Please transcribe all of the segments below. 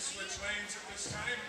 switch lanes at this time.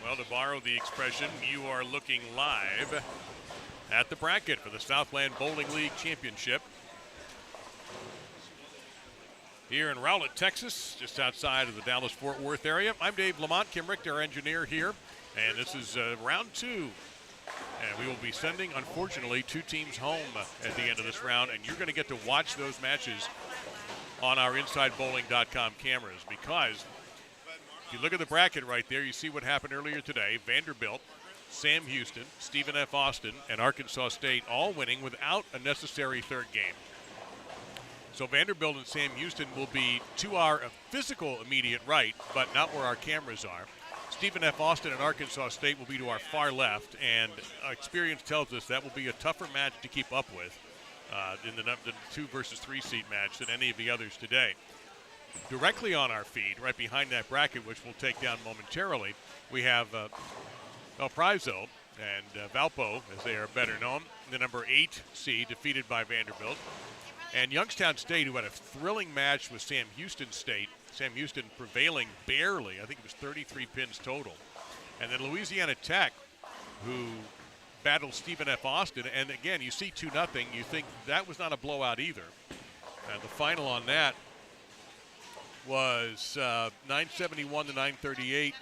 Well, to borrow the expression, you are looking live at the bracket for the Southland Bowling League Championship. Here in Rowlett, Texas, just outside of the Dallas-Fort Worth area. I'm Dave Lamont, Kim Richter, our engineer here, and this is round two. And we will be sending, unfortunately, two teams home at the end of this round, and you're going to get to watch those matches on our InsideBowling.com cameras, because if you look at the bracket right there, you see what happened earlier today. Vanderbilt, Sam Houston, Stephen F. Austin, and Arkansas State all winning without a necessary third game. So Vanderbilt and Sam Houston will be to our physical immediate right, but not where our cameras are. Stephen F. Austin and Arkansas State will be to our far left, and experience tells us that will be a tougher match to keep up with in the 2 versus 3 seed match than any of the others today. Directly on our feed, right behind that bracket, which we'll take down momentarily, we have Valparaiso and Valpo, as they are better known, the number 8 seed, defeated by Vanderbilt. And Youngstown State, who had a thrilling match with Sam Houston State. Sam Houston prevailing barely. I think it was 33 pins total. And then Louisiana Tech, who battled Stephen F. Austin. And again, you see 2-0. You think that was not a blowout either. The final on that was 971 to 938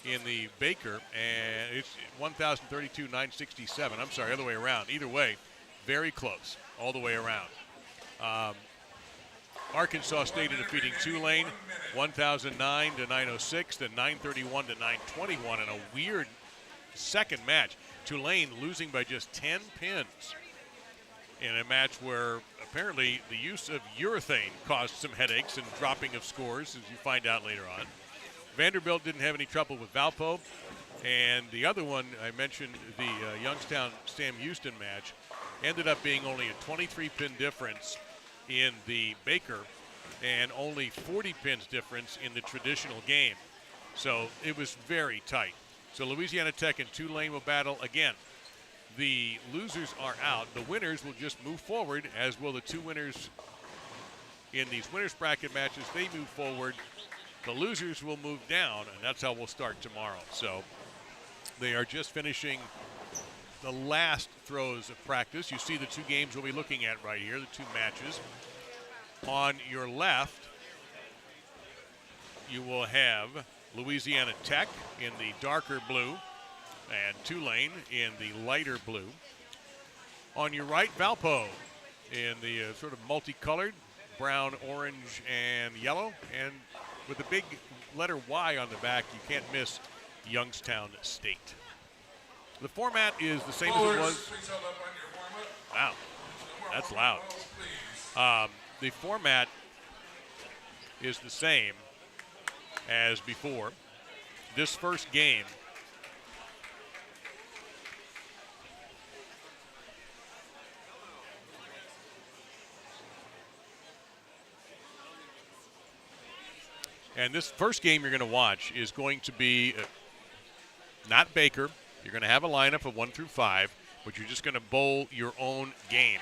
in the Baker, and it's 1,032-967. I'm sorry, other way around. Either way, very close all the way around. Arkansas State defeating Tulane 1,009-906, then 931-921 in a weird second match. Tulane losing by just 10 pins in a match where apparently the use of urethane caused some headaches and dropping of scores, as you find out later on. Vanderbilt didn't have any trouble with Valpo. And the other one I mentioned, the Youngstown Sam Houston match, ended up being only a 23-pin difference in the Baker and only 40 pins difference in the traditional game. So it was very tight. So Louisiana Tech and Tulane will battle again. The losers are out. The winners will just move forward, as will the two winners in these winners bracket matches. They move forward. The losers will move down, and that's how we'll start tomorrow. So they are just finishing the last throws of practice. You see the two games we'll be looking at right here, the two matches. On your left, you will have Louisiana Tech in the darker blue and Tulane in the lighter blue. On your right, Valpo in the sort of multicolored brown, orange, and yellow. And with the big letter Y on the back, you can't miss Youngstown State. The format is the same as it was. Wow, that's loud. The format is the same as before. This first game you're going to watch is going to be not Baker. You're going to have a lineup of 1 through 5, but you're just going to bowl your own game.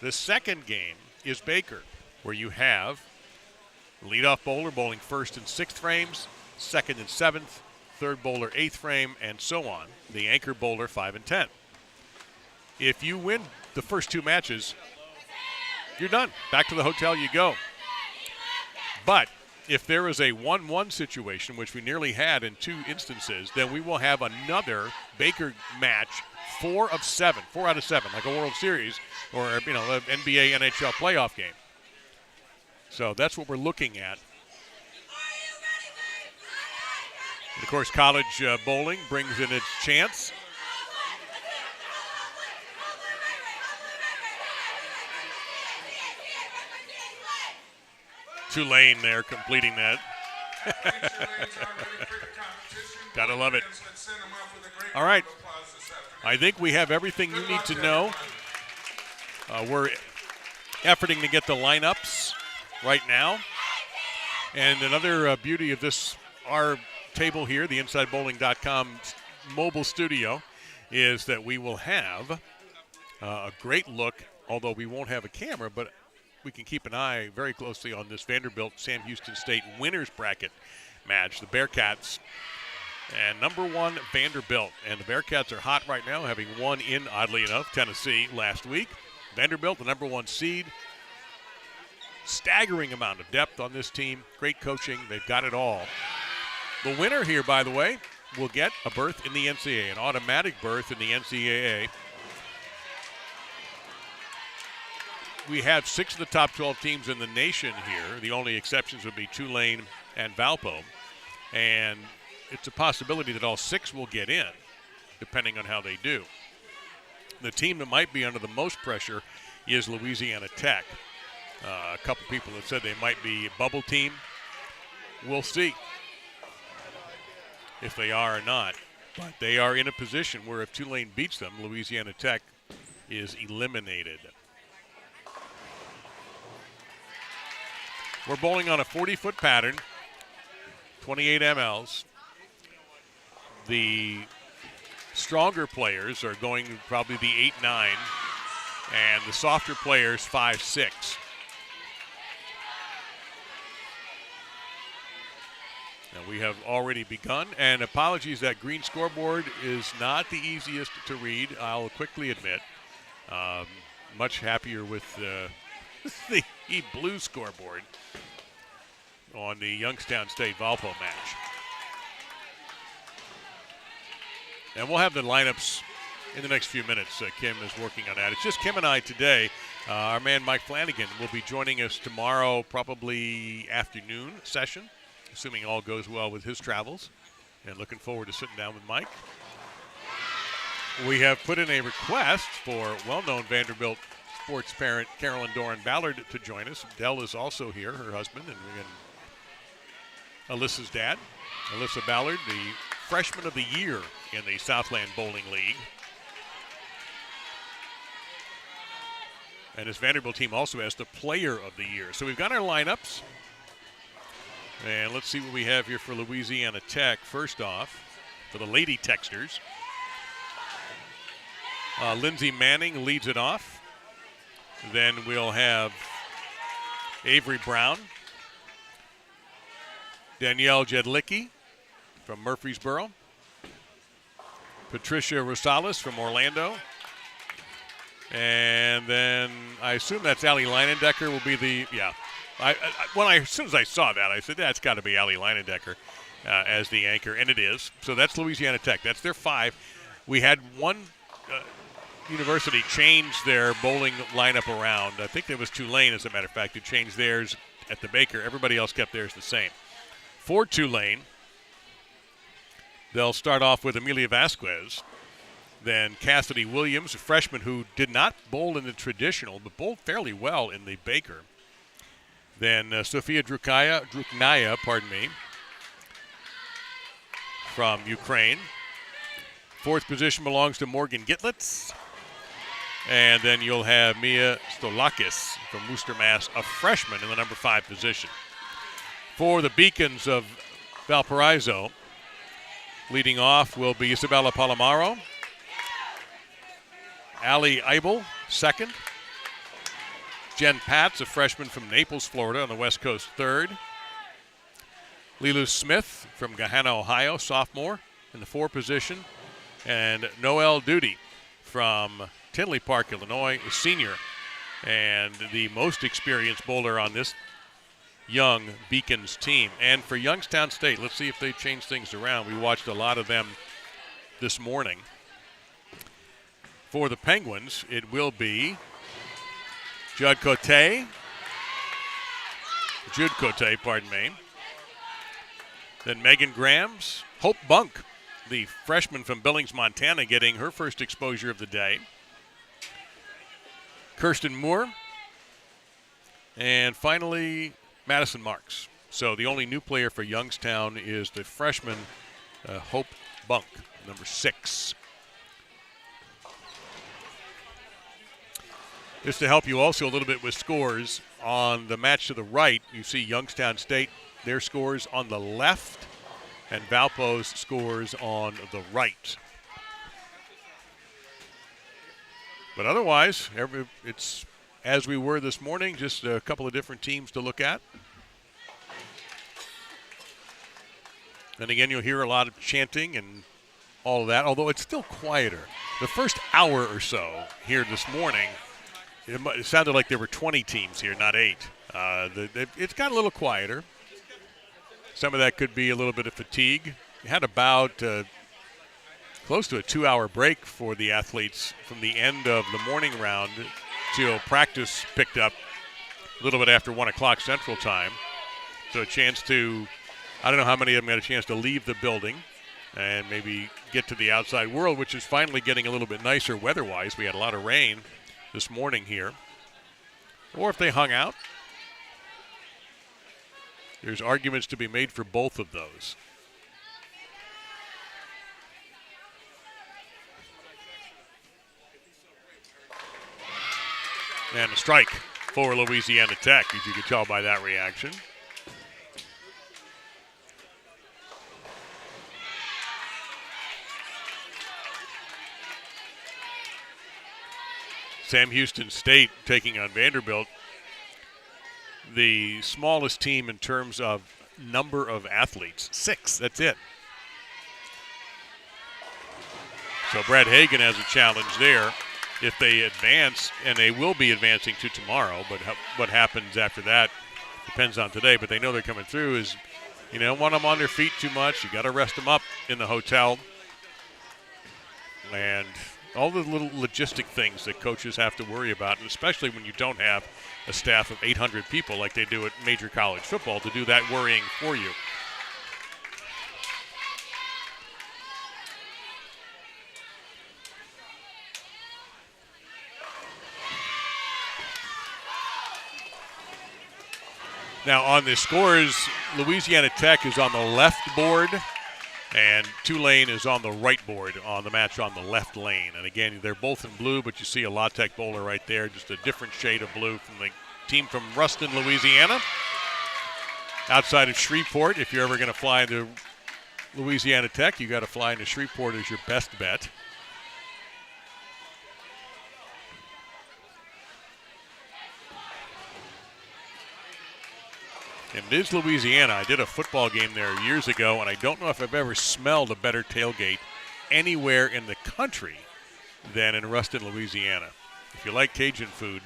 The second game is Baker, where you have leadoff bowler bowling first and sixth frames, second and seventh, third bowler eighth frame, and so on. The anchor bowler 5 and 10. If you win the first two matches, you're done. Back to the hotel you go. But if there is a 1-1 situation, which we nearly had in two instances, then we will have another Baker match, 4 out of 7, like a World Series or an NBA, NHL playoff game. So that's what we're looking at. And of course, college bowling brings in its chance. Tulane there completing that. Gotta love it. All right. I think we have everything you need to know. We're efforting to get the lineups right now. And another beauty of this, our table here, the InsideBowling.com mobile studio, is that we will have a great look, although we won't have a camera, but we can keep an eye very closely on this Vanderbilt Sam Houston State winners bracket match. The Bearcats and number 1 Vanderbilt. And the Bearcats are hot right now, having won in, oddly enough, Tennessee last week. Vanderbilt, the number 1 seed. Staggering amount of depth on this team. Great coaching. They've got it all. The winner here, by the way, will get a berth in the NCAA, an automatic berth in the NCAA. We have 6 of the top 12 teams in the nation here. The only exceptions would be Tulane and Valpo. And it's a possibility that all 6 will get in, depending on how they do. The team that might be under the most pressure is Louisiana Tech. A couple people have said they might be a bubble team. We'll see if they are or not. But they are in a position where if Tulane beats them, Louisiana Tech is eliminated. We're bowling on a 40-foot pattern, 28 MLs. The stronger players are going probably the 8-9, and the softer players 5-6. Now we have already begun, and apologies, that green scoreboard is not the easiest to read, I'll quickly admit. Much happier with the blue scoreboard on the Youngstown State Valpo match. And we'll have the lineups in the next few minutes. Kim is working on that. It's just Kim and I today. Our man Mike Flanagan will be joining us tomorrow, probably afternoon session, assuming all goes well with his travels. And looking forward to sitting down with Mike. We have put in a request for well-known Vanderbilt sports parent Carolyn Doran Ballard to join us. Dell is also here, her husband, and Alyssa's dad, Alyssa Ballard, the freshman of the year in the Southland Bowling League. And this Vanderbilt team also has the player of the year. So we've got our lineups. And let's see what we have here for Louisiana Tech. First off, for the Lady Texters, Lindsay Manning leads it off. Then we'll have Avery Brown, Danielle Jedlicki from Murfreesboro, Patricia Rosales from Orlando, and then I assume that's Allie Leinendecker will be the, as soon as I saw that, I said, that's got to be Allie Leinendecker as the anchor, and it is. So that's Louisiana Tech. That's their 5. We had one university change their bowling lineup around. I think it was Tulane, as a matter of fact, who changed theirs at the Baker. Everybody else kept theirs the same. For Tulane, they'll start off with Amelia Vasquez. Then Cassidy Williams, a freshman who did not bowl in the traditional, but bowled fairly well in the Baker. Then Sofia Druknaya, from Ukraine. 4th position belongs to Morgan Gitlitz. And then you'll have Mia Stolakis from Worcester, Mass., a freshman in the number 5 position. For the Beacons of Valparaiso, leading off will be Isabella Palomaro. Allie Eibel, 2nd. Jen Patz, a freshman from Naples, Florida, on the West Coast, 3rd. Lilu Smith from Gahanna, Ohio, sophomore, in the 4 position. And Noelle Duty from Tinley Park, Illinois, a senior, and the most experienced bowler on this young Beacons team. And for Youngstown State, let's see if they change things around. We watched a lot of them this morning. For the Penguins, it will be Jude Cote, Then Megan Grams, Hope Bunk, the freshman from Billings, Montana, getting her first exposure of the day. Kirsten Moore, and finally Madison Marks. So the only new player for Youngstown is the freshman Hope Bunk, number 6. Just to help you also a little bit with scores, on the match to the right, you see Youngstown State, their scores on the left, and Valpo's scores on the right. But otherwise, it's as we were this morning, just a couple of different teams to look at. And again, you'll hear a lot of chanting and all of that, although it's still quieter. The first hour or so here this morning, it sounded like there were 20 teams here, not 8. It's got a little quieter. Some of that could be a little bit of fatigue. You had about close to a 2-hour break for the athletes from the end of the morning round till practice picked up a little bit after 1 o'clock Central Time. So a chance to, I don't know how many of them got a chance to leave the building and maybe get to the outside world, which is finally getting a little bit nicer weather-wise. We had a lot of rain this morning here. Or if they hung out, there's arguments to be made for both of those. And a strike for Louisiana Tech, as you can tell by that reaction. Sam Houston State taking on Vanderbilt, the smallest team in terms of number of athletes. 6, that's it. So Brad Hagan has a challenge there if they advance, and they will be advancing to tomorrow, but what happens after that depends on today. But they know they're coming through you don't want them on their feet too much. You got to rest them up in the hotel. and all the little logistic things that coaches have to worry about, and especially when you don't have a staff of 800 people like they do at major college football to do that worrying for you. Now on the scores, Louisiana Tech is on the left board, and Tulane is on the right board on the match on the left lane. And again, they're both in blue, but you see a La Tech bowler right there, just a different shade of blue from the team from Ruston, Louisiana. Outside of Shreveport, if you're ever going to fly into Louisiana Tech, you got to fly into Shreveport as your best bet. And it is Louisiana. I did a football game there years ago, and I don't know if I've ever smelled a better tailgate anywhere in the country than in Ruston, Louisiana. If you like Cajun food,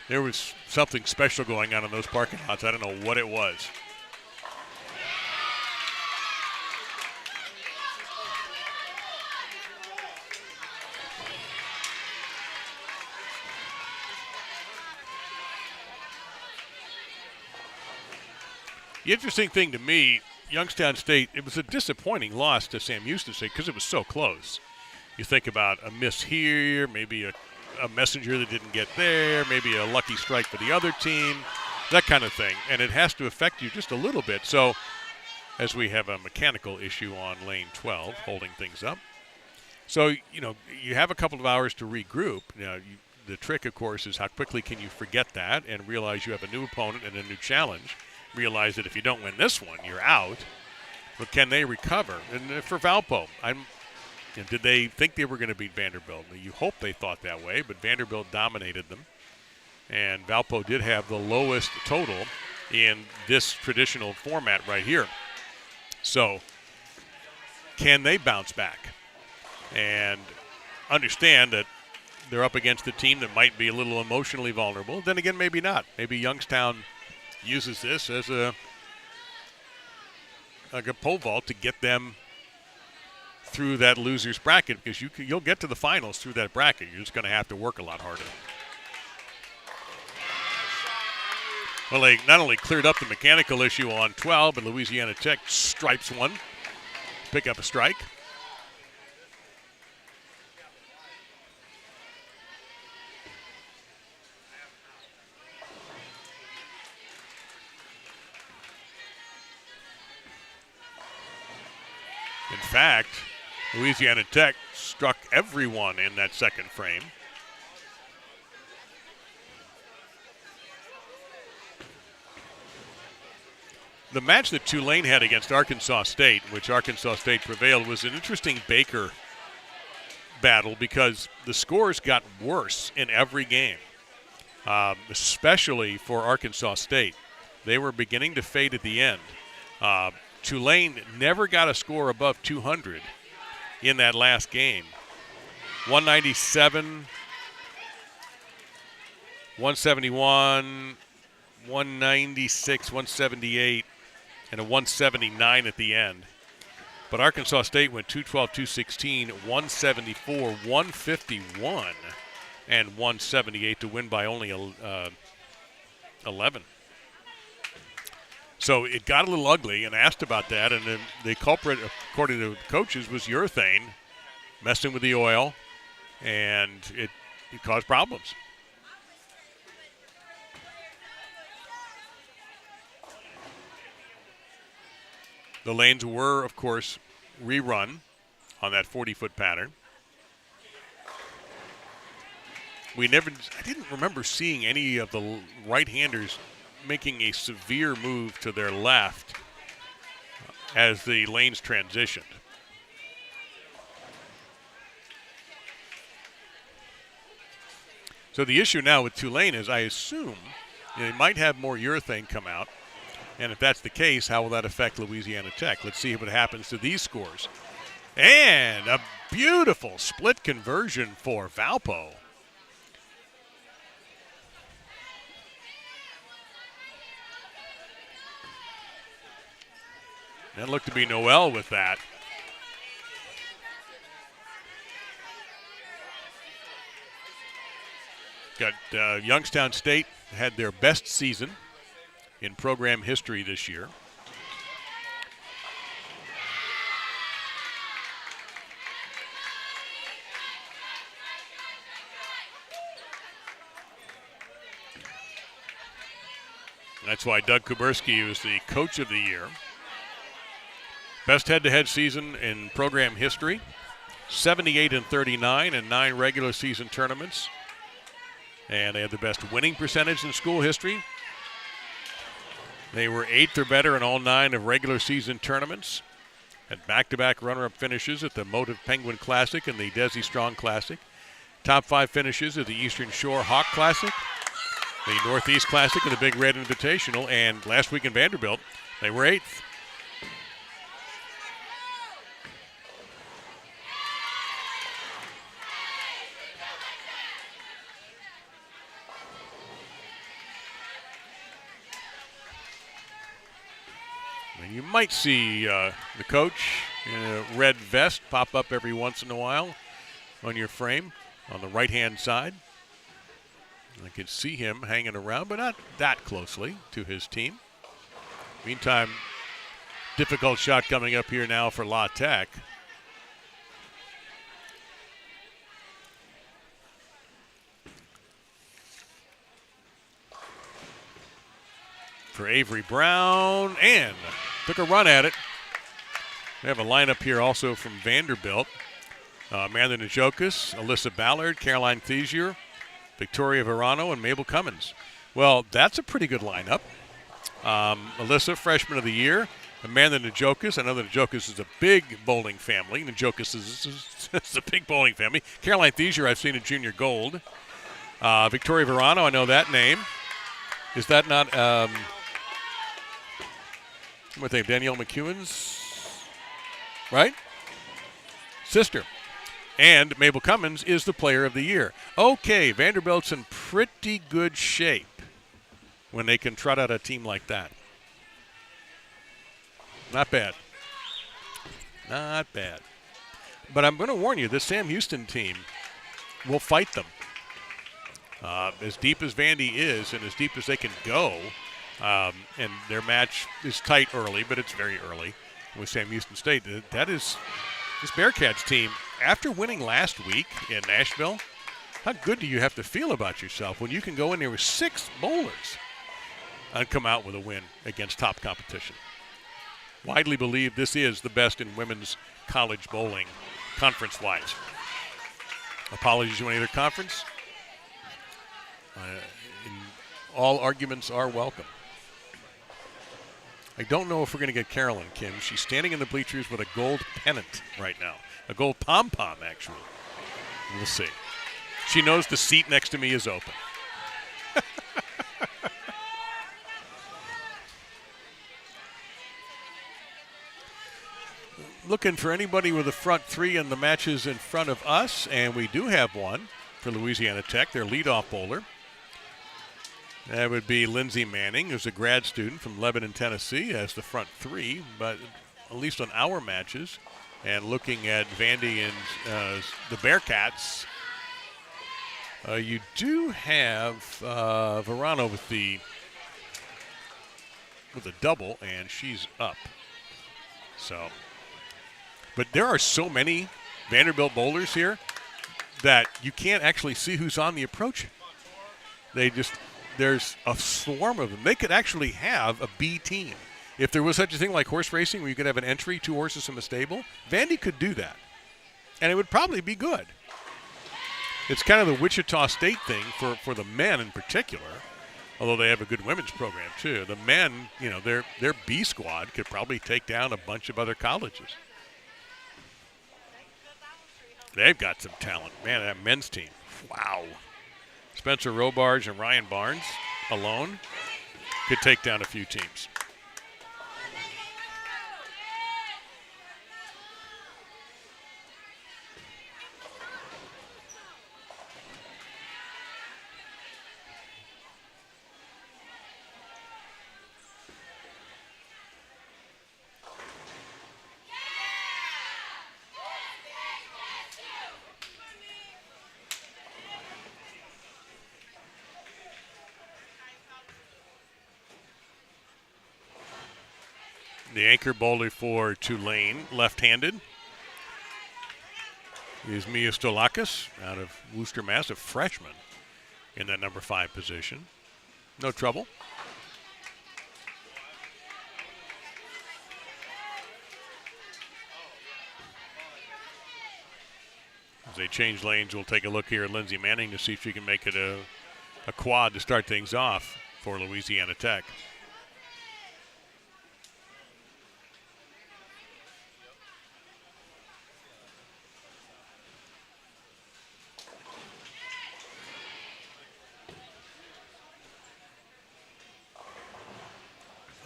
there was something special going on in those parking lots. I don't know what it was. The interesting thing to me, Youngstown State, it was a disappointing loss to Sam Houston State because it was so close. You think about a miss here, maybe a messenger that didn't get there, maybe a lucky strike for the other team, that kind of thing. And it has to affect you just a little bit. So as we have a mechanical issue on lane 12 holding things up. So, you have a couple of hours to regroup. Now, the trick, of course, is how quickly can you forget that and realize you have a new opponent and a new challenge. Realize that if you don't win this one, you're out. But can they recover? And for Valpo, did they think they were going to beat Vanderbilt? You hope they thought that way, but Vanderbilt dominated them. And Valpo did have the lowest total in this traditional format right here. So can they bounce back? And understand that they're up against a team that might be a little emotionally vulnerable. Then again, maybe not. Maybe Youngstown uses this as a pole vault to get them through that loser's bracket, because you'll get to the finals through that bracket. You're just going to have to work a lot harder. Well, they not only cleared up the mechanical issue on 12, but Louisiana Tech stripes one, pick up a strike. In fact, Louisiana Tech struck everyone in that second frame. The match that Tulane had against Arkansas State, which Arkansas State prevailed, was an interesting Baker battle because the scores got worse in every game, especially for Arkansas State. They were beginning to fade at the end. Tulane never got a score above 200 in that last game. 197, 171, 196, 178, and a 179 at the end. But Arkansas State went 212, 216, 174, 151, and 178 to win by only 11. So it got a little ugly, and asked about that, and then the culprit, according to the coaches, was urethane, messing with the oil, and it caused problems. The lanes were, of course, rerun on that 40-foot pattern. I didn't remember seeing any of the right-handers making a severe move to their left as the lanes transitioned. So the issue now with Tulane is, I assume, they might have more urethane come out. And if that's the case, how will that affect Louisiana Tech? Let's see what happens to these scores. And a beautiful split conversion for Valpo. That looked to be Noel with that. Got Youngstown State had their best season in program history this year. That's why Doug Kuberski was the coach of the year. Best head-to-head season in program history, 78-39 in 9 regular season tournaments. And they had the best winning percentage in school history. They were 8th or better in all 9 of regular season tournaments. Had back-to-back runner-up finishes at the Motive Penguin Classic and the Desi Strong Classic. Top 5 finishes at the Eastern Shore Hawk Classic, the Northeast Classic, and the Big Red Invitational. And last week in Vanderbilt, they were 8th. And you might see the coach in a red vest pop up every once in a while on your frame on the right-hand side. I could see him hanging around, but not that closely to his team. Meantime, difficult shot coming up here now for La Tech. For Avery Brown, and took a run at it. We have a lineup here also from Vanderbilt. Amanda Njokas, Alyssa Ballard, Caroline Thesier, Victoria Verano, and Mabel Cummins. Well, that's a pretty good lineup. Alyssa, freshman of the year. Amanda Njokas. I know that Njokas is a big bowling family. Njokas is a big bowling family. Caroline Thesier, I've seen in junior gold. Victoria Verano, I know that name. Is that not, what they, Danielle McEwen's, right? Sister. And Mabel Cummins is the player of the year. Okay, Vanderbilt's in pretty good shape when they can trot out a team like that. Not bad. Not bad. But I'm going to warn you, this Sam Houston team will fight them. As deep as Vandy is and as deep as they can go, and their match is tight early, but it's very early with Sam Houston State. That is this Bearcats team. After winning last week in Nashville, how good do you have to feel about yourself when you can go in there with 6 bowlers and come out with a win against top competition? Widely believed this is the best in women's college bowling conference-wise. Apologies to any other conference. All arguments are welcome. I don't know if we're going to get Carolyn Kim. She's standing in the bleachers with a gold pennant right now. A gold pom-pom, actually. We'll see. She knows the seat next to me is open. Looking for anybody with a front 3 in the matches in front of us, and we do have one for Louisiana Tech, their leadoff bowler. That would be Lindsay Manning, who's a grad student from Lebanon, Tennessee, as the front 3, but at least on our matches. And looking at Vandy and the Bearcats, you do have Verano with the double, and she's up. So, but there are so many Vanderbilt bowlers here that you can't actually see who's on the approach. There's a swarm of them. They could actually have a B team. If there was such a thing like horse racing where you could have an entry, 2 horses in a stable, Vandy could do that. And it would probably be good. It's kind of the Wichita State thing for the men in particular, although they have a good women's program too. The men, their B squad could probably take down a bunch of other colleges. They've got some talent. Man, that men's team. Wow. Spencer Robarge and Ryan Barnes alone could take down a few teams. The anchor bowler for Tulane, left-handed, is Mia Stolakis out of Worcester, Mass., a freshman in that number 5 position. No trouble. As they change lanes, we'll take a look here at Lindsey Manning to see if she can make it a quad to start things off for Louisiana Tech.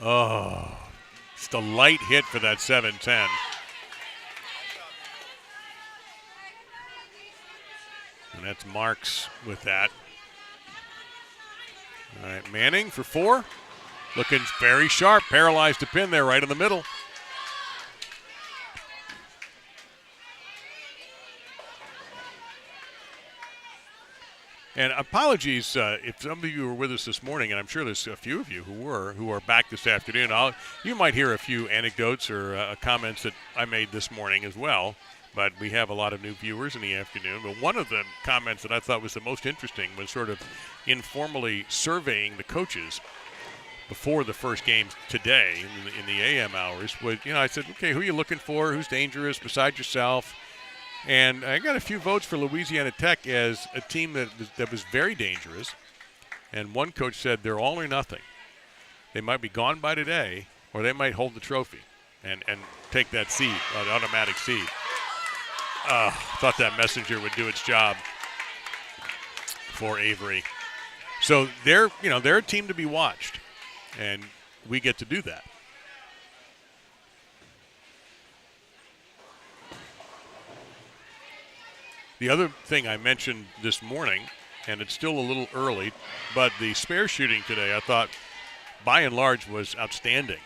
Oh, just a light hit for that 7-10. And that's Marks with that. All right, Manning for 4. Looking very sharp. Paralyzed the pin there right in the middle. And apologies if some of you were with us this morning, and I'm sure there's a few of you who are back this afternoon. You might hear a few anecdotes or comments that I made this morning as well, but we have a lot of new viewers in the afternoon. But one of the comments that I thought was the most interesting was sort of informally surveying the coaches before the first game today in the AM hours. I said, okay, who are you looking for? Who's dangerous besides yourself? And I got a few votes for Louisiana Tech as a team that was very dangerous. And one coach said they're all or nothing. They might be gone by today, or they might hold the trophy and take that seed, an automatic seed. Thought that messenger would do its job for Avery. So they're a team to be watched, and we get to do that. The other thing I mentioned this morning, and it's still a little early, but the spare shooting today I thought by and large was outstanding.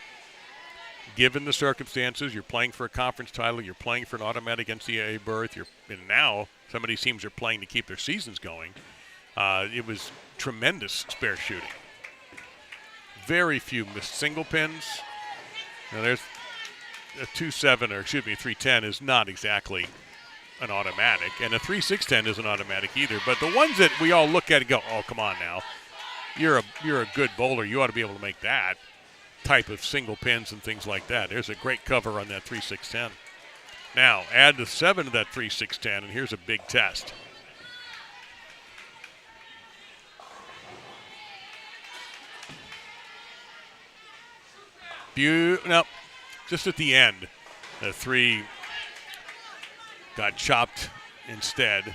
Given the circumstances, you're playing for a conference title, you're playing for an automatic NCAA berth, and now some of these teams are playing to keep their seasons going. It was tremendous spare shooting. Very few missed single pins. Now there's a 310 is not exactly an automatic, and a 3-6-10 isn't automatic either. But the ones that we all look at and go, oh, come on now, you're a good bowler. You ought to be able to make that type of single pins and things like that. There's a great cover on that 3-6-10. Now add the 7 to that 3-6-10, and here's a big test. No, just at the end, the 3 got chopped instead.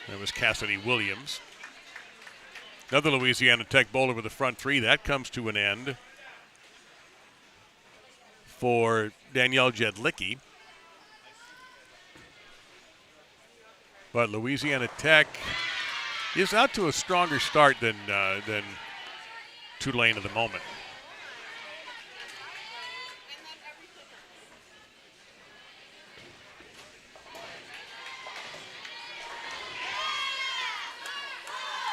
That was Cassidy Williams. Another Louisiana Tech bowler with the front 3. That comes to an end for Danielle Jedlicki. But Louisiana Tech is out to a stronger start than Tulane at the moment.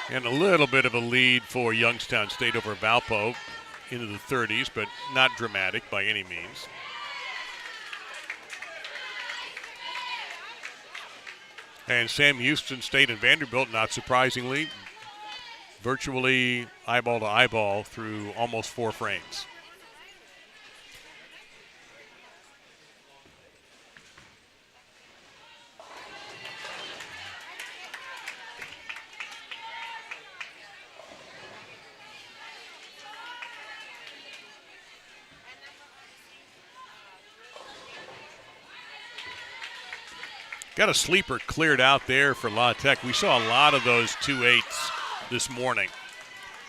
And a little bit of a lead for Youngstown State over Valpo into the 30s, but not dramatic by any means. And Sam Houston State and Vanderbilt, not surprisingly, virtually eyeball to eyeball through almost 4 frames. Got a sleeper cleared out there for La Tech. We saw a lot of those 2-8s this morning.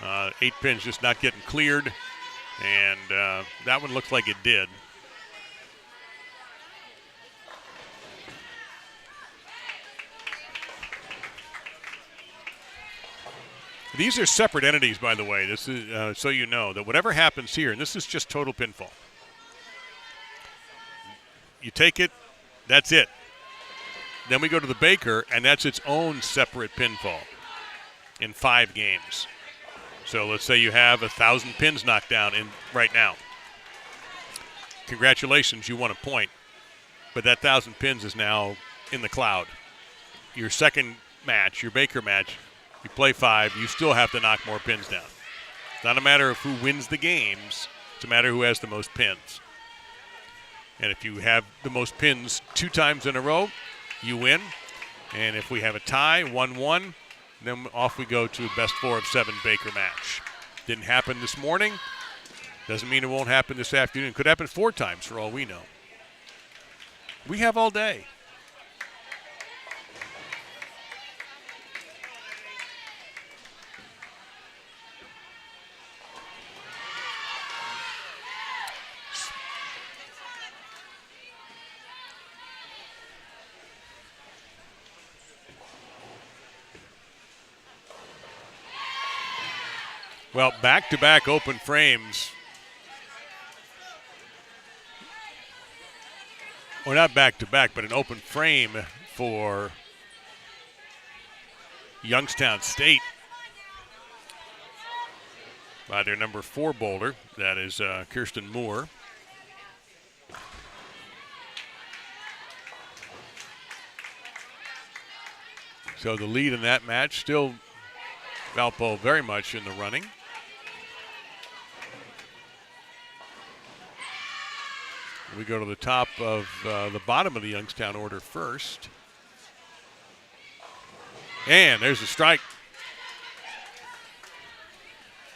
8 pins just not getting cleared, and that one looks like it did. These are separate entities, by the way. This is so you know that whatever happens here, and this is just total pinfall. You take it, that's it. Then we go to the Baker, and that's its own separate pinfall in 5 games. So let's say you have 1,000 pins knocked down in right now. Congratulations, you won a point. But that 1,000 pins is now in the cloud. Your second match, your Baker match, you play 5, you still have to knock more pins down. It's not a matter of who wins the games. It's a matter of who has the most pins. And if you have the most pins 2 times in a row, you win. And if we have a tie, 1-1, then off we go to a best 4 of 7 Baker match. Didn't happen this morning. Doesn't mean it won't happen this afternoon. Could happen 4 times for all we know. We have all day. Well, back-to-back open frames. Well, not back-to-back, but an open frame for Youngstown State by their number 4 bowler. That is Kirsten Moore. So the lead in that match, still Valpo very much in the running. We go to the top of the bottom of the Youngstown order first. And there's a strike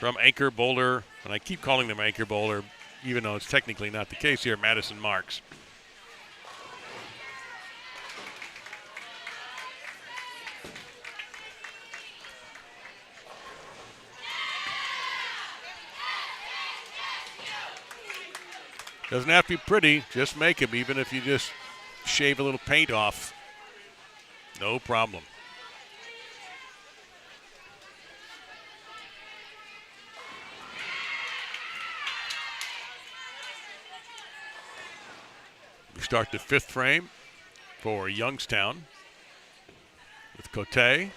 from anchor bowler, and I keep calling them anchor bowler, even though it's technically not the case here, Madison Marks. Doesn't have to be pretty, just make them, even if you just shave a little paint off. No problem. We start the 5th frame for Youngstown with Cote.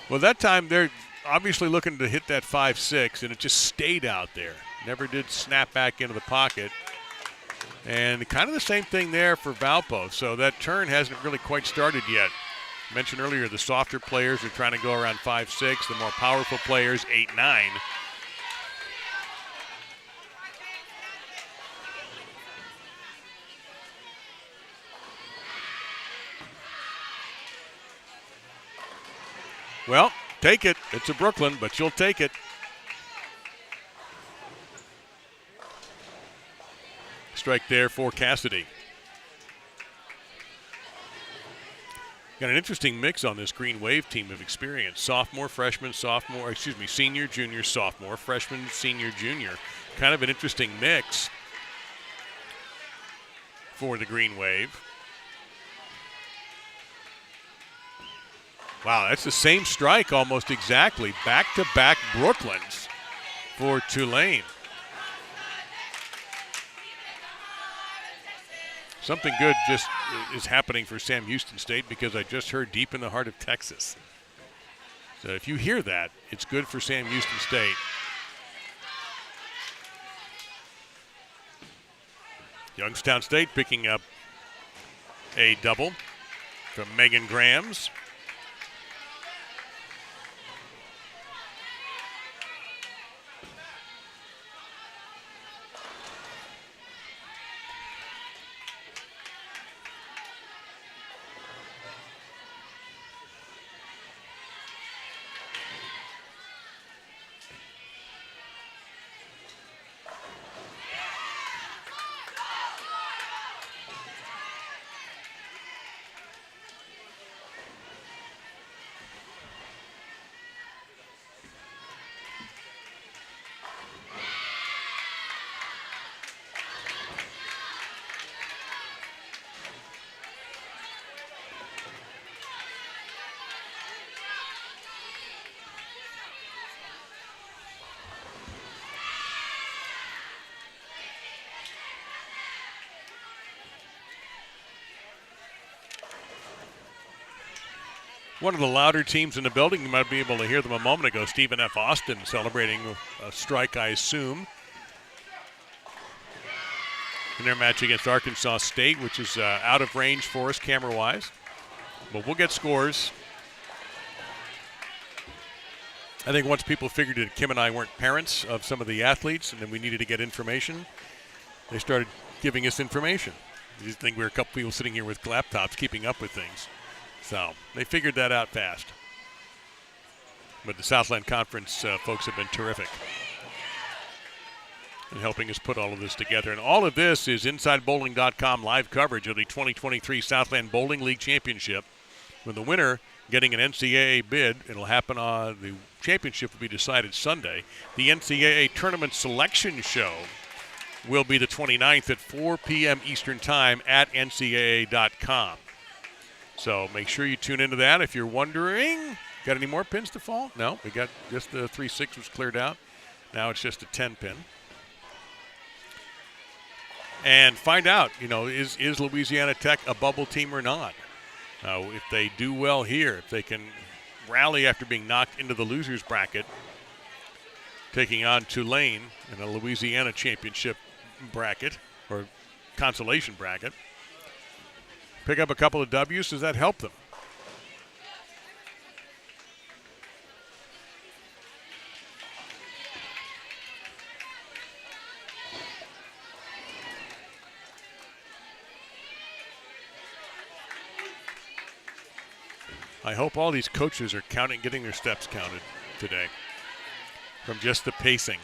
Well, that time they're obviously looking to hit that 5-6, and it just stayed out there. Never did snap back into the pocket. And kind of the same thing there for Valpo. So that turn hasn't really quite started yet. Mentioned earlier, the softer players are trying to go around 5-6. The more powerful players, 8-9. Well, take it. It's a Brooklyn, but you'll take it. Strike there for Cassidy. Got an interesting mix on this Green Wave team of experience. Sophomore, freshman, senior, junior, sophomore, freshman, senior, junior. Kind of an interesting mix for the Green Wave. Wow, that's the same strike almost exactly. Back-to-back Brooklyns for Tulane. Something good just is happening for Sam Houston State, because I just heard deep in the heart of Texas. So if you hear that, it's good for Sam Houston State. Youngstown State picking up a double from Megan Grams. one of the louder teams in the building. You might be able to hear them a moment ago. Stephen F. Austin celebrating a strike, I assume, in their match against Arkansas State, which is out of range for us camera-wise. But we'll get scores. I think once people figured that Kim and I weren't parents of some of the athletes and then we needed to get information, they started giving us information. You just think we were a couple people sitting here with laptops keeping up with things. So they figured that out fast. But the Southland Conference folks have been terrific in helping us put all of this together. And all of this is InsideBowling.com live coverage of the 2023 Southland Bowling League Championship, with the winner getting an NCAA bid. It'll happen on the championship will be decided Sunday. The NCAA Tournament Selection Show will be the 29th at 4 p.m. Eastern Time at ncaa.com. So make sure you tune into that. If you're wondering, got any more pins to fall? No, we got just the 3-6 was cleared out. Now it's just a 10 pin. And find out, is Louisiana Tech a bubble team or not? If they do well here, if they can rally after being knocked into the losers bracket, taking on Tulane in a Louisiana championship bracket or consolation bracket, pick up a couple of W's, does that help them? I hope all these coaches are getting their steps counted today from just the pacing.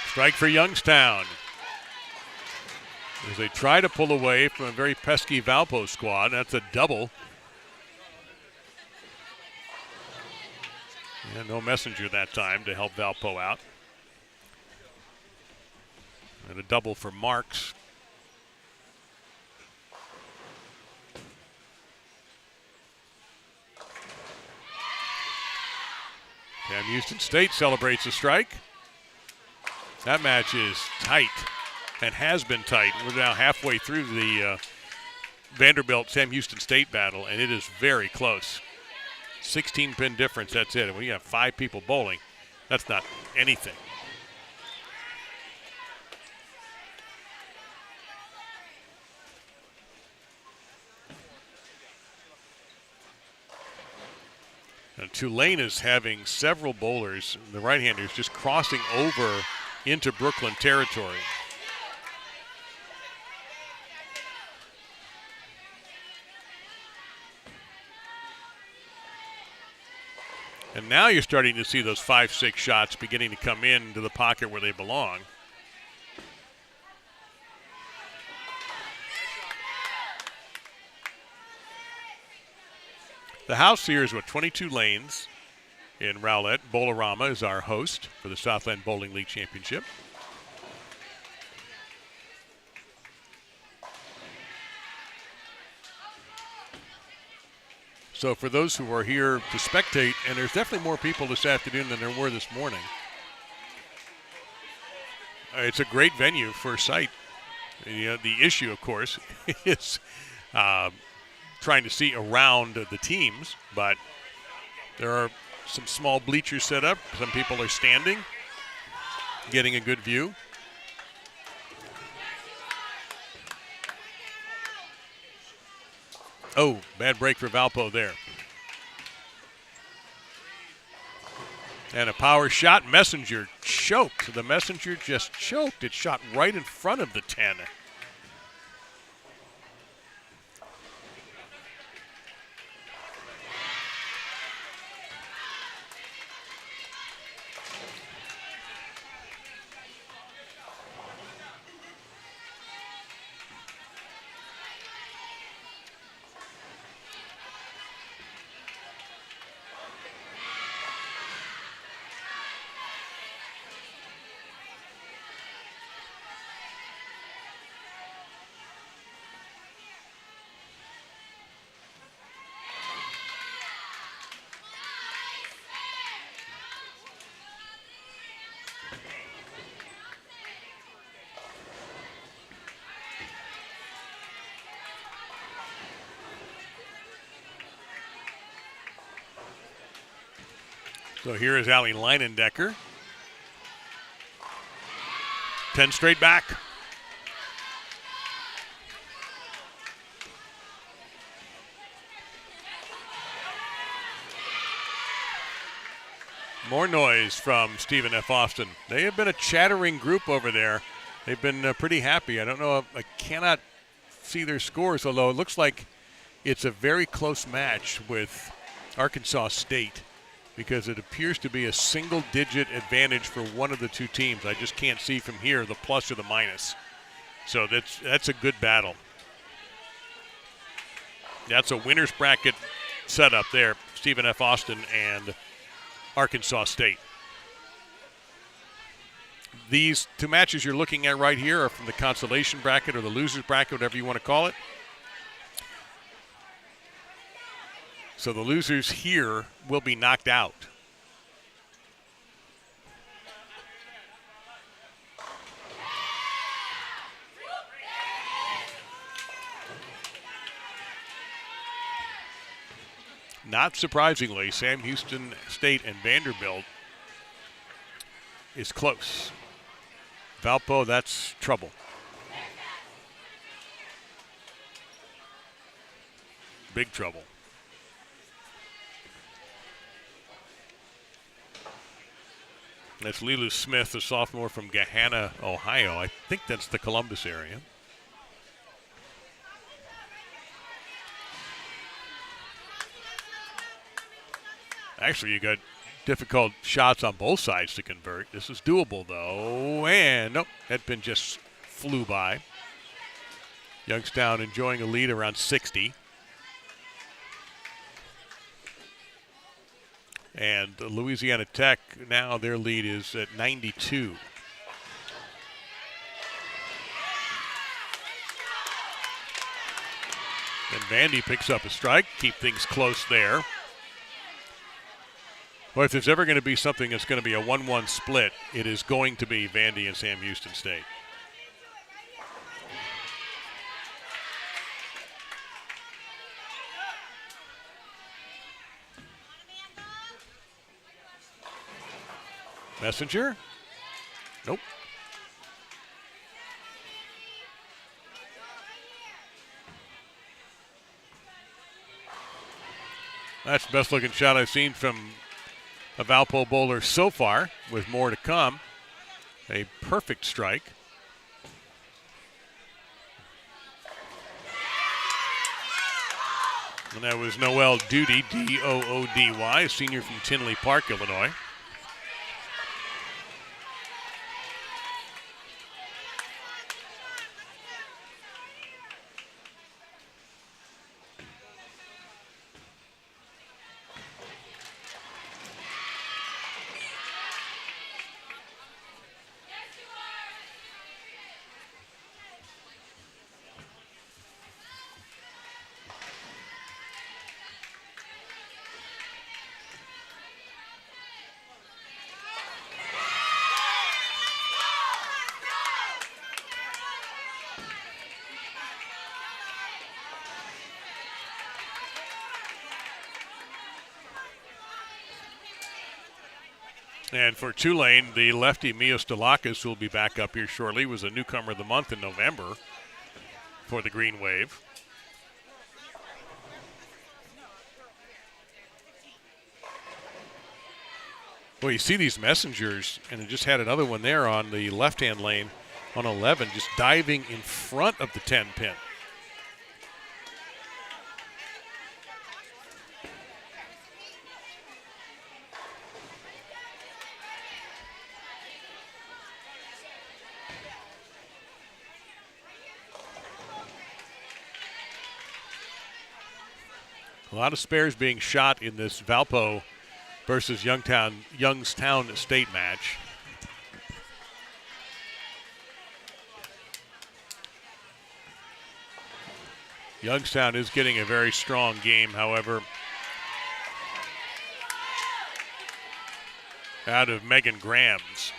Strike for Youngstown as they try to pull away from a very pesky Valpo squad. That's a double. And no messenger that time to help Valpo out. And a double for Marks. Youngstown State celebrates a strike. That match is tight and has been tight. We're now halfway through the Vanderbilt Sam Houston State battle, and it is very close. 16-pin difference, that's it. And when you have 5 people bowling, that's not anything. And Tulane is having several bowlers, the right-handers, just crossing over into Brooklyn territory. And now you're starting to see those 5-6 shots beginning to come into the pocket where they belong. The house here is 22 lanes in Rowlett. Bowlarama is our host for the Southland Bowling League Championship. So for those who are here to spectate, and there's definitely more people this afternoon than there were this morning, it's a great venue for sight. The issue, of course, is trying to see around the teams, but there are some small bleachers set up. Some people are standing, getting a good view. Oh, bad break for Valpo there. And a power shot. Messenger choked. The Messenger just choked. It shot right in front of the 10. So here is Allie Leinendecker. 10 straight back. More noise from Stephen F. Austin. They have been a chattering group over there. They've been pretty happy. I don't know. I cannot see their scores, although it looks like it's a very close match with Arkansas State because it appears to be a single-digit advantage for one of the two teams. I just can't see from here the plus or the minus. So that's a good battle. That's a winner's bracket setup there, Stephen F. Austin and Arkansas State. These two matches you're looking at right here are from the consolation bracket or the loser's bracket, whatever you want to call it. So the losers here will be knocked out. Not surprisingly, Sam Houston State and Vanderbilt is close. Valpo, that's trouble. Big trouble. That's Lilu Smith, a sophomore from Gahanna, Ohio. I think that's the Columbus area. Actually, you got difficult shots on both sides to convert. This is doable, though. And nope, that pin just flew by. Youngstown enjoying a lead around 60. And Louisiana Tech, now their lead is at 92. And Vandy picks up a strike, keep things close there. Well, if there's ever going to be something that's going to be a 1-1 split, it is going to be Vandy and Sam Houston State. Messenger? Nope. That's the best looking shot I've seen from a Valpo bowler so far, with more to come. A perfect strike. And that was Noel Doody, D-O-O-D-Y, a senior from Tinley Park, Illinois. And for Tulane, the lefty Mio Stalakis, who will be back up here shortly, was a newcomer of the month in November for the Green Wave. Well, you see these messengers, and it just had another one there on the left-hand lane on 11, just diving in front of the 10 pin. A lot of spares being shot in this Valpo versus Youngstown State match. Youngstown is getting a very strong game, however, out of Megan Grams.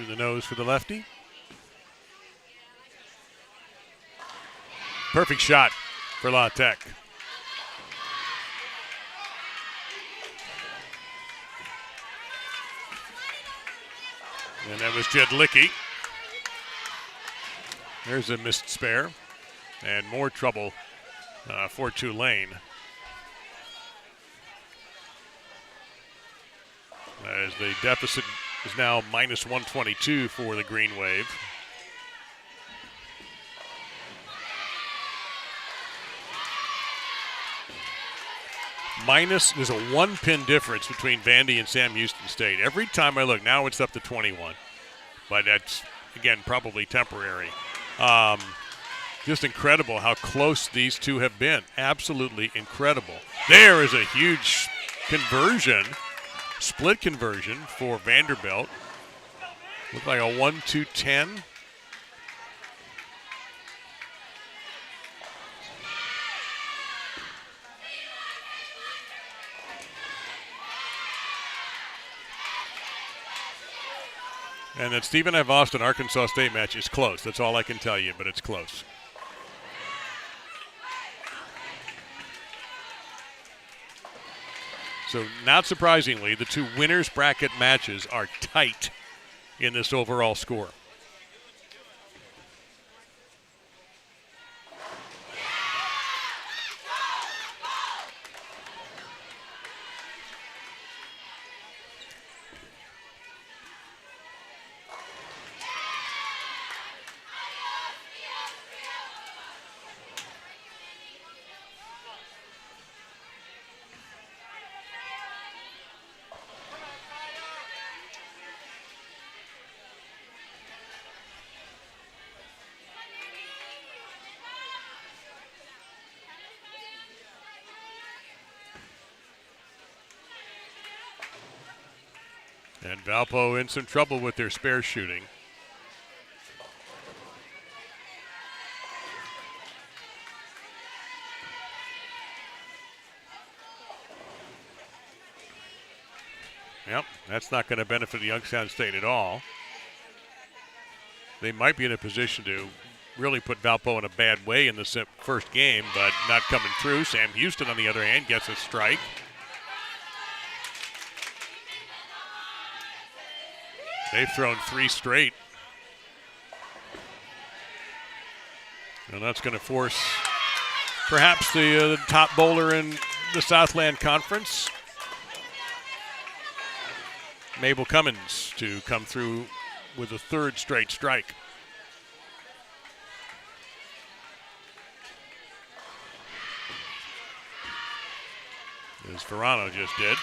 through the nose for the lefty. Perfect shot for La Tech. And that was Jedlicki. There's a missed spare. And more trouble for Tulane. As the deficit is now minus 122 for the Green Wave. There's a 1-pin difference between Vandy and Sam Houston State. Every time I look, now it's up to 21. But that's, again, probably temporary. Just incredible how close these two have been. Absolutely incredible. There is a huge conversion, split conversion for Vanderbilt. Looked like a 1-2-10. And that Stephen F. Austin Arkansas State match is close. That's all I can tell you, but it's close. So not surprisingly, the two winners bracket matches are tight in this overall score. And Valpo in some trouble with their spare shooting. Yep, that's not going to benefit Youngstown State at all. They might be in a position to really put Valpo in a bad way in the first game, but not coming through. Sam Houston, on the other hand, gets a strike. They've thrown 3 straight. And that's going to force perhaps the top bowler in the Southland Conference, Mabel Cummins, to come through with a 3rd straight strike. As Verano just did.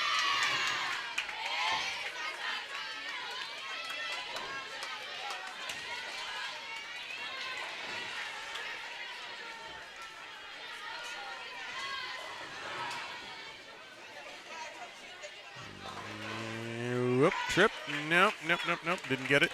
Trip. Nope. Didn't get it.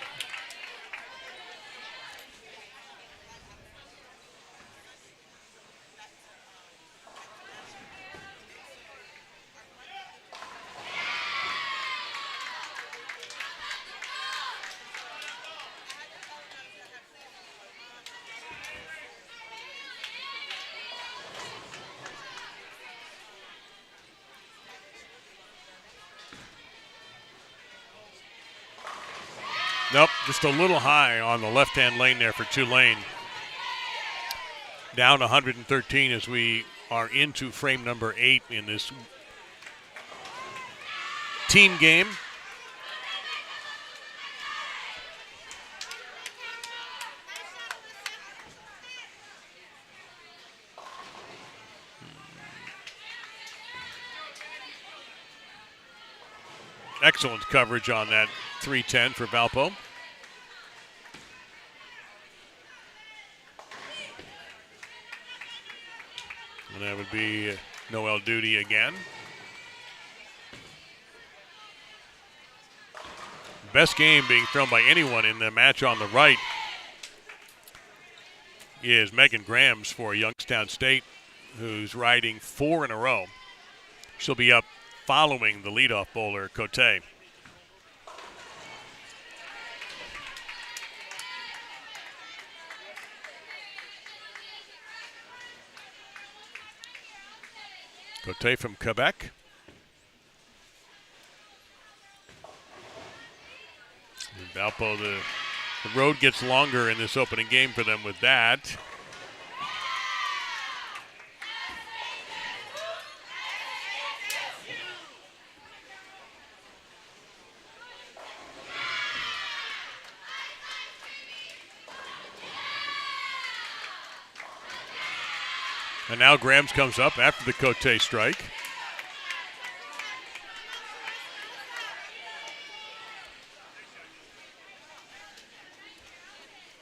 Nope, just a little high on the left-hand lane there for Tulane. Down 113 as we are into frame number 8 in this team game. Excellent coverage on that 310 for Valpo. And that would be Noel Duty again. Best game being thrown by anyone in the match on the right is Megan Grams for Youngstown State, who's riding 4 in a row. She'll be up following the leadoff bowler, Cote. Cote from Quebec. And Valpo, the road gets longer in this opening game for them with that. And now Grams comes up after the Cote strike.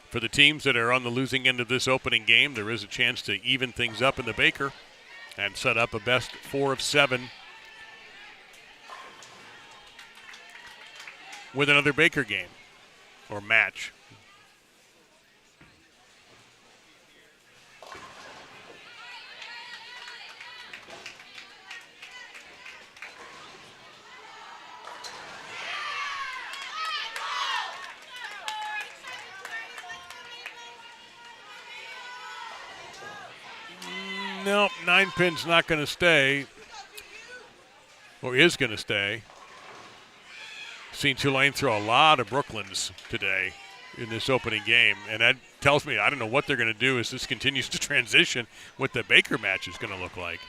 For the teams that are on the losing end of this opening game, there is a chance to even things up in the Baker and set up a best 4 of 7 with another Baker game or match. Nope, 9-pin's not going to stay, or is going to stay. Seen Tulane throw a lot of Brooklyns today in this opening game, and that tells me I don't know what they're going to do as this continues to transition, what the Baker match is going to look like.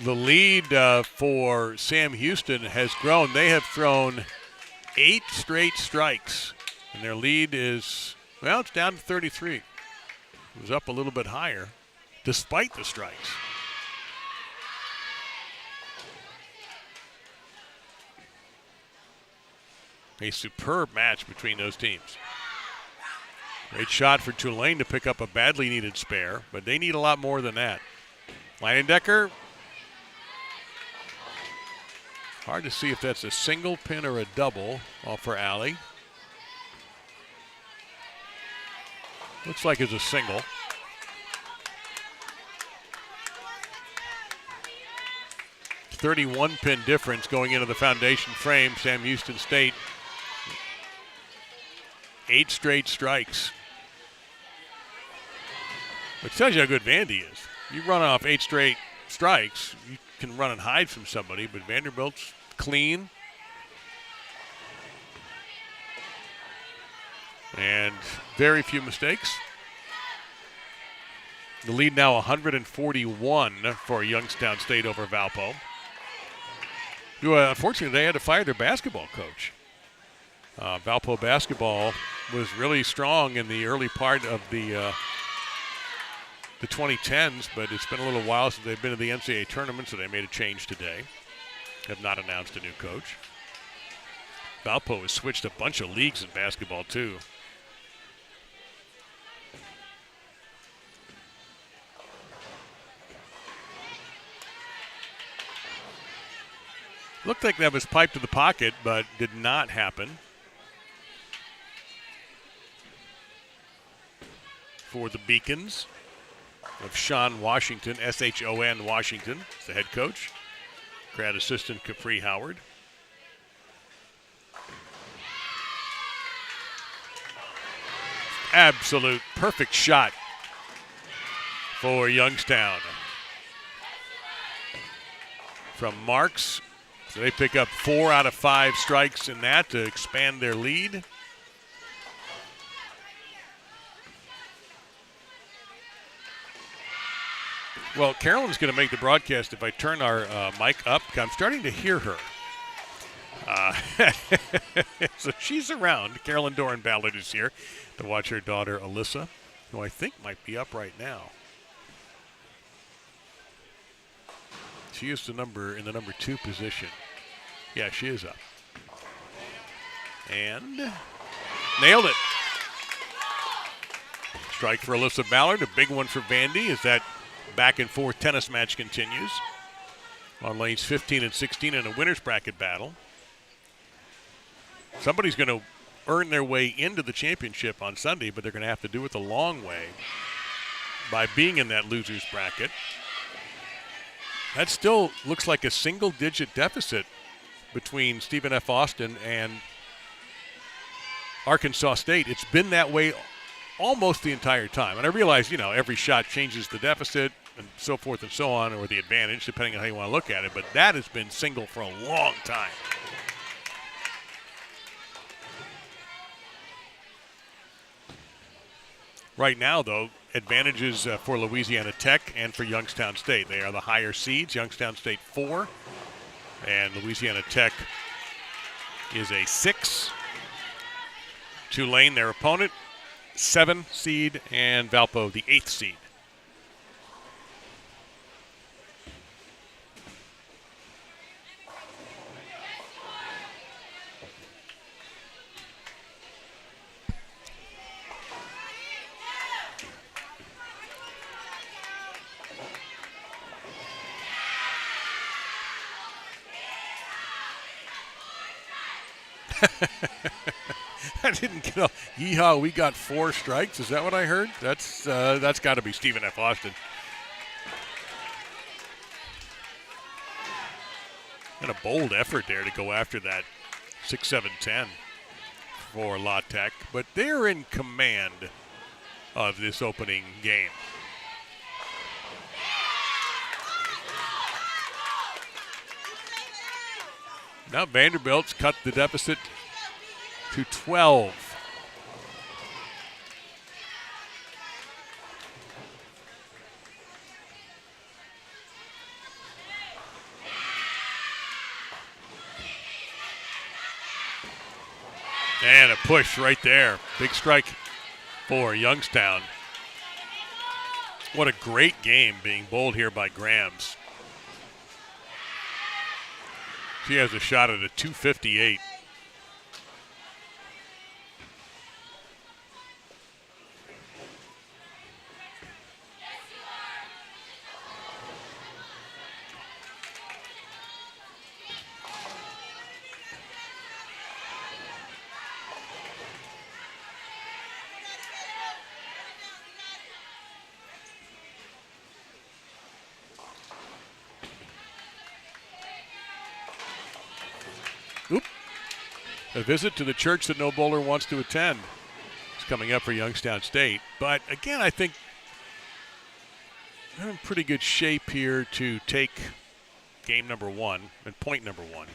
The lead for Sam Houston has grown. They have thrown 8 straight strikes, and their lead is, well, it's down to 33. It was up a little bit higher, despite the strikes. A superb match between those teams. Great shot for Tulane to pick up a badly needed spare, but they need a lot more than that. Leidendecker. Hard to see if that's a single pin or a double off for Alley. Looks like it's a single. It's 31 pin difference going into the foundation frame. Sam Houston State, 8 straight strikes. Which tells you how good Vandy is. You run off 8 straight strikes, you can run and hide from somebody, but Vanderbilt's clean. And very few mistakes. The lead now 141 for Youngstown State over Valpo. Who, unfortunately, they had to fire their basketball coach. Valpo basketball was really strong in the early part of the 2010s, but it's been a little while since they've been to the NCAA tournament, so they made a change today. Have not announced a new coach. Valpo has switched a bunch of leagues in basketball, too. Looked like that was piped to the pocket, but did not happen. For the Beacons of Sean Washington, S-H-O-N Washington, the head coach. Grad assistant Capri Howard. Absolute perfect shot for Youngstown. From Marks. So they pick up 4 out of 5 strikes in that to expand their lead. Well, Carolyn's going to make the broadcast if I turn our mic up. I'm starting to hear her. So she's around. Carolyn Doran Ballard is here to watch her daughter, Alyssa, who I think might be up right now. She is in the number 2 position. Yeah, she is up. And nailed it. Strike for Alyssa Ballard, a big one for Vandy as that back and forth tennis match continues on lanes 15 and 16 in a winner's bracket battle. Somebody's going to earn their way into the championship on Sunday, but they're going to have to do it the long way by being in that loser's bracket. That still looks like a single-digit deficit between Stephen F. Austin and Arkansas State. It's been that way almost the entire time. And I realize, every shot changes the deficit and so forth and so on, or the advantage, depending on how you want to look at it. But that has been single for a long time. Right now, though, advantages for Louisiana Tech and for Youngstown State. They are the higher seeds. Youngstown State 4, and Louisiana Tech is a 6. Tulane, their opponent, 7 seed, and Valpo, the 8th seed. I didn't get off. Yeehaw, we got 4 strikes. Is that what I heard? That's got to be Stephen F. Austin. And a bold effort there to go after that 6-7-10 for La Tech. But they're in command of this opening game. Now Vanderbilt's cut the deficit to 12. And a push right there. Big strike for Youngstown. What a great game being bowled here by Grams. She has a shot at a 258. A visit to the church that no bowler wants to attend is coming up for Youngstown State. But again, I think they're in pretty good shape here to take game number 1 and point number 1.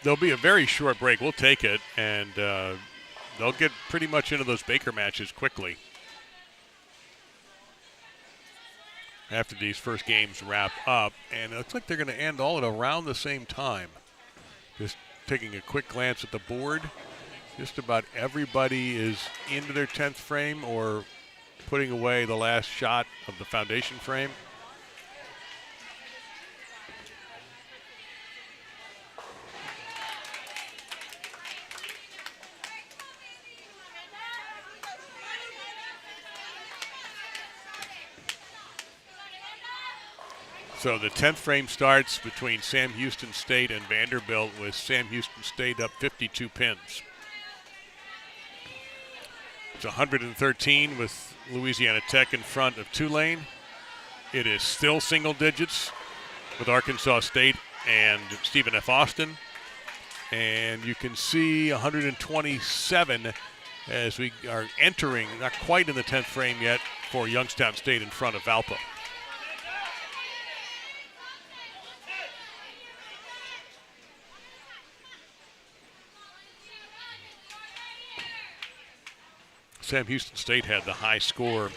There'll be a very short break. We'll take it, and they'll get pretty much into those Baker matches quickly after these first games wrap up. And it looks like they're going to end all at around the same time. Just taking a quick glance at the board, just about everybody is into their 10th frame or putting away the last shot of the foundation frame. So the 10th frame starts between Sam Houston State and Vanderbilt, with Sam Houston State up 52 pins. It's 113 with Louisiana Tech in front of Tulane. It is still single digits with Arkansas State and Stephen F. Austin. And you can see 127 as we are entering, not quite in the 10th frame yet, for Youngstown State in front of Valpo. Sam Houston State had the high score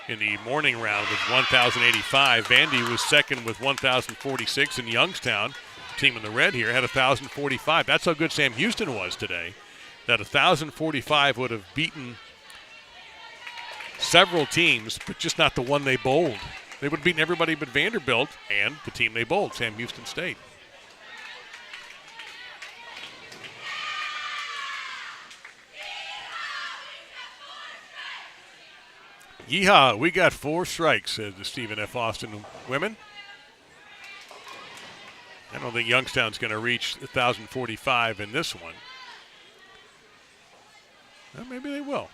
in the morning round with 1,085. Vandy was second with 1,046, and Youngstown, team in the red here, had 1,045. That's how good Sam Houston was today. That 1,045 would have beaten several teams, but just not the one they bowled. They would have beaten everybody but Vanderbilt and the team they bowled, Sam Houston State. Yeehaw, we got 4 strikes, says the Stephen F. Austin women. I don't think Youngstown's going to reach 1,045 in this one. Well, maybe they will.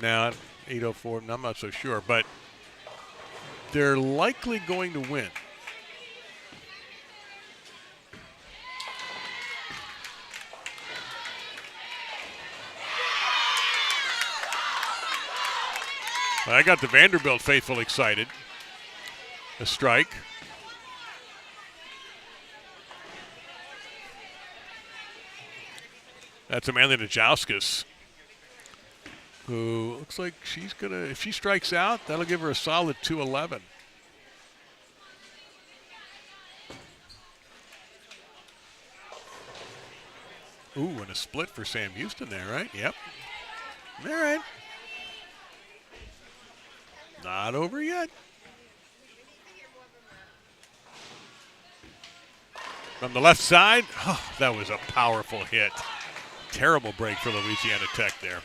Now, 804, I'm not so sure, but they're likely going to win. I got the Vanderbilt faithful excited. A strike. That's Amanda Najauskas, who looks like she's going to, if she strikes out, that'll give her a solid 211. Ooh, and a split for Sam Houston there, right? Yep. All right. Not over yet. From the left side, oh, that was a powerful hit. Terrible break for Louisiana Tech there.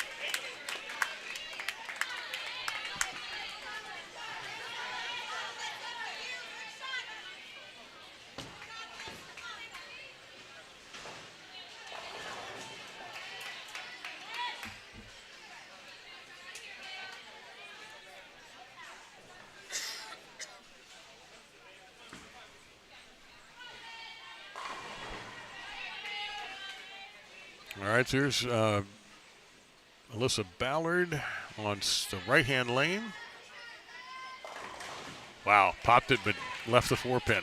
All right, so here's Alyssa Ballard on the right-hand lane. Wow, popped it but left the 4-pin.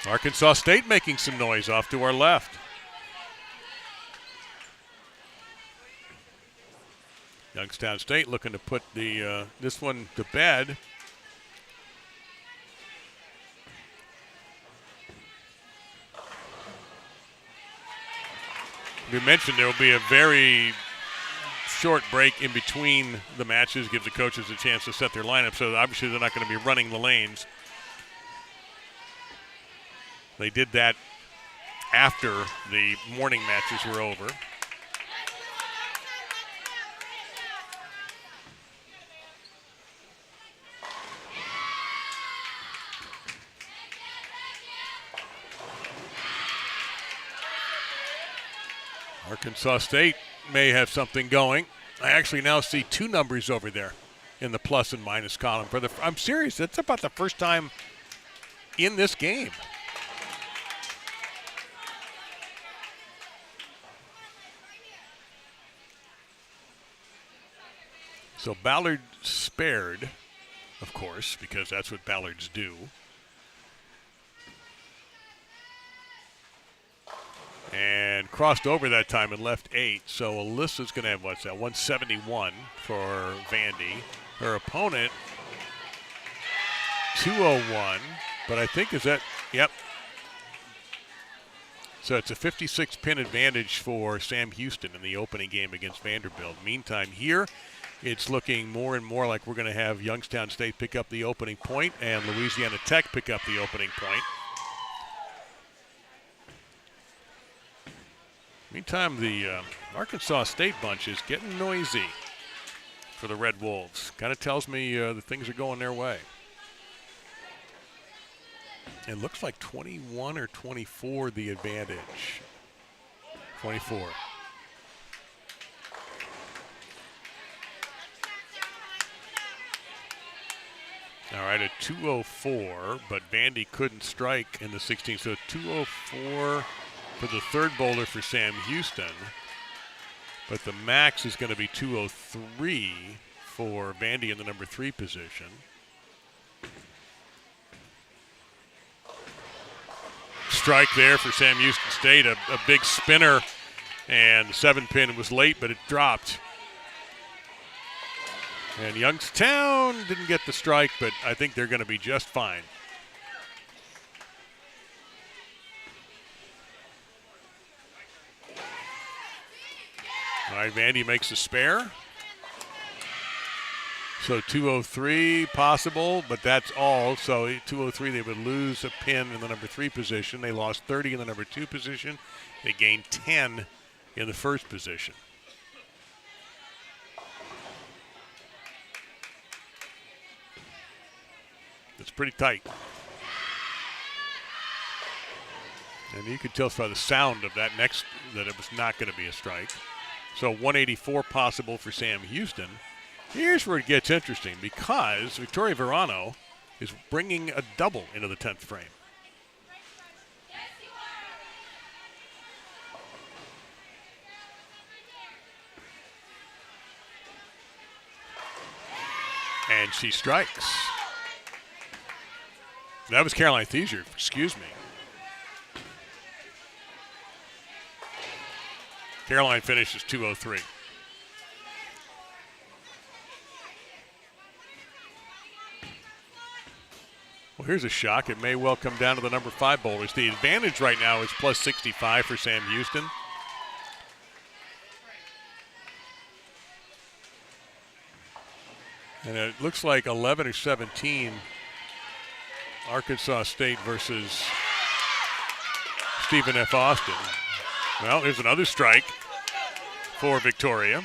Arkansas State making some noise off to our left. Youngstown State looking to put the this one to bed. We mentioned there will be a very short break in between the matches, give the coaches a chance to set their lineup, so obviously they're not going to be running the lanes. They did that after the morning matches were over. Arkansas State may have something going. I actually now see 2 numbers over there in the plus and minus column. I'm serious, that's about the first time in this game. So Ballard spared, of course, because that's what Ballards do. And crossed over that time and left 8. So Alyssa's going to have, what's that, 171 for Vandy. Her opponent, 201. But I think, is that, yep. So it's a 56-pin advantage for Sam Houston in the opening game against Vanderbilt. Meantime, here, it's looking more and more like we're going to have Youngstown State pick up the opening point and Louisiana Tech pick up the opening point. Meantime, the Arkansas State bunch is getting noisy for the Red Wolves. Kind of tells me that things are going their way. It looks like 21 or 24 the advantage. 24. All right, a 204, but Vandy couldn't strike in the 16th, so 204 for the third bowler for Sam Houston, but the max is going to be 203 for Vandy in the number 3 position. Strike there for Sam Houston State, a big spinner, and the 7-pin was late, but it dropped. And Youngstown didn't get the strike, but I think they're going to be just fine. All right, Vandy makes a spare. So 203 possible, but that's all. So 203, they would lose a pin in the number 3 position. They lost 30 in the number 2 position. They gained 10 in the first position. It's pretty tight. And you could tell by the sound of that next that it was not going to be a strike. So 184 possible for Sam Houston. Here's where it gets interesting because Victoria Verano is bringing a double into the 10th frame. And she strikes. That was Caroline Thiesier, excuse me. Caroline finishes 203. Well, here's a shock. It may well come down to the number 5 bowlers. The advantage right now is plus 65 for Sam Houston. And it looks like 11 or 17 Arkansas State versus Stephen F. Austin. Well, there's another strike for Victoria.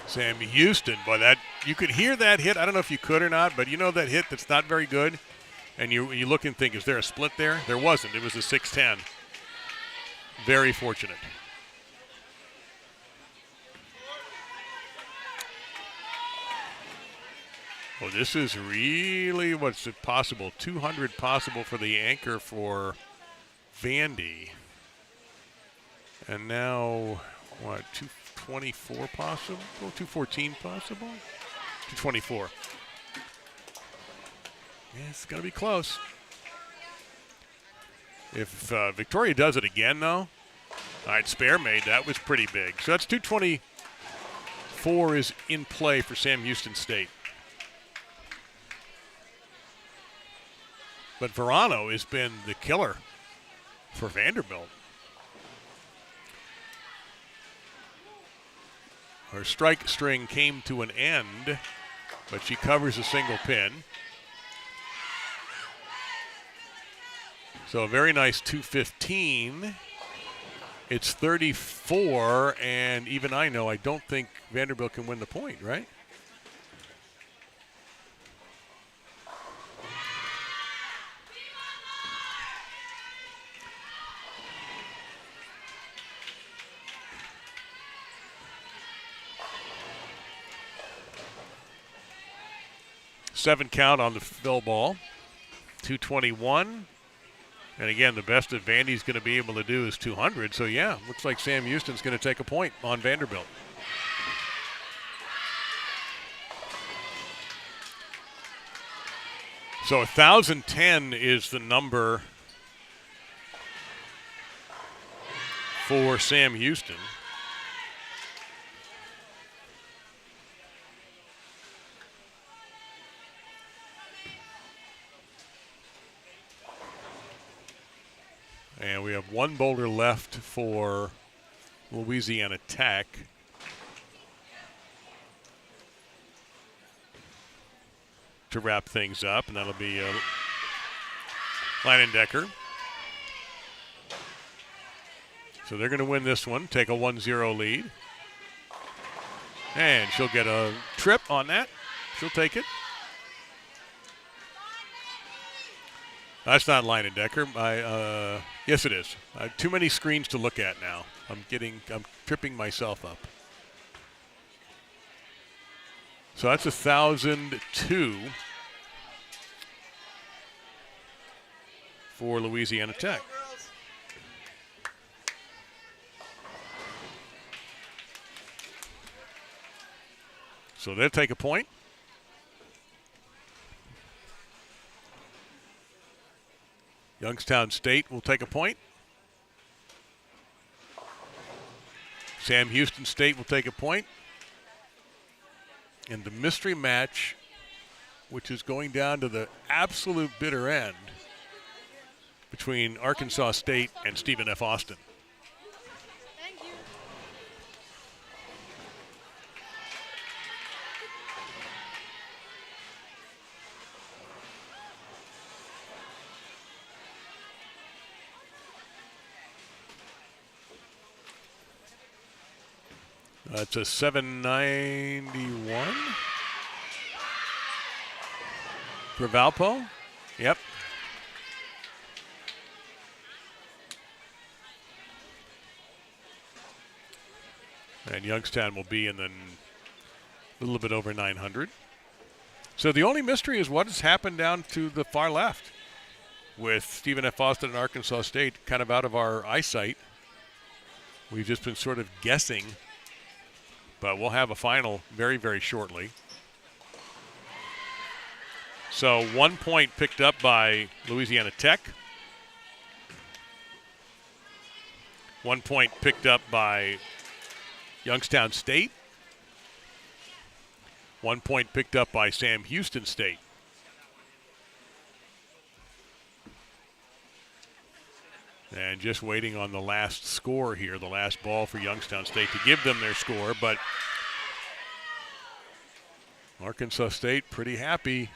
Sam Houston, boy, that you could hear that hit. I don't know if you could or not, but you know that hit that's not very good. And you look and think, is there a split there? There wasn't. It was a 6-10. Very fortunate. Well, this is really, what's it possible? 200 possible for the anchor for Vandy. And now, what, 224 possible? 214 possible? 224. Yeah, it's going to be close. If Victoria does it again, though, all right, spare made. That was pretty big. So that's 224 is in play for Sam Houston State. But Verano has been the killer for Vanderbilt. Her strike string came to an end, but she covers a single pin. So a very nice 215. It's 34, and even I know I don't think Vanderbilt can win the point, right? Seven count on the fill ball. 221. And again, the best that Vandy's going to be able to do is 200. So yeah, looks like Sam Houston's going to take a point on Vanderbilt. So 1,010 is the number for Sam Houston. And we have one bowler left for Louisiana Tech. To wrap things up, and that'll be Leinendecker. So they're going to win this one, take a 1-0 lead. And she'll get a trip on that. She'll take it. That's not Leinendecker. Yes, it is. I have too many screens to look at now. I'm tripping myself up. So that's 1,002 for Louisiana Tech. So they'll take a point. Youngstown State will take a point. Sam Houston State will take a point. And the mystery match, which is going down to the absolute bitter end, between Arkansas State and Stephen F. Austin. That's a 791 for Valpo. Yep. And Youngstown will be in the a little bit over 900. So the only mystery is what has happened down to the far left with Stephen F. Austin and Arkansas State kind of out of our eyesight. We've just been sort of guessing, but we'll have a final very, very shortly. So 1 point picked up by Louisiana Tech. 1 point picked up by Youngstown State. 1 point picked up by Sam Houston State. And just waiting on the last score here, the last ball for Youngstown State to give them their score. But Arkansas State pretty happy.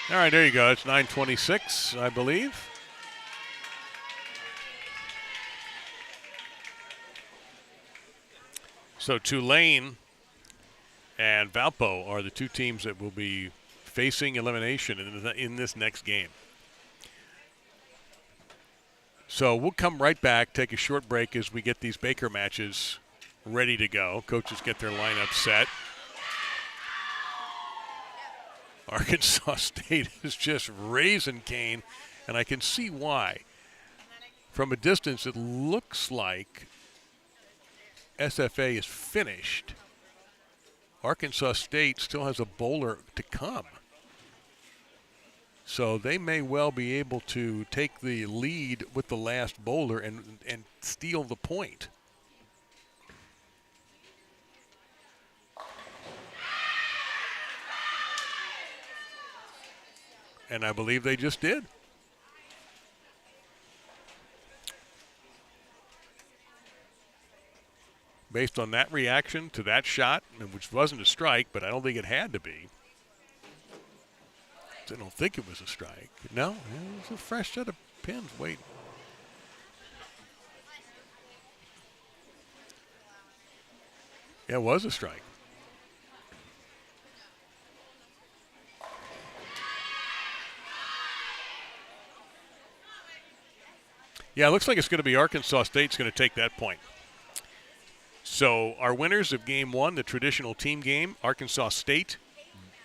All right, there you go. It's 9:26, I believe. So Tulane and Valpo are the two teams that will be facing elimination in this next game. So we'll come right back, take a short break as we get these Baker matches ready to go. Coaches get their lineup set. Arkansas State is just raising Cane, and I can see why. From a distance, it looks like SFA is finished. Arkansas State still has a bowler to come. So they may well be able to take the lead with the last bowler and steal the point. And I believe they just did. Based on that reaction to that shot, which wasn't a strike, but I don't think it had to be. I don't think it was a strike. No, it was a fresh set of pins waiting. Yeah, it was a strike. Yeah, it looks like it's going to be Arkansas State's going to take that point. So our winners of Game 1, the traditional team game, Arkansas State,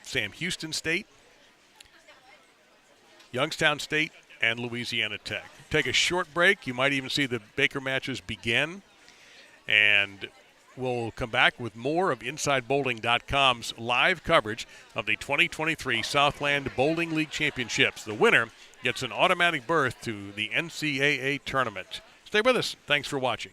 Sam Houston State, Youngstown State, and Louisiana Tech. Take a short break. You might even see the Baker matches begin. And we'll come back with more of InsideBowling.com's live coverage of the 2023 Southland Bowling League Championships. The winner gets an automatic berth to the NCAA tournament. Stay with us. Thanks for watching.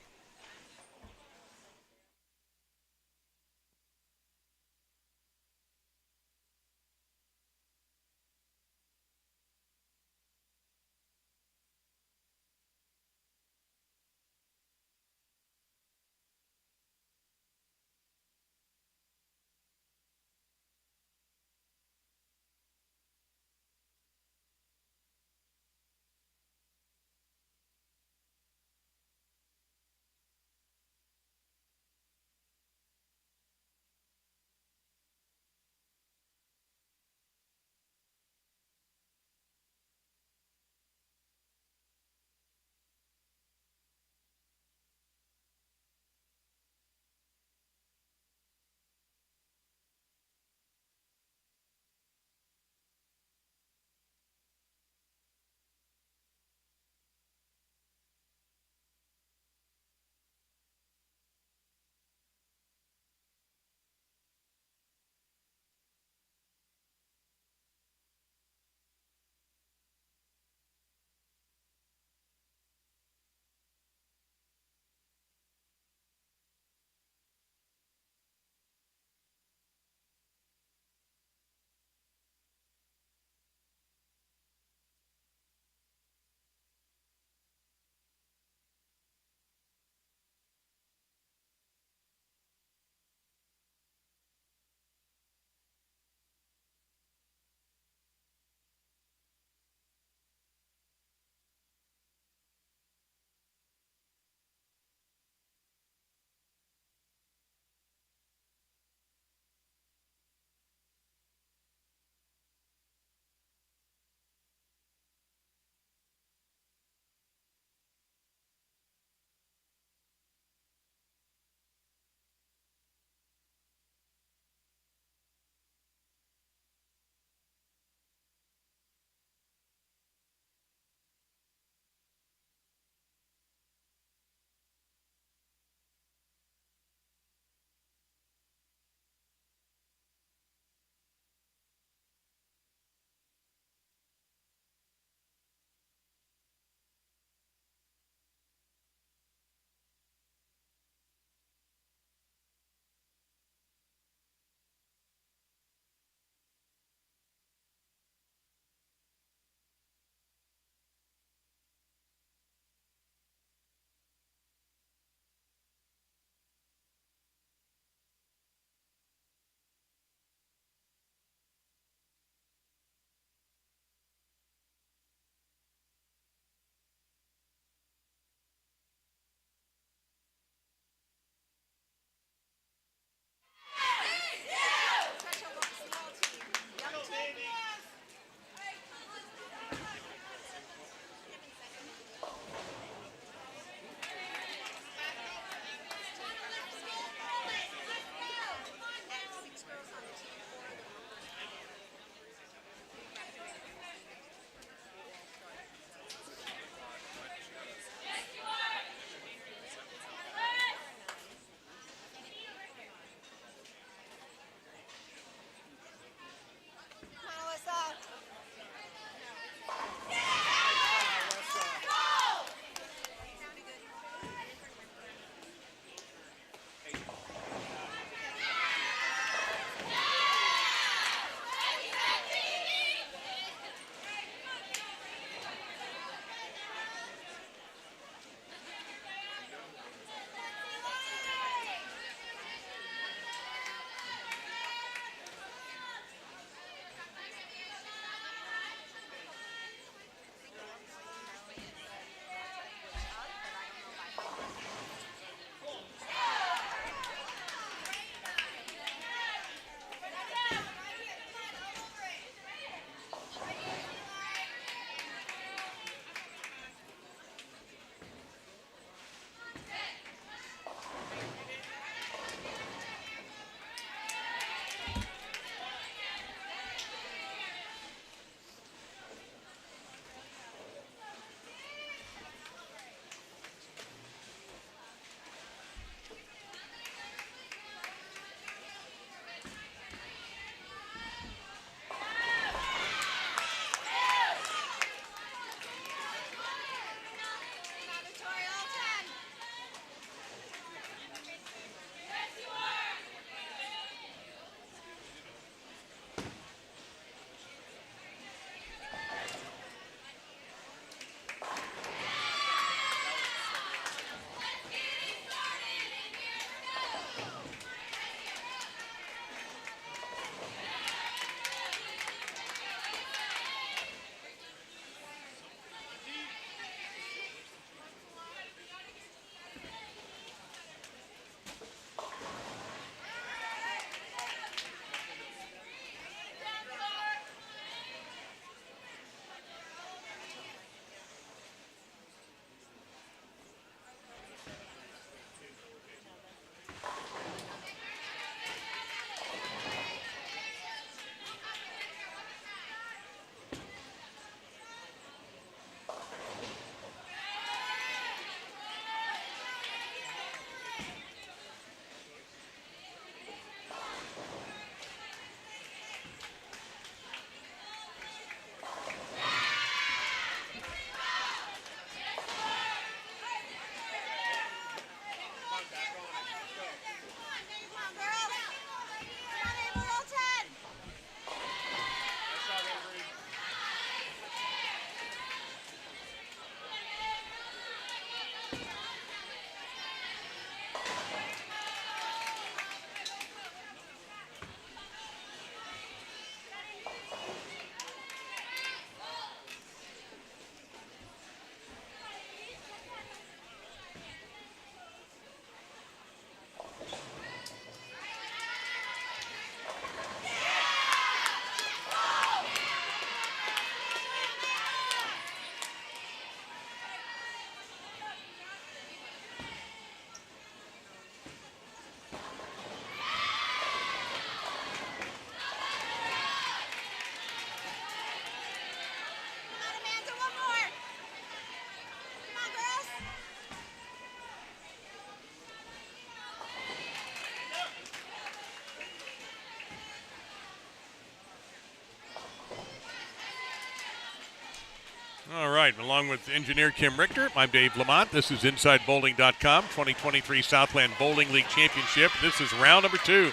All right, along with engineer Kim Richter, I'm Dave Lamont. This is InsideBowling.com, 2023 Southland Bowling League Championship. This is round number 2.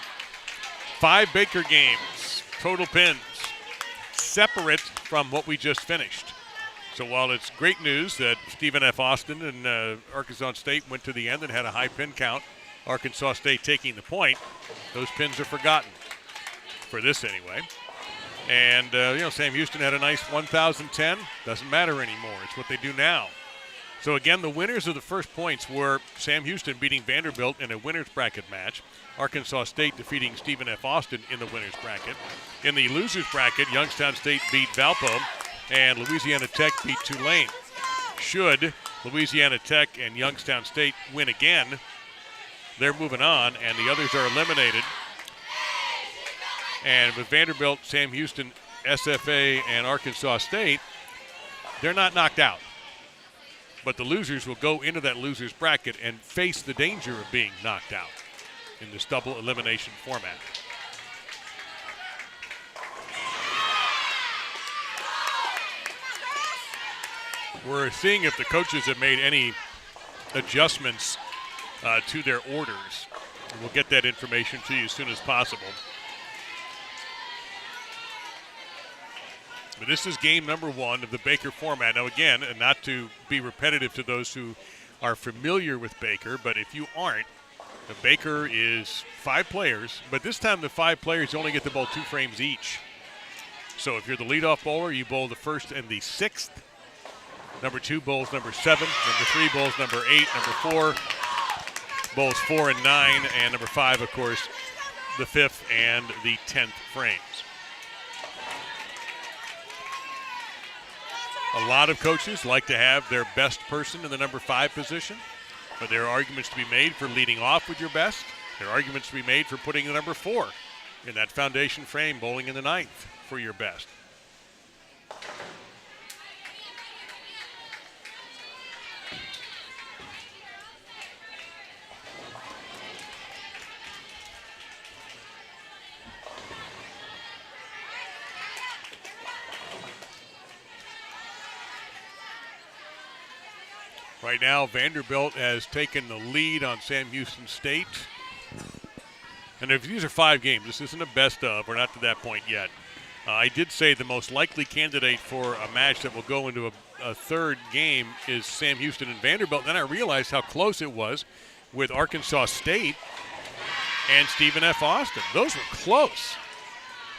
5 Baker games, total pins, separate from what we just finished. So while it's great news that Stephen F. Austin and Arkansas State went to the end and had a high pin count, Arkansas State taking the point, those pins are forgotten, for this anyway. And, Sam Houston had a nice 1,010. Doesn't matter anymore. It's what they do now. So, again, the winners of the first points were Sam Houston beating Vanderbilt in a winner's bracket match, Arkansas State defeating Stephen F. Austin in the winner's bracket. In the loser's bracket, Youngstown State beat Valpo, and Louisiana Tech beat Tulane. Should Louisiana Tech and Youngstown State win again, they're moving on, and the others are eliminated. And with Vanderbilt, Sam Houston, SFA, and Arkansas State, they're not knocked out. But the losers will go into that loser's bracket and face the danger of being knocked out in this double elimination format. We're seeing if the coaches have made any adjustments to their orders. We'll get that information to you as soon as possible. But this is game number 1 of the Baker format. Now, again, and not to be repetitive to those who are familiar with Baker, but if you aren't, the Baker is 5 players, but this time the 5 players only get to bowl 2 frames each. So if you're the leadoff bowler, you bowl the first and the 6th. Number 2 bowls number 7. Number 3 bowls number 8. Number 4 bowls 4 and 9. And number 5, of course, the 5th and the 10th frames. A lot of coaches like to have their best person in the number 5 position, but there are arguments to be made for leading off with your best. There are arguments to be made for putting the number 4 in that foundation frame, bowling in the 9th for your best. Right now, Vanderbilt has taken the lead on Sam Houston State. And if these are 5 games, this isn't a best of. We're not to that point yet. I did say the most likely candidate for a match that will go into a third game is Sam Houston and Vanderbilt. Then I realized how close it was with Arkansas State and Stephen F. Austin. Those were close.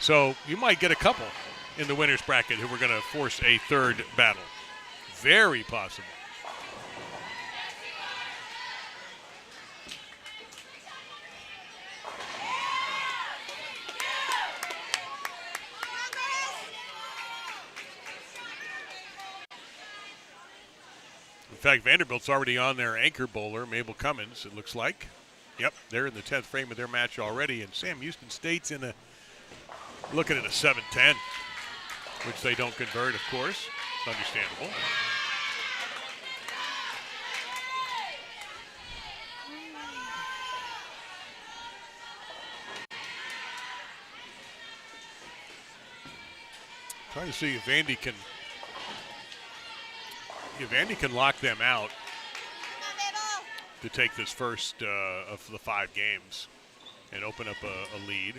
So you might get a couple in the winner's bracket who are going to force a third battle. Very possible. In fact, Vanderbilt's already on their anchor bowler, Mabel Cummins, it looks like. Yep, they're in the 10th frame of their match already, and Sam Houston State's looking at a 7-10, which they don't convert, of course. It's understandable. Trying to see if Vandy can lock them out to take this first of the 5 games and open up a lead.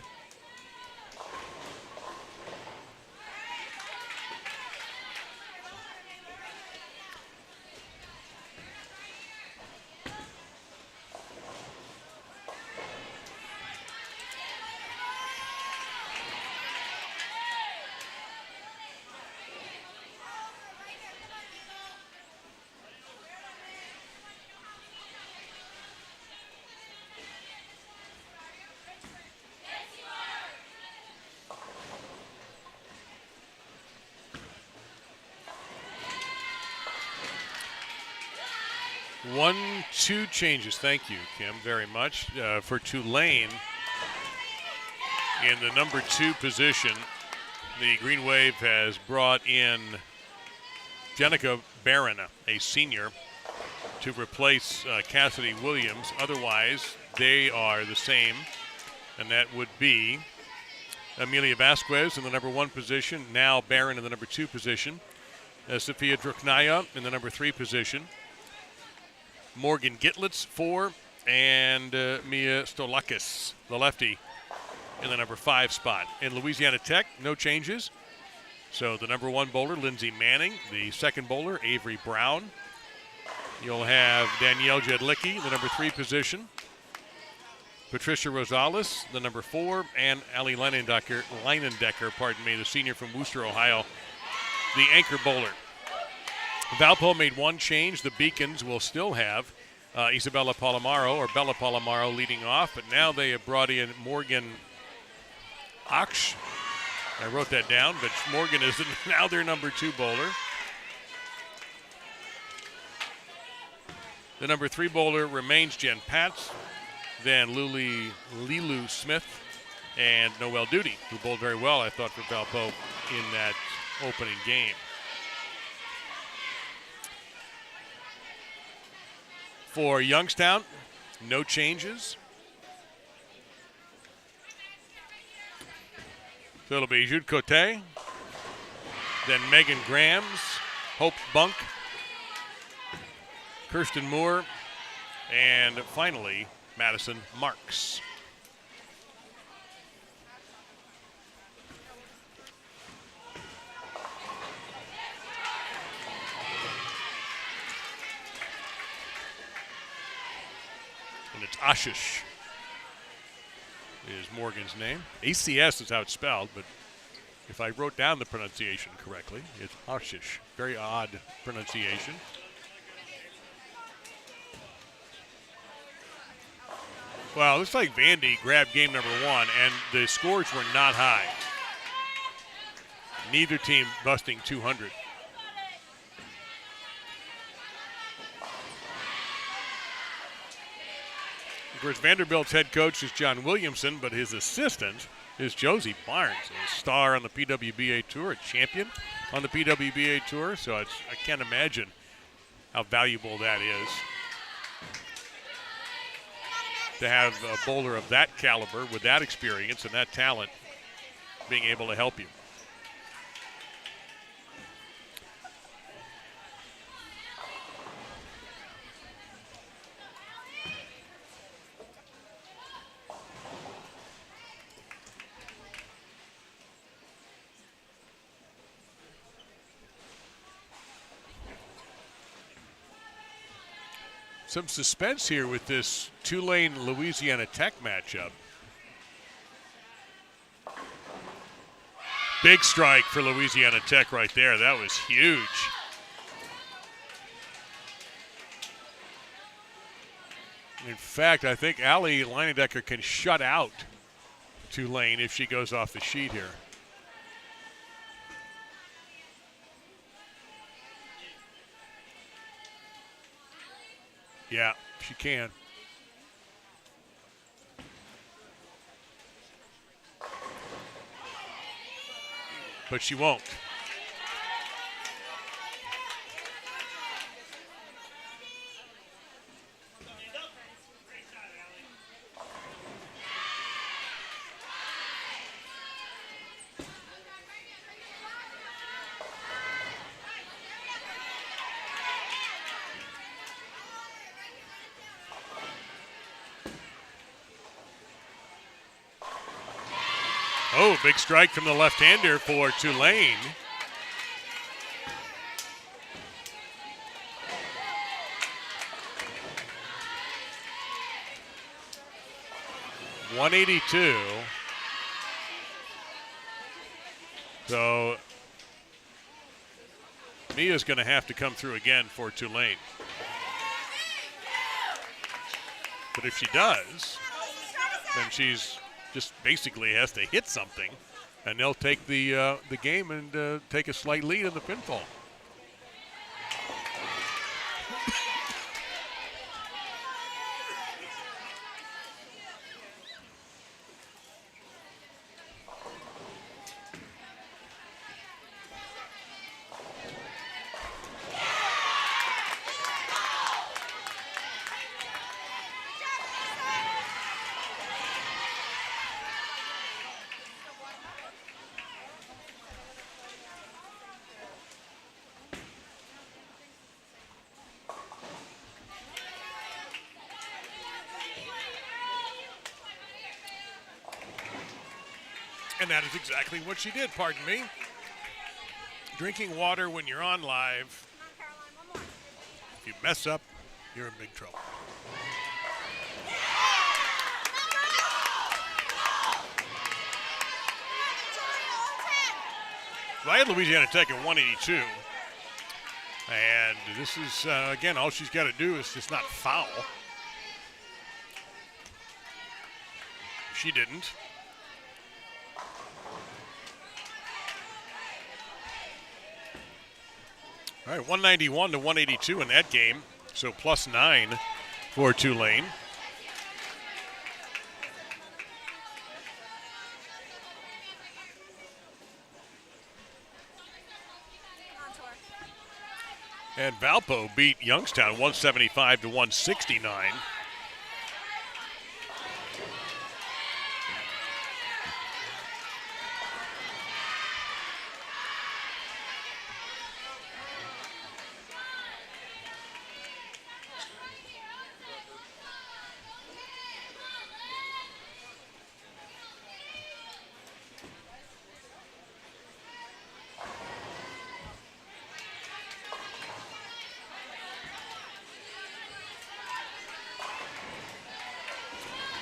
Two changes, thank you, Kim, very much. For Tulane, in the number 2 position, the Green Wave has brought in Jenica Barron, a senior, to replace Cassidy Williams. Otherwise, they are the same, and that would be Amelia Vasquez in the number 1 position, now Barron in the number 2 position. Sofia Druknaya in the number 3 position. Morgan Gitlitz, 4. And Mia Stolakis, the lefty, in the number 5 spot. In Louisiana Tech, no changes. So the number 1 bowler, Lindsay Manning. The second bowler, Avery Brown. You'll have Danielle Jedlicki, the number 3 position. Patricia Rosales, the number 4. And Ali Leinendecker, the senior from Wooster, Ohio, the anchor bowler. Valpo made one change. The Beacons will still have Isabella Palomaro, or Bella Palomaro, leading off. But now they have brought in Morgan Aksh. I wrote that down, but Morgan is now their number 2 bowler. The number 3 bowler remains Jen Patz, then Lilu Smith, and Noelle Duty, who bowled very well, I thought, for Valpo in that opening game. For Youngstown, no changes. So it'll be Jude Cote, then Megan Grams, Hope Bunk, Kirsten Moore, and finally Madison Marks. And it's Ashish is Morgan's name. ACS is how it's spelled, but if I wrote down the pronunciation correctly, it's Ashish. Very odd pronunciation. Well, it looks like Vandy grabbed game number 1, and the scores were not high. Neither team busting 200. Of course, Vanderbilt's head coach is John Williamson, but his assistant is Josie Barnes, a star on the PWBA Tour, a champion on the PWBA Tour. So I can't imagine how valuable that is to have a bowler of that caliber with that experience and that talent being able to help you. Some suspense here with this Tulane Louisiana Tech matchup. Big strike for Louisiana Tech right there. That was huge. In fact, I think Ali Leinendecker can shut out Tulane if she goes off the sheet here. Yeah, she can. But she won't. Oh, big strike from the left-hander for Tulane. .182. So Mia's going to have to come through again for Tulane. But if she does, then she's just basically has to hit something, and they'll take the game and take a slight lead in the pinfall. And that is exactly what she did, pardon me. Drinking water when you're on live. If you mess up, you're in big trouble. So I had Louisiana Tech at 182. And this is, again, all she's got to do is just not foul. She didn't. All right, 191 to 182 in that game. So +9 for Tulane. And Valpo beat Youngstown 175 to 169.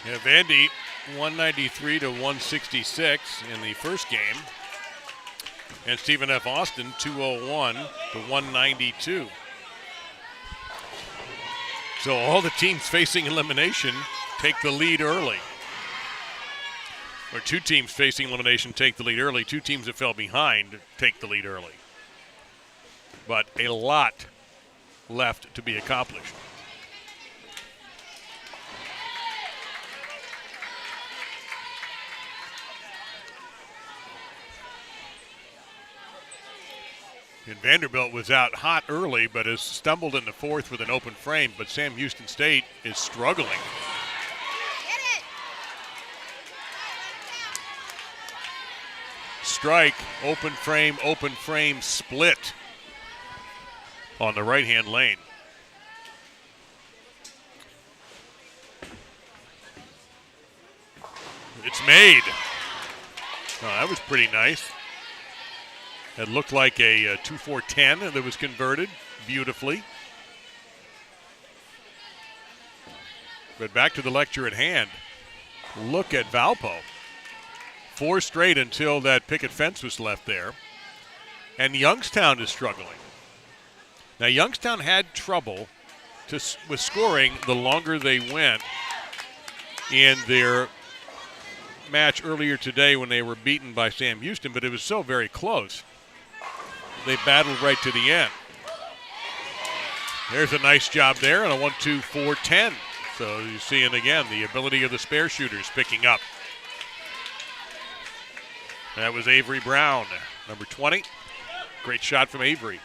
Yeah, Vandy 193 to 166 in the first game. And Stephen F. Austin 201 to 192. So all the teams facing elimination take the lead early. Or two teams facing elimination take the lead early. Two teams that fell behind take the lead early. But a lot left to be accomplished. And Vanderbilt was out hot early, but has stumbled in the fourth with an open frame. But Sam Houston State is struggling. Strike, open frame, split on the right-hand lane. It's made. Oh, that was pretty nice. It looked like a 2-4-10 that was converted beautifully. But back to the lecture at hand. Look at Valpo. 4 straight until that picket fence was left there. And Youngstown is struggling. Now, Youngstown had trouble with scoring the longer they went in their match earlier today when they were beaten by Sam Houston, but it was so very close. They battled right to the end. There's a nice job there on a 1-2-4-10. So you see it again, the ability of the spare shooters picking up. That was Avery Brown, number 20. Great shot from Avery.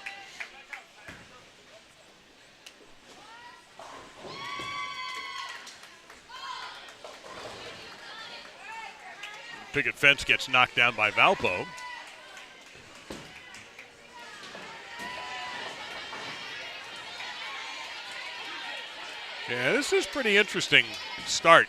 Picket fence gets knocked down by Valpo. Yeah, this is pretty interesting start.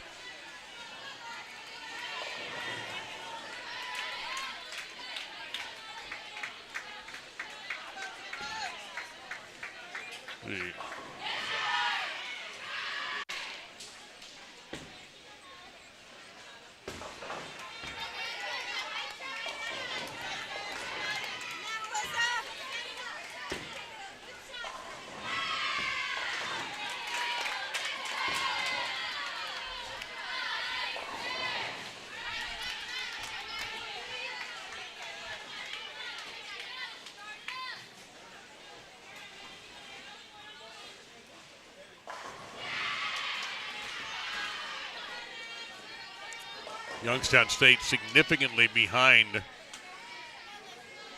Youngstown State significantly behind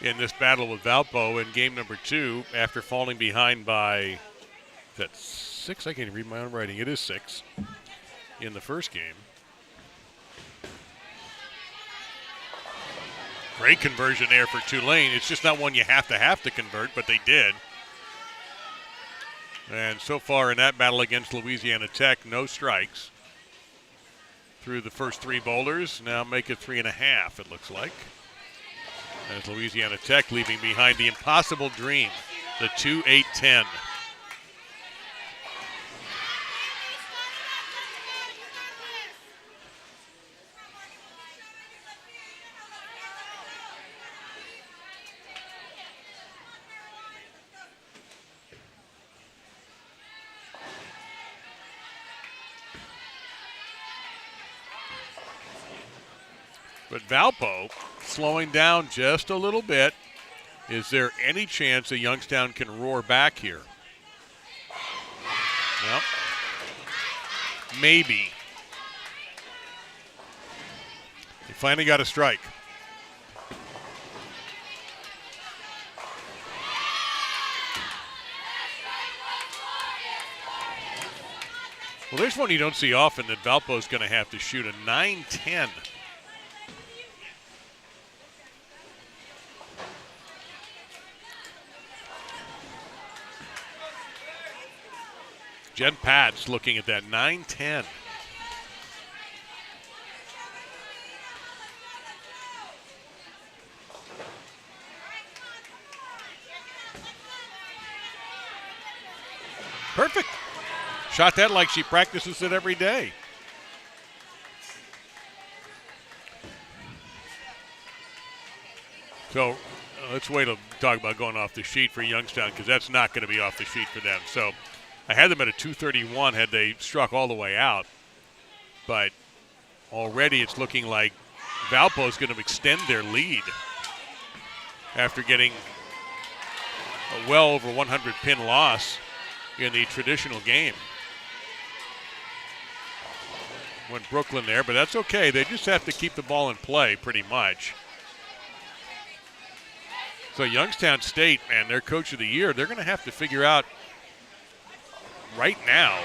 in this battle with Valpo in game number 2 after falling behind by, is that 6? I can't even read my own writing. It is 6 in the first game. Great conversion there for Tulane. It's just not one you have to convert, but they did. And so far in that battle against Louisiana Tech, no strikes. through the first 3 bowlers. Now make it 3.5, it looks like. As Louisiana Tech leaving behind the impossible dream, the 2-8-10. But Valpo slowing down just a little bit. Is there any chance that Youngstown can roar back here? Well, maybe. He finally got a strike. Well, there's one you don't see often that Valpo's going to have to shoot a 9-10. Jen Pat's looking at that 9-10. Perfect. Shot that like she practices it every day. So let's wait to talk about going off the sheet for Youngstown, because that's not going to be off the sheet for them. So I had them at a 231 had they struck all the way out. But already it's looking like Valpo is going to extend their lead after getting a well over 100 pin loss in the traditional game. Went Brooklyn there, but that's okay. They just have to keep the ball in play pretty much. So Youngstown State, man, their coach of the year, they're going to have to figure out right now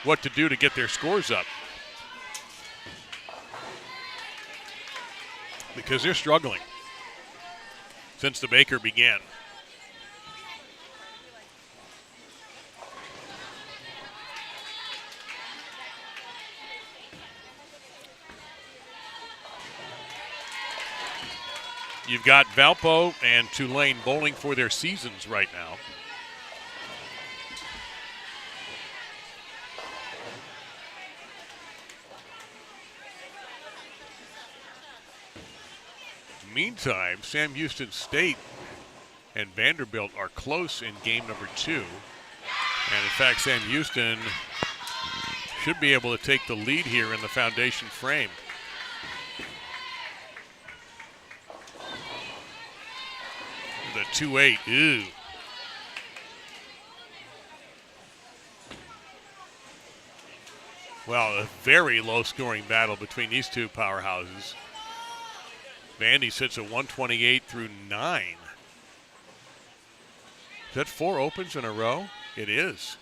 what to do to get their scores up, because they're struggling since the Baker began. You've got Valpo and Tulane bowling for their seasons right now. Meantime, Sam Houston State and Vanderbilt are close in game number 2. And in fact, Sam Houston should be able to take the lead here in the foundation frame. The 2-8, ew. Well, a very low-scoring battle between these two powerhouses. Vandy sits at 128 through 9. Is that 4 opens in a row? It is.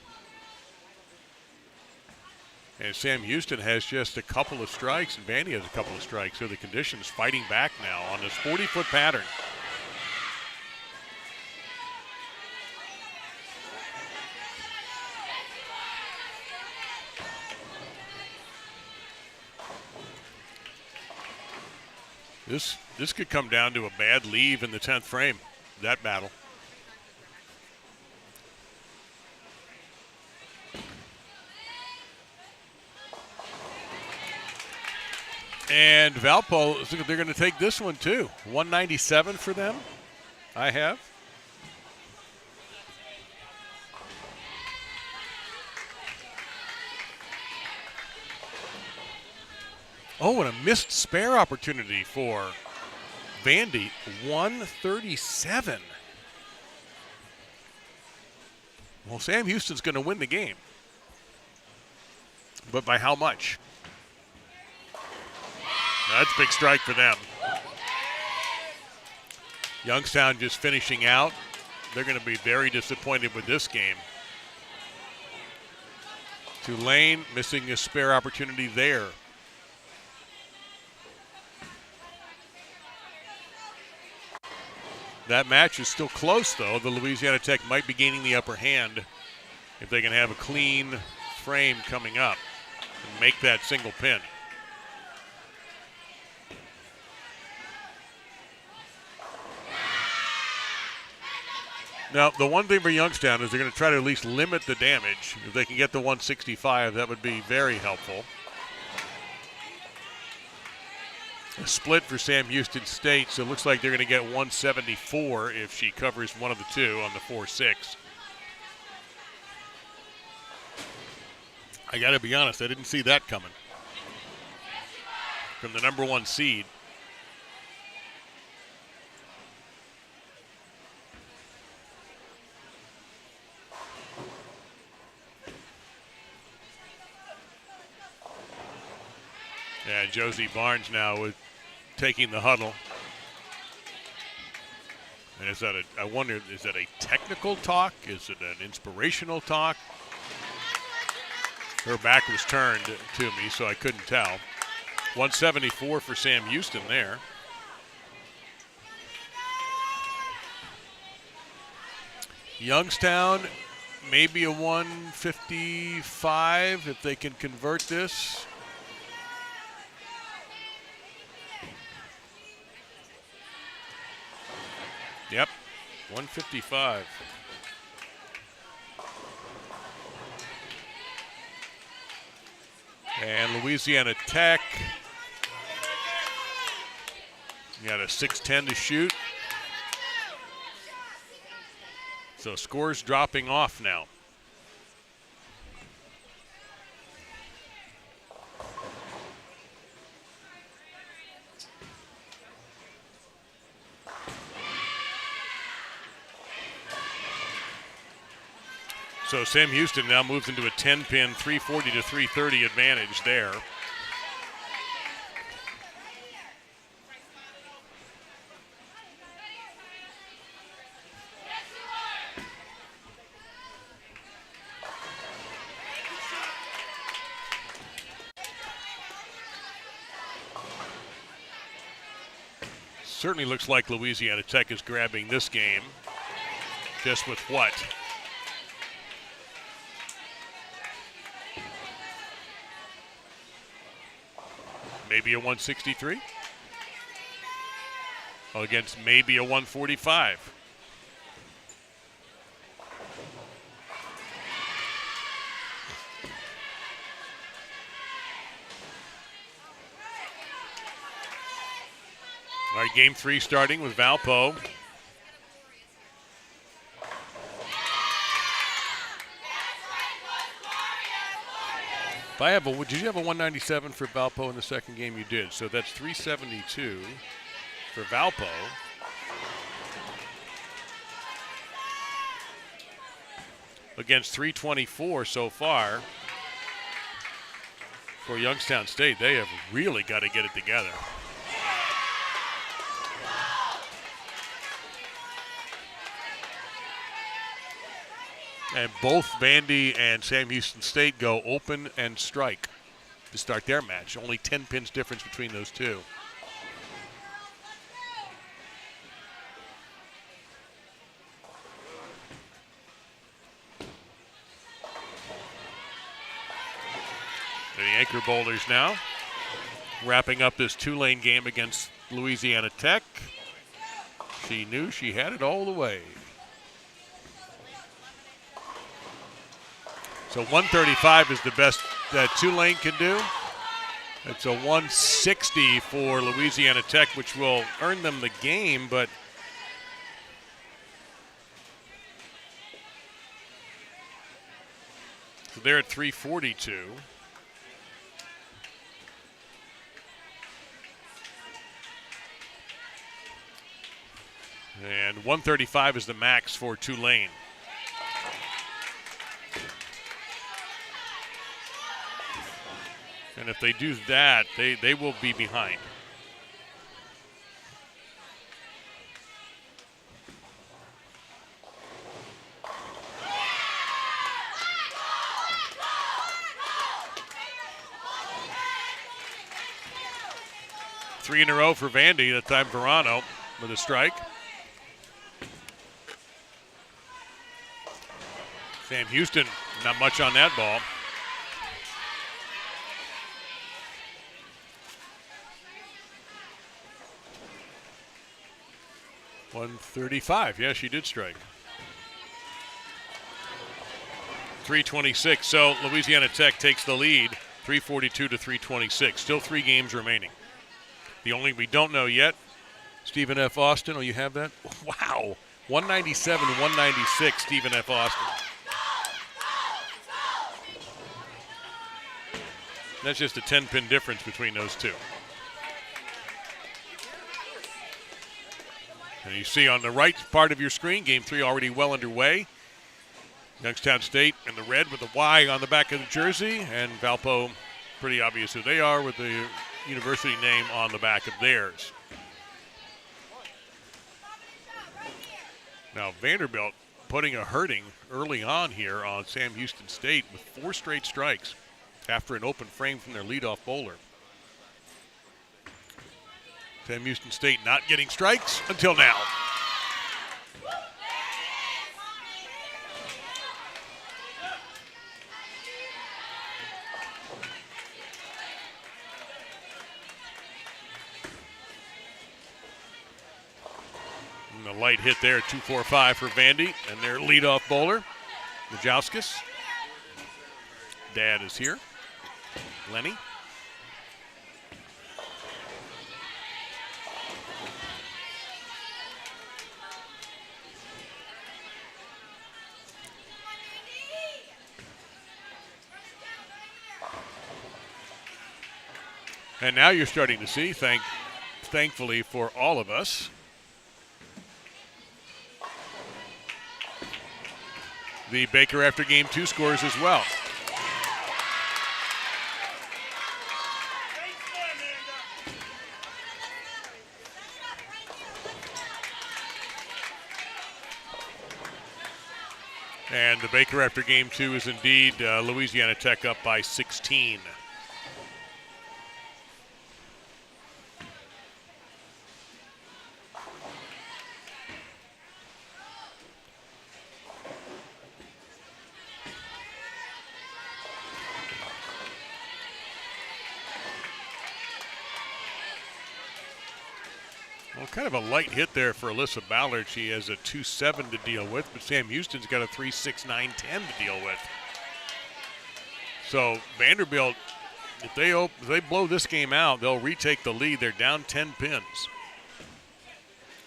And Sam Houston has just a couple of strikes, and Vandy has a couple of strikes. So the conditions fighting back now on this 40-foot pattern. This could come down to a bad leave in the 10th frame, that battle. And Valpo, they're going to take this one too. 197 for them, I have. Oh, and a missed spare opportunity for Vandy, 137. Well, Sam Houston's going to win the game. But by how much? That's a big strike for them. Youngstown just finishing out. They're going to be very disappointed with this game. Tulane missing a spare opportunity there. That match is still close, though. The Louisiana Tech might be gaining the upper hand if they can have a clean frame coming up and make that single pin. Now, the one thing for Youngstown is they're going to try to at least limit the damage. If they can get the 165, that would be very helpful. A split for Sam Houston State, so it looks like they're going to get 174 if she covers one of the two on the 4-6. I got to be honest, I didn't see that coming from the number 1 seed. Yeah, Josie Barnes now with taking the huddle. And is that I wonder, is that a technical talk? Is it an inspirational talk? Her back was turned to me, so I couldn't tell. 174 for Sam Houston there. Youngstown, maybe a 155 if they can convert this. Yep, 155. And Louisiana Tech got a 6:10 to shoot. So scores dropping off now. So Sam Houston now moves into a 10-pin, 340 to 330 advantage there. Certainly looks like Louisiana Tech is grabbing this game. Just with what? Maybe a 163 against maybe a 145. All right, game 3 starting with Valpo. If I have did you have a 197 for Valpo in the second game? You did. So that's 372 for Valpo. Against 324 so far for Youngstown State. They have really got to get it together. And both Vandy and Sam Houston State go open and strike to start their match. Only 10 pins difference between those two. The anchor bowlers now wrapping up this Tulane game against Louisiana Tech. She knew she had it all the way. So 135 is the best that Tulane can do. It's a 160 for Louisiana Tech, which will earn them the game, but so they're at 342. And 135 is the max for Tulane. And if they do that, they will be behind. Three in a row for Vandy. That time Verano with a strike. Sam Houston, not much on that ball. .135, yeah, she did strike. 3:26. So Louisiana Tech takes the lead, 3:42 to 3:26. Still 3 games remaining. The only we don't know yet, Stephen F. Austin. Oh, you have that? Wow. 197, 196, Stephen F. Austin. That's just a 10-pin difference between those two. And you see on the right part of your screen, Game 3 already well underway. Youngstown State in the red with the Y on the back of the jersey, and Valpo, pretty obvious who they are, with the university name on the back of theirs. Now Vanderbilt putting a hurting early on here on Sam Houston State with 4 straight strikes after an open frame from their leadoff bowler. Sam Houston State not getting strikes until now. And the light hit there, 2-4-5 for Vandy and their leadoff bowler, Majauskas. Dad is here, Lenny. And now you're starting to see, thankfully for all of us, the Baker after game 2 scores as well. And the Baker after game 2 is indeed Louisiana Tech up by 16. Well, kind of a light hit there for Alyssa Ballard. She has a 2-7 to deal with, but Sam Houston's got a 3-6-9-10 to deal with. So Vanderbilt, if they blow this game out, they'll retake the lead. They're down 10 pins.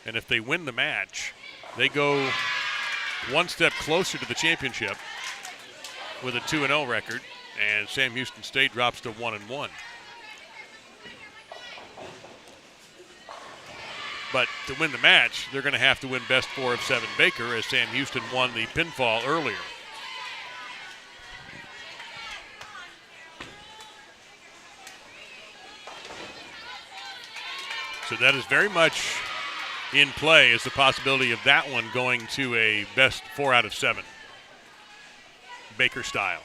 And if they win the match, they go one step closer to the championship with a 2-0 record, and Sam Houston State drops to 1-1. But to win the match, they're going to have to win best 4 of 7 Baker, as Sam Houston won the pinfall earlier. So that is very much in play, is the possibility of that one going to a best 4 out of 7, Baker style.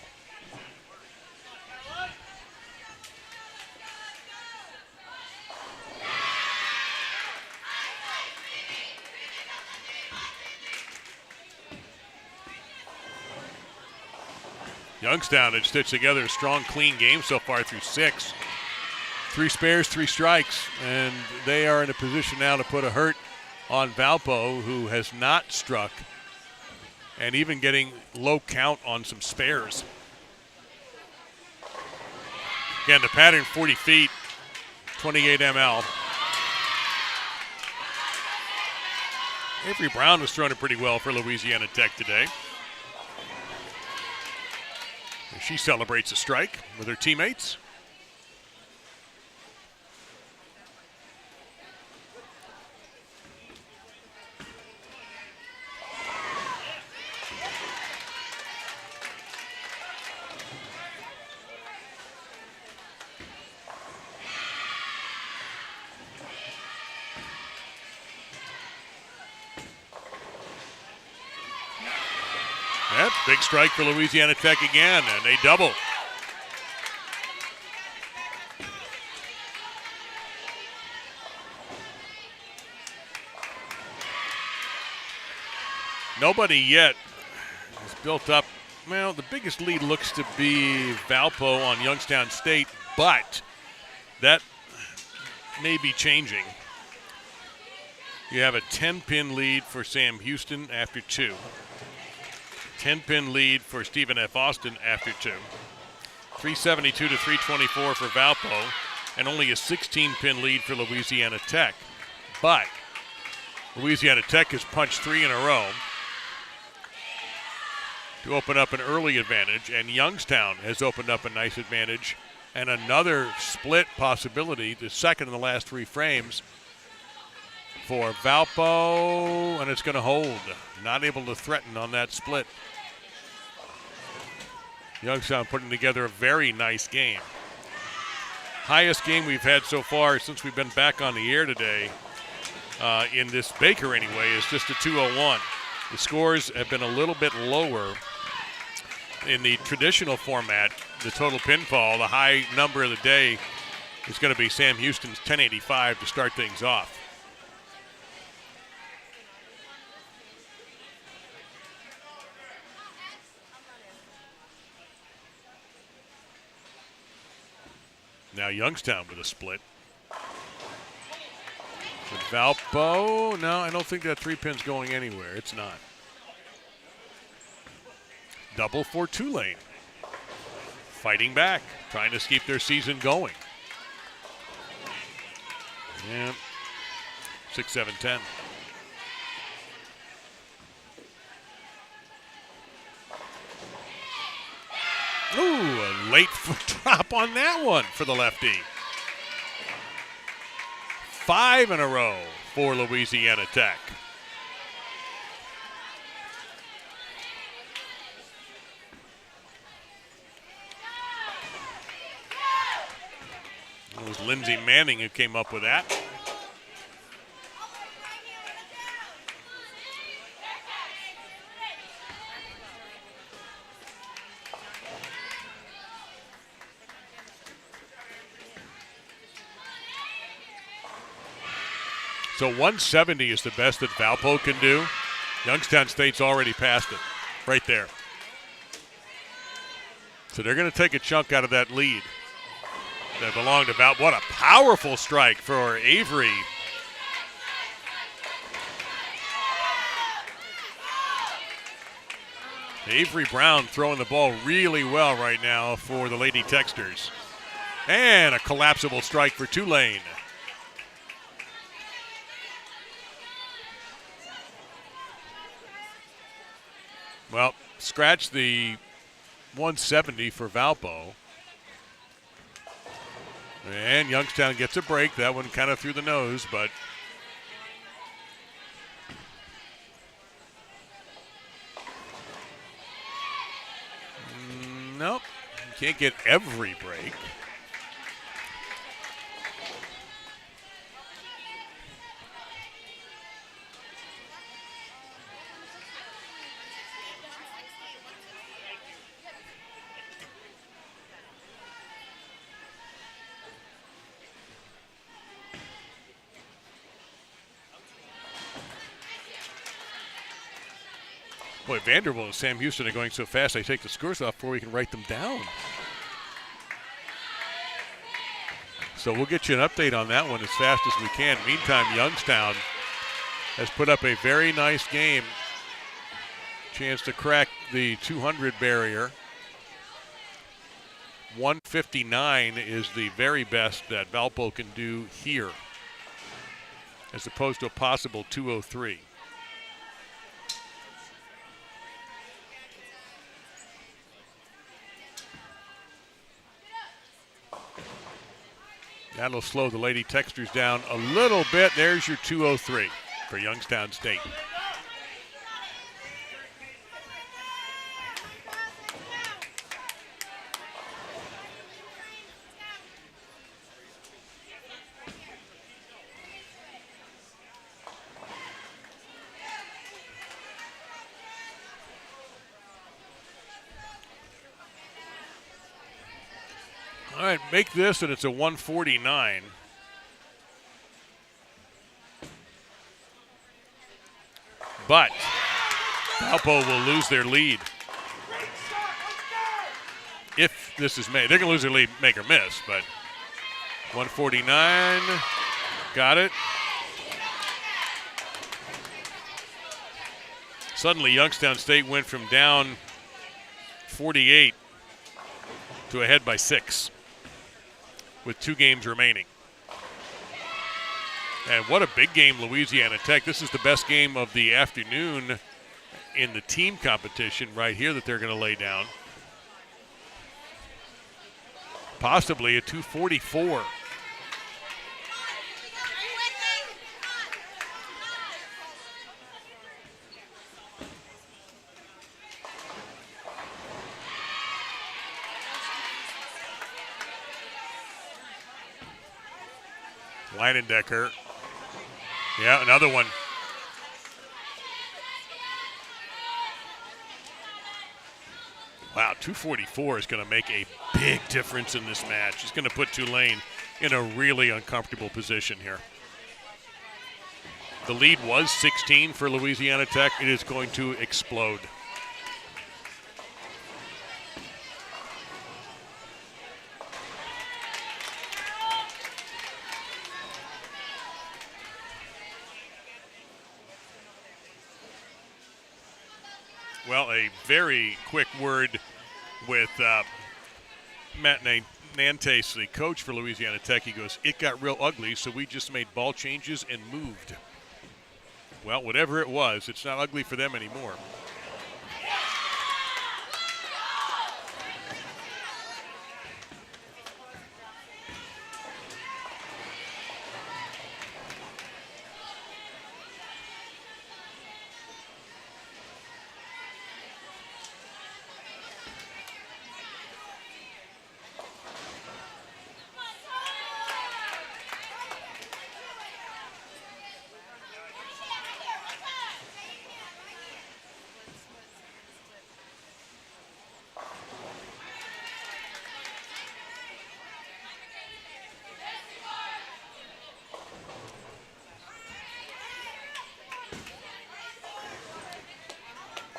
Youngstown had stitched together a strong, clean game so far through 6. 3 spares, 3 strikes, and they are in a position now to put a hurt on Valpo, who has not struck, and even getting low count on some spares. Again, the pattern 40 feet, 28 ml. Avery Brown was throwing it pretty well for Louisiana Tech today. She celebrates a strike with her teammates. Yep, big strike for Louisiana Tech again, and they double. Nobody yet has built up. Well, the biggest lead looks to be Valpo on Youngstown State, but that may be changing. You have a 10-pin lead for Sam Houston after 2. 10-pin lead for Stephen F. Austin after 2. 372 to 324 for Valpo, and only a 16-pin lead for Louisiana Tech. But Louisiana Tech has punched 3 in a row to open up an early advantage, and Youngstown has opened up a nice advantage, and another split possibility, the second in the last 3 frames for Valpo, and it's going to hold. Not able to threaten on that split. Youngstown putting together a very nice game. Highest game we've had so far since we've been back on the air today, in this Baker anyway, is just a 201. The scores have been a little bit lower. In the traditional format, the total pinfall, the high number of the day is going to be Sam Houston's 1085 to start things off. Now Youngstown with a split. With Valpo, no, I don't think that 3-pin's going anywhere. It's not. Double for Tulane. Fighting back, trying to keep their season going. Yeah, 6-7-10. Ooh, a late foot drop on that one for the lefty. 5 in a row for Louisiana Tech. It was Lindsey Manning who came up with that. So 170 is the best that Valpo can do. Youngstown State's already passed it right there. So they're going to take a chunk out of that lead that belonged to Valpo. What a powerful strike for Avery. Avery Brown throwing the ball really well right now for the Lady Techsters. And a collapsible strike for Tulane. Well, scratch the 170 for Valpo. And Youngstown gets a break. That one kind of through the nose, but nope. Can't get every break. Boy, Vanderbilt and Sam Houston are going so fast, they take the scores off before we can write them down. So we'll get you an update on that one as fast as we can. Meantime, Youngstown has put up a very nice game. Chance to crack the 200 barrier. 159 is the very best that Valpo can do here, as opposed to a possible 203. That'll slow the Lady Techsters down a little bit. There's your 203 for Youngstown State. All right, make this, and it's a 149. But Valpo will lose their lead. If this is made, they're going to lose their lead, make or miss, but 149, got it. Suddenly, Youngstown State went from down 48 to ahead by 6 with 2 games remaining. And what a big game, Louisiana Tech. This is the best game of the afternoon in the team competition right here that they're going to lay down. Possibly a 244. Leinendecker. Yeah, another one. Wow, 244 is going to make a big difference in this match. It's going to put Tulane in a really uncomfortable position here. The lead was 16 for Louisiana Tech. It is going to explode. Well, a very quick word with Matt Nantes, the coach for Louisiana Tech. He goes, it got real ugly, so we just made ball changes and moved. Well, whatever it was, it's not ugly for them anymore.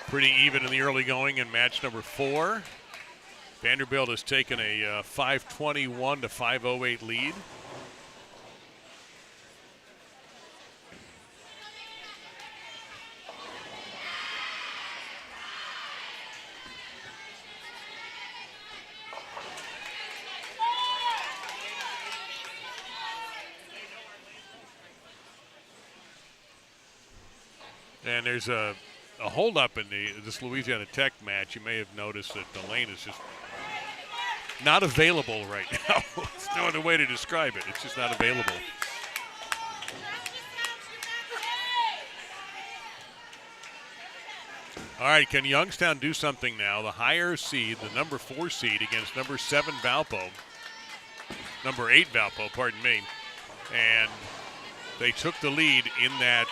Pretty even in the early going in match number 4. Vanderbilt has taken a 521 to 508 lead. And there's a hold-up in this Louisiana Tech match. You may have noticed that Tulane is just not available right now. There's no other way to describe it. It's just not available. All right, can Youngstown do something now? The higher seed, the number 4 seed against number 7 Valpo. Number 8 Valpo, pardon me. And they took the lead in that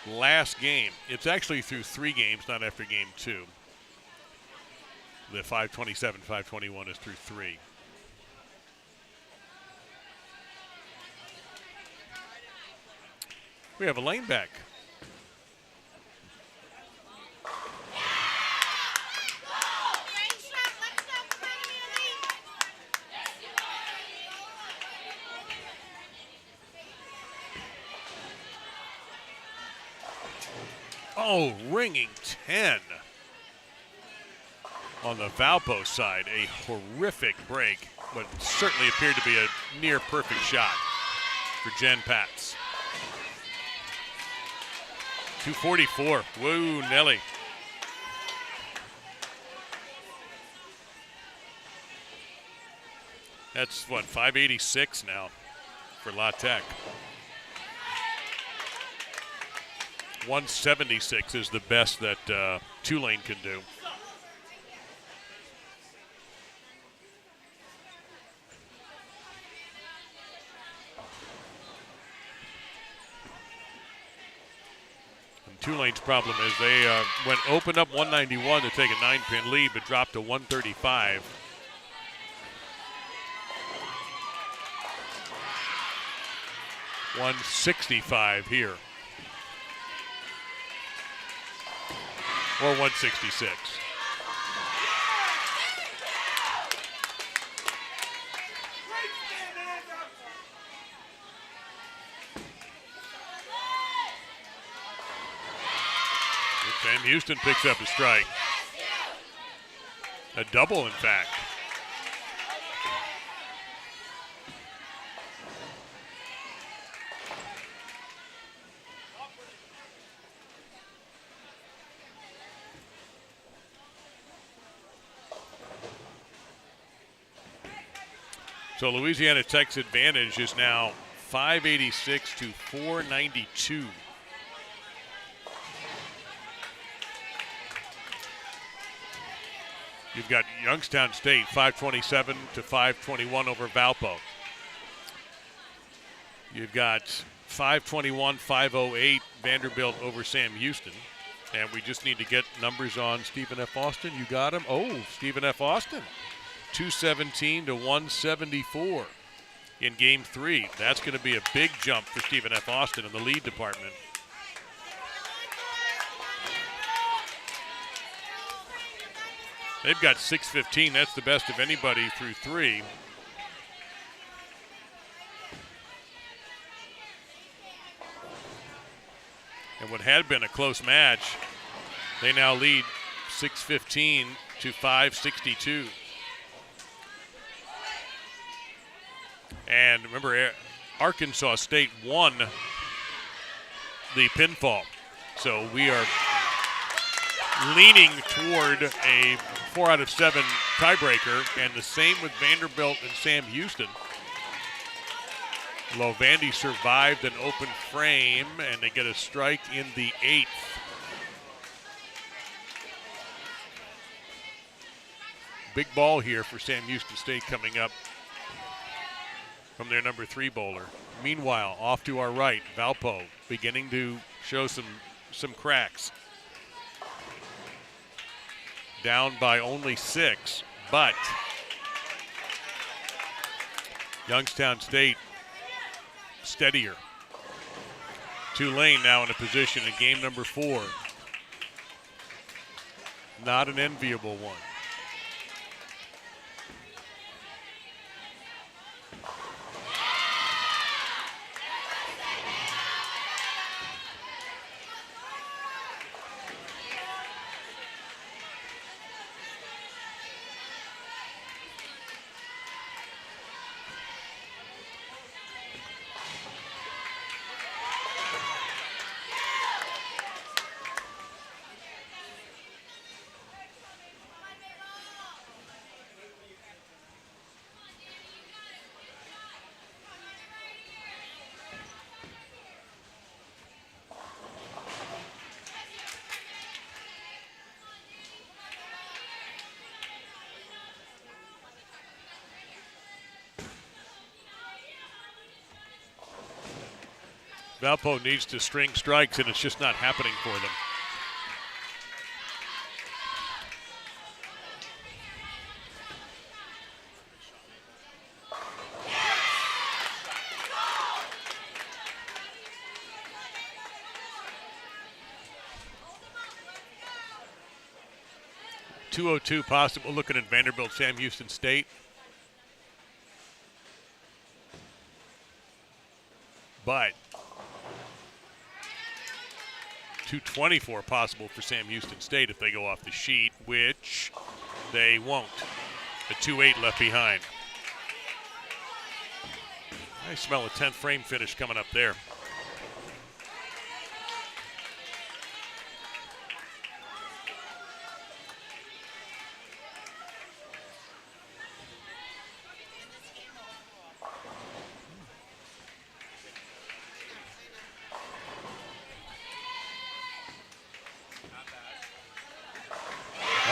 last game. It's actually through 3 games, not after game 2. The 527, 521 is through 3. We have a lane back. Oh, ringing 10 on the Valpo side. A horrific break, but certainly appeared to be a near perfect shot for Jen Pats. 244. Woo, Nelly. That's what, 586 now for La Tech. 176 is the best that Tulane can do. And Tulane's problem is they opened up 191 to take a 9-pin lead, but dropped to 135. $165 here. Or 166. Sam Houston picks up a strike. A double, in fact. So Louisiana Tech's advantage is now 586 to 492. You've got Youngstown State 527 to 521 over Valpo. You've got 521, 508 Vanderbilt over Sam Houston. And we just need to get numbers on Stephen F. Austin. You got him? Oh, Stephen F. Austin. 217 to 174 in Game 3. That's going to be a big jump for Stephen F. Austin in the lead department. They've got 615. That's the best of anybody through 3. And what had been a close match, they now lead 615 to 562. And remember, Arkansas State won the pinfall. So we are leaning toward a 4 out of 7 tiebreaker, and the same with Vanderbilt and Sam Houston. Vandy survived an open frame, and they get a strike in the 8th. Big ball here for Sam Houston State coming up from their number 3 bowler. Meanwhile, off to our right, Valpo beginning to show some cracks. Down by only 6, but Youngstown State steadier. Tulane now in a position in game number 4. Not an enviable one. Valpo needs to string strikes, and it's just not happening for them. .202 possible looking at Vanderbilt, Sam Houston State. But .224 possible for Sam Houston State if they go off the sheet, which they won't. A .28 left behind. I smell a 10th frame finish coming up there.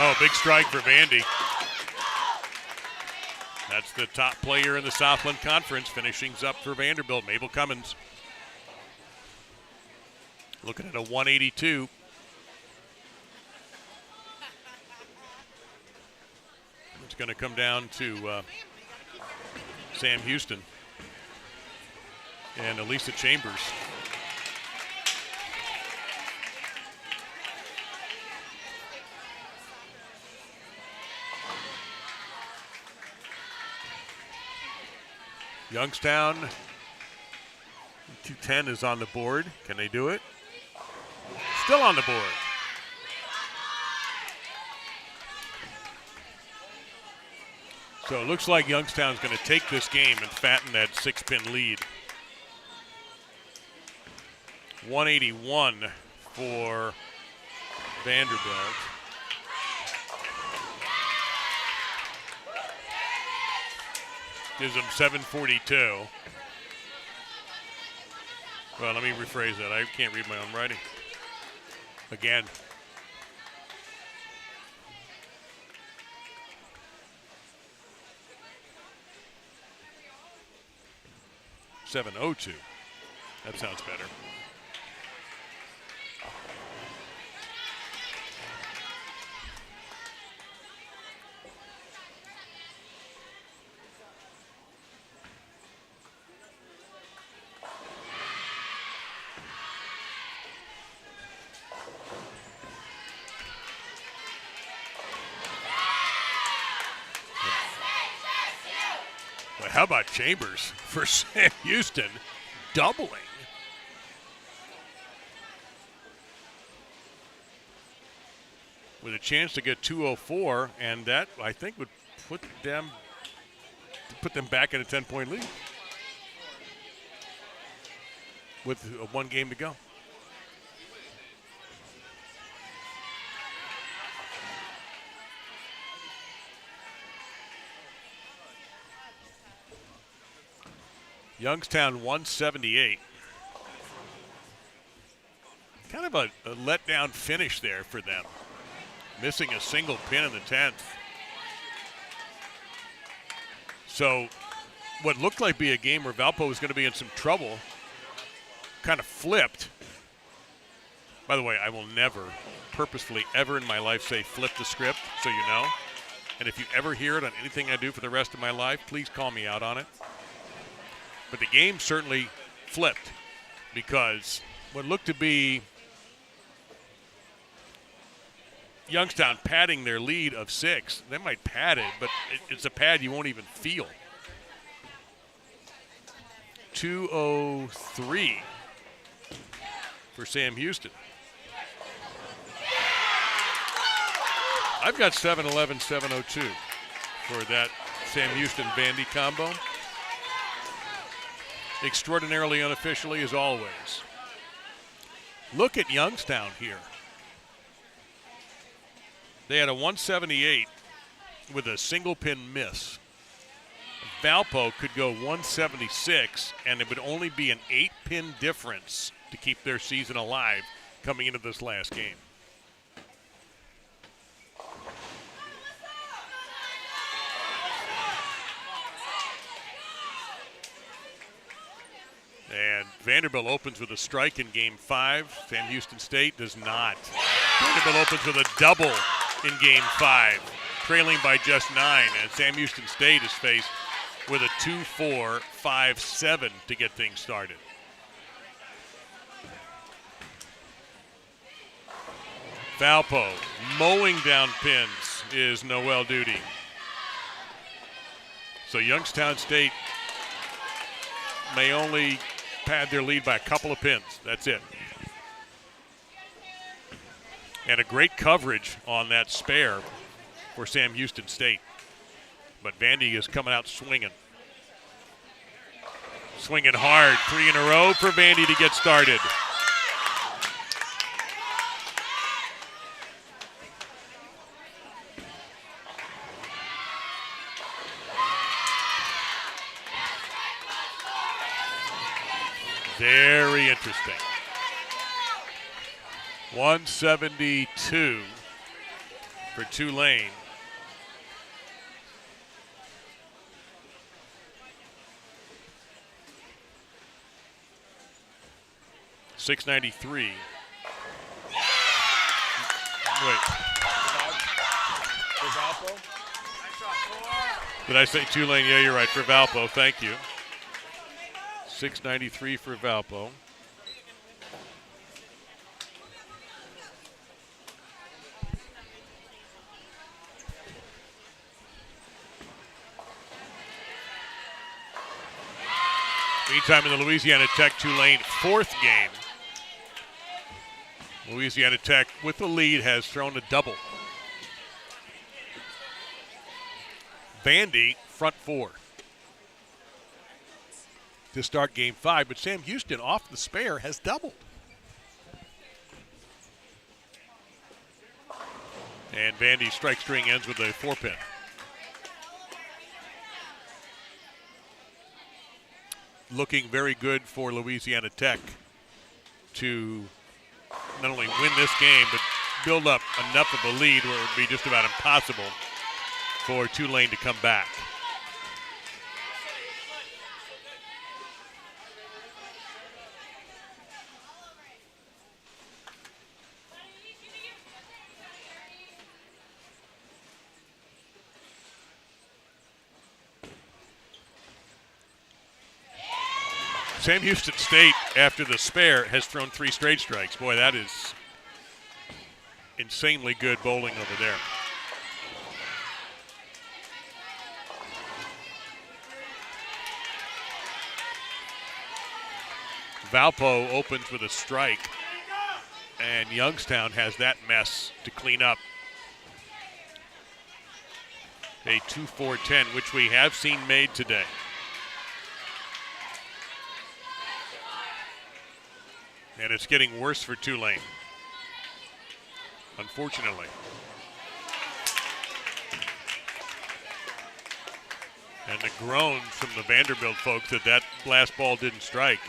Oh, big strike for Vandy. That's the top player in the Southland Conference, finishing up for Vanderbilt, Mabel Cummins. Looking at a 182. It's going to come down to Sam Houston and Elisa Chambers. Youngstown, 210 is on the board. Can they do it? Still on the board. So it looks like Youngstown's going to take this game and fatten that 6-pin lead. 181 for Vanderbilt. Gives them 742. Well, let me rephrase that. I can't read my own writing. Again. $702. That sounds better. How about Chambers for Sam Houston doubling? With a chance to get 204, and that I think would put them back in a 10-point lead with one game to go. Youngstown 178. Kind of a letdown finish there for them. Missing a single pin in the 10th. So what looked like be a game where Valpo was going to be in some trouble kind of flipped. By the way, I will never purposefully ever in my life say flip the script, so you know. And if you ever hear it on anything I do for the rest of my life, please call me out on it. But the game certainly flipped because what looked to be Youngstown padding their lead of 6. They might pad it, but it's a pad you won't even feel. 203 for Sam Houston. I've got 711, 702 for that Sam Houston-Vandy combo. Extraordinarily unofficially as always. Look at Youngstown here. They had a 178 with a single pin miss. Valpo could go 176, and it would only be an 8-pin difference to keep their season alive coming into this last game. And Vanderbilt opens with a strike in Game 5. Sam Houston State does not. Vanderbilt opens with a double in Game 5, trailing by just 9. And Sam Houston State is faced with a 2-4, 5-7 to get things started. Valpo mowing down pins is Noel Duty. So Youngstown State may only pad their lead by a couple of pins. That's it. And a great coverage on that spare for Sam Houston State. But Vandy is coming out swinging. Swinging hard. 3 in a row for Vandy to get started. Very interesting. 172 for Tulane. $693. Wait. For Valpo? Did I say Tulane? Yeah, you're right. For Valpo, thank you. $693 for Valpo. Meantime, in the Louisiana Tech Tulane 4th game, Louisiana Tech with the lead has thrown a double. Vandy front 4 to start game 5, but Sam Houston off the spare has doubled. And Vandy's strike string ends with a 4-pin. Looking very good for Louisiana Tech to not only win this game, but build up enough of a lead where it would be just about impossible for Tulane to come back. Sam Houston State, after the spare, has thrown 3 straight strikes. Boy, that is insanely good bowling over there. Valpo opens with a strike, and Youngstown has that mess to clean up. A 2-4-10, which we have seen made today. And it's getting worse for Tulane, unfortunately. And the groans from the Vanderbilt folks that last ball didn't strike.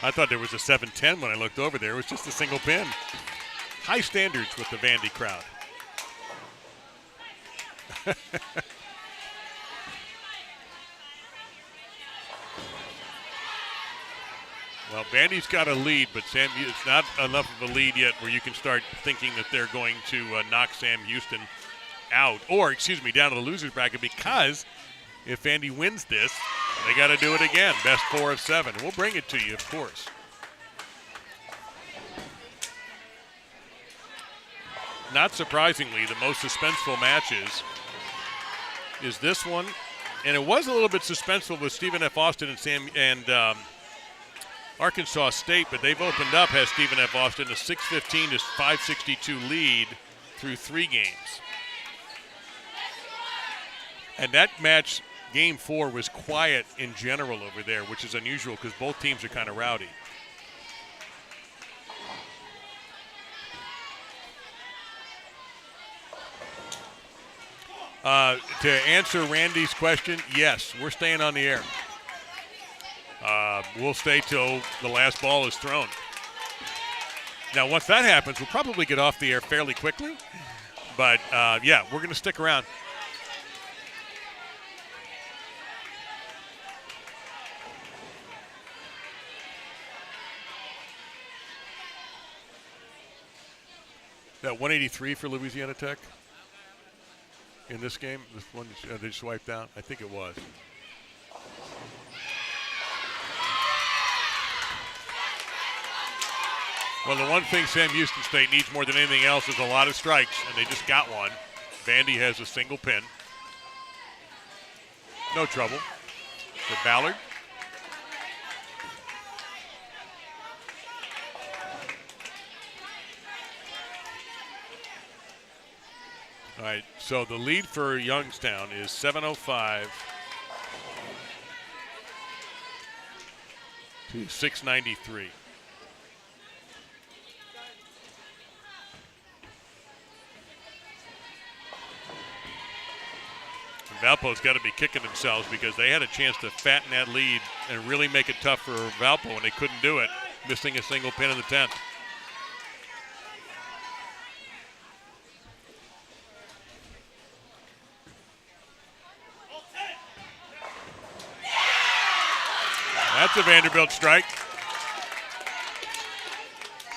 I thought there was a 7-10 when I looked over there. It was just a single pin. High standards with the Vandy crowd. Well, Vandy's got a lead, but it's not enough of a lead yet where you can start thinking that they're going to knock Sam Houston out, or, down to the loser's bracket, because if Vandy wins this, they got to do it again. Best 4 of 7. We'll bring it to you, of course. Not surprisingly, the most suspenseful matches is this one, and it was a little bit suspenseful with Stephen F. Austin and Arkansas State, but they've opened up, has Stephen F. Austin, a 6-15 to 562 lead through 3 games. And that match, game 4, was quiet in general over there, which is unusual because both teams are kind of rowdy. To answer Randy's question, yes, we're staying on the air. We'll stay till the last ball is thrown. Now, once that happens, we'll probably get off the air fairly quickly. But, yeah, we're going to stick around. That 183 for Louisiana Tech in this game. This one they just wiped out. I think it was. Well, the one thing Sam Houston State needs more than anything else is a lot of strikes, and they just got one. Vandy has a single pin. No trouble for Ballard. All right, so the lead for Youngstown is 7:05 to 693. Valpo's got to be kicking themselves because they had a chance to fatten that lead and really make it tough for Valpo, and they couldn't do it, missing a single pin in the 10th. That's a Vanderbilt strike.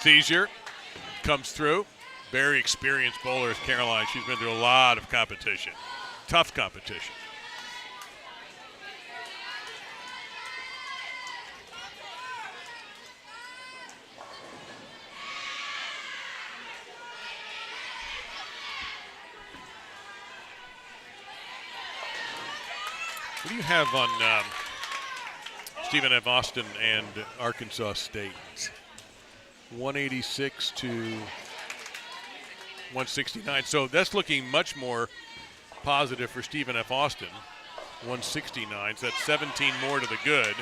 Seizure comes through. Very experienced bowler is Caroline. She's been through a lot of competition. Tough competition. What do you have on Stephen F. Austin and Arkansas State? 186 to 169. So that's looking much more positive for Stephen F. Austin. 169, so that's 17 more to the good.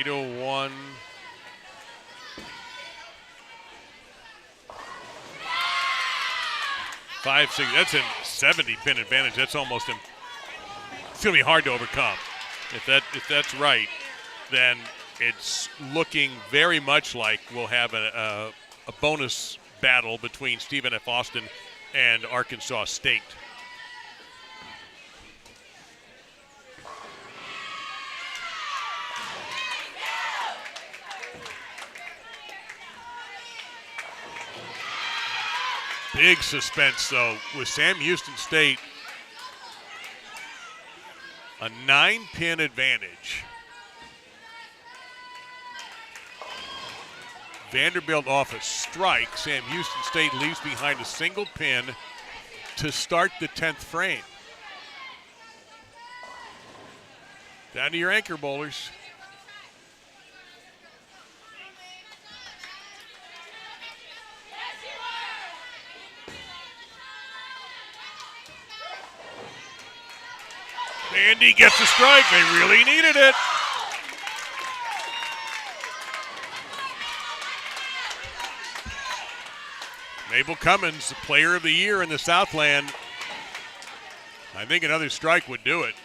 .801. Five, six. That's a 70 pin advantage. That's almost it's going to be hard to overcome. If that's right, then it's looking very much like we'll have a bonus battle between Stephen F. Austin and Arkansas State. Big suspense, though, with Sam Houston State. A 9-pin advantage. Vanderbilt off a strike. Sam Houston State leaves behind a single pin to start the 10th frame. Down to your anchor bowlers. Andy gets a strike. They really needed it. Mabel Cummins, the player of the year in the Southland. I think another strike would do it.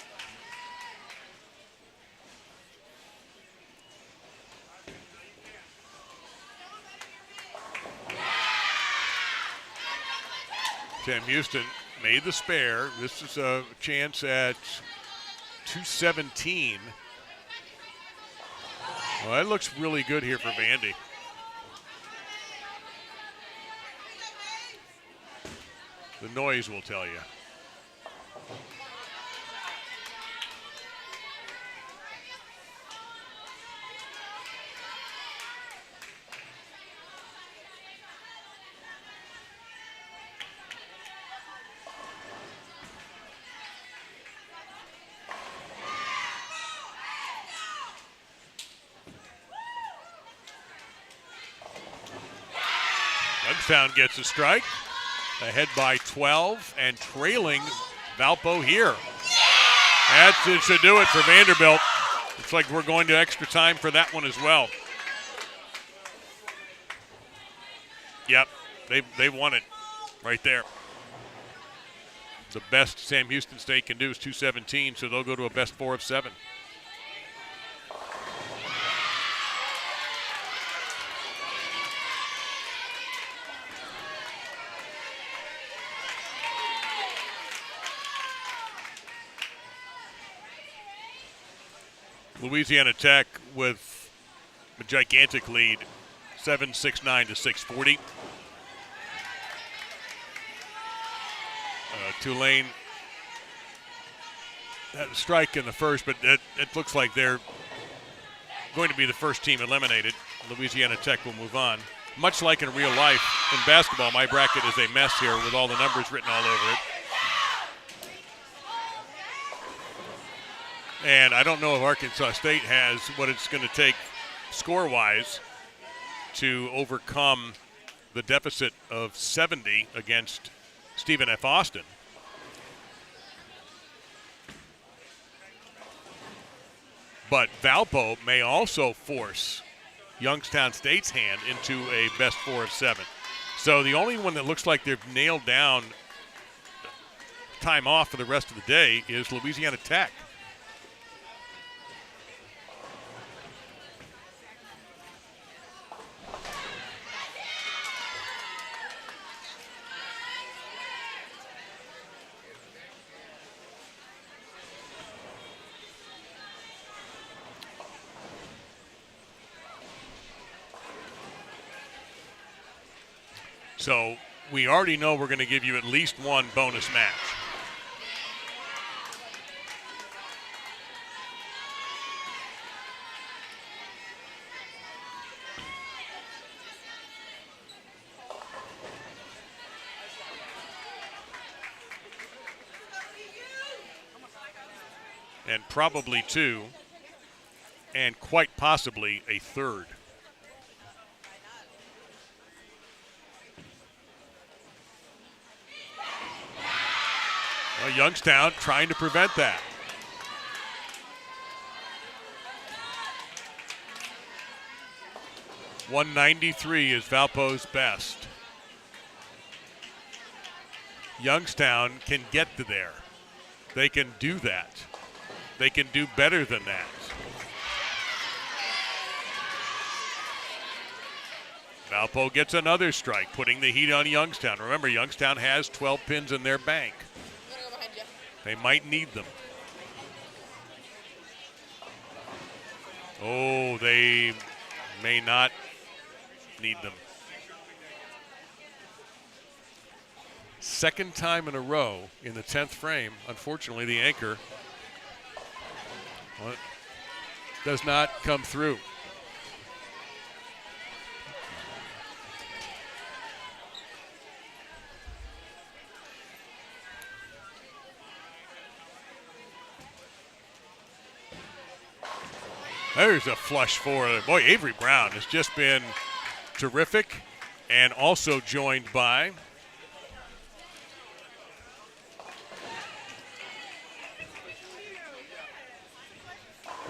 Sam Houston made the spare. This is a chance at 217. Well, that looks really good here for Vandy. The noise will tell you. Youngstown gets a strike, ahead by 12 and trailing Valpo here. That should do it for Vanderbilt. Looks like we're going to extra time for that one as well. Yep, they won it right there. The best Sam Houston State can do is 217, so they'll go to a best 4 of 7. Louisiana Tech with a gigantic lead, 769 to 640. Tulane had a strike in the first, but it looks like they're going to be the first team eliminated. Louisiana Tech will move on. Much like in real life, in basketball, my bracket is a mess here with all the numbers written all over it. And I don't know if Arkansas State has what it's going to take score-wise to overcome the deficit of 70 against Stephen F. Austin. But Valpo may also force Youngstown State's hand into a best 4 of 7. So the only one that looks like they've nailed down time off for the rest of the day is Louisiana Tech. So we already know we're going to give you at least one bonus match. and probably 2, and quite possibly a 3rd. Well, Youngstown trying to prevent that. .193 is Valpo's best. Youngstown can get to there. They can do that. They can do better than that. Valpo gets another strike, putting the heat on Youngstown. Remember, Youngstown has 12 pins in their bank. They might need them. Oh, they may not need them. Second time in a row in the 10th frame, unfortunately, the anchor does not come through. There's a flush for, boy, Avery Brown has just been terrific, and also joined by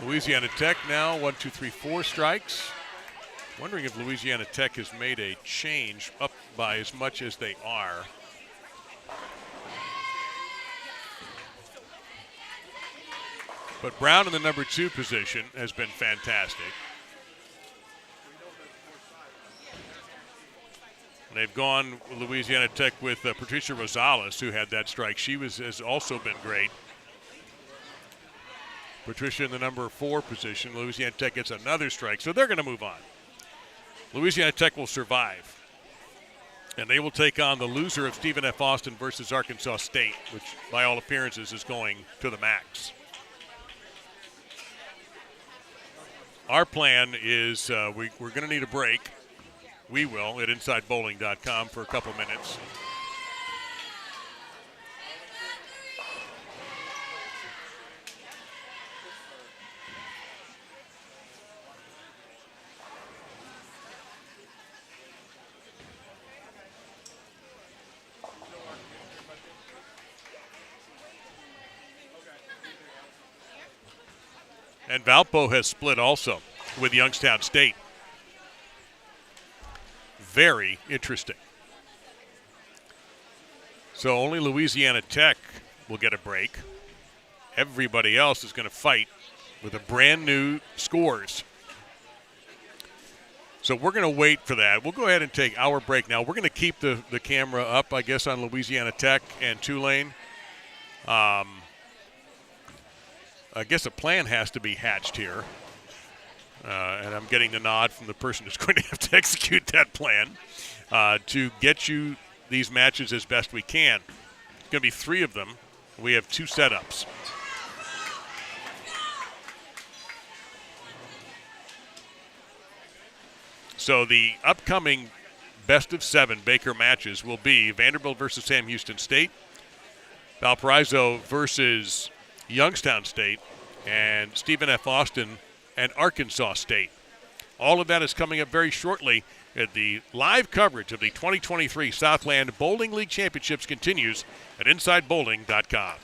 Louisiana Tech now, 1, 2, 3, 4 strikes. Wondering if Louisiana Tech has made a change up by as much as they are. But Brown in the number 2 position has been fantastic. They've gone Louisiana Tech with Patricia Rosales, who had that strike. She has also been great. Patricia in the number 4 position. Louisiana Tech gets another strike, so they're going to move on. Louisiana Tech will survive. And they will take on the loser of Stephen F. Austin versus Arkansas State, which by all appearances is going to the max. Our plan is we're going to need a break. We will at InsideBowling.com for a couple minutes. And Valpo has split also with Youngstown State. Very interesting. So only Louisiana Tech will get a break. Everybody else is going to fight with a brand new scores. So we're going to wait for that. We'll go ahead and take our break now. We're going to keep the camera up, I guess, on Louisiana Tech and Tulane. I guess a plan has to be hatched here. And I'm getting the nod from the person who's going to have to execute that plan to get you these matches as best we can. It's going to be 3 of them. We have 2 setups. So the upcoming best of 7 Baker matches will be Vanderbilt versus Sam Houston State, Valparaiso versus Youngstown State, and Stephen F. Austin and Arkansas State. All of that is coming up very shortly. The live coverage of the 2023 Southland Bowling League Championships continues at InsideBowling.com.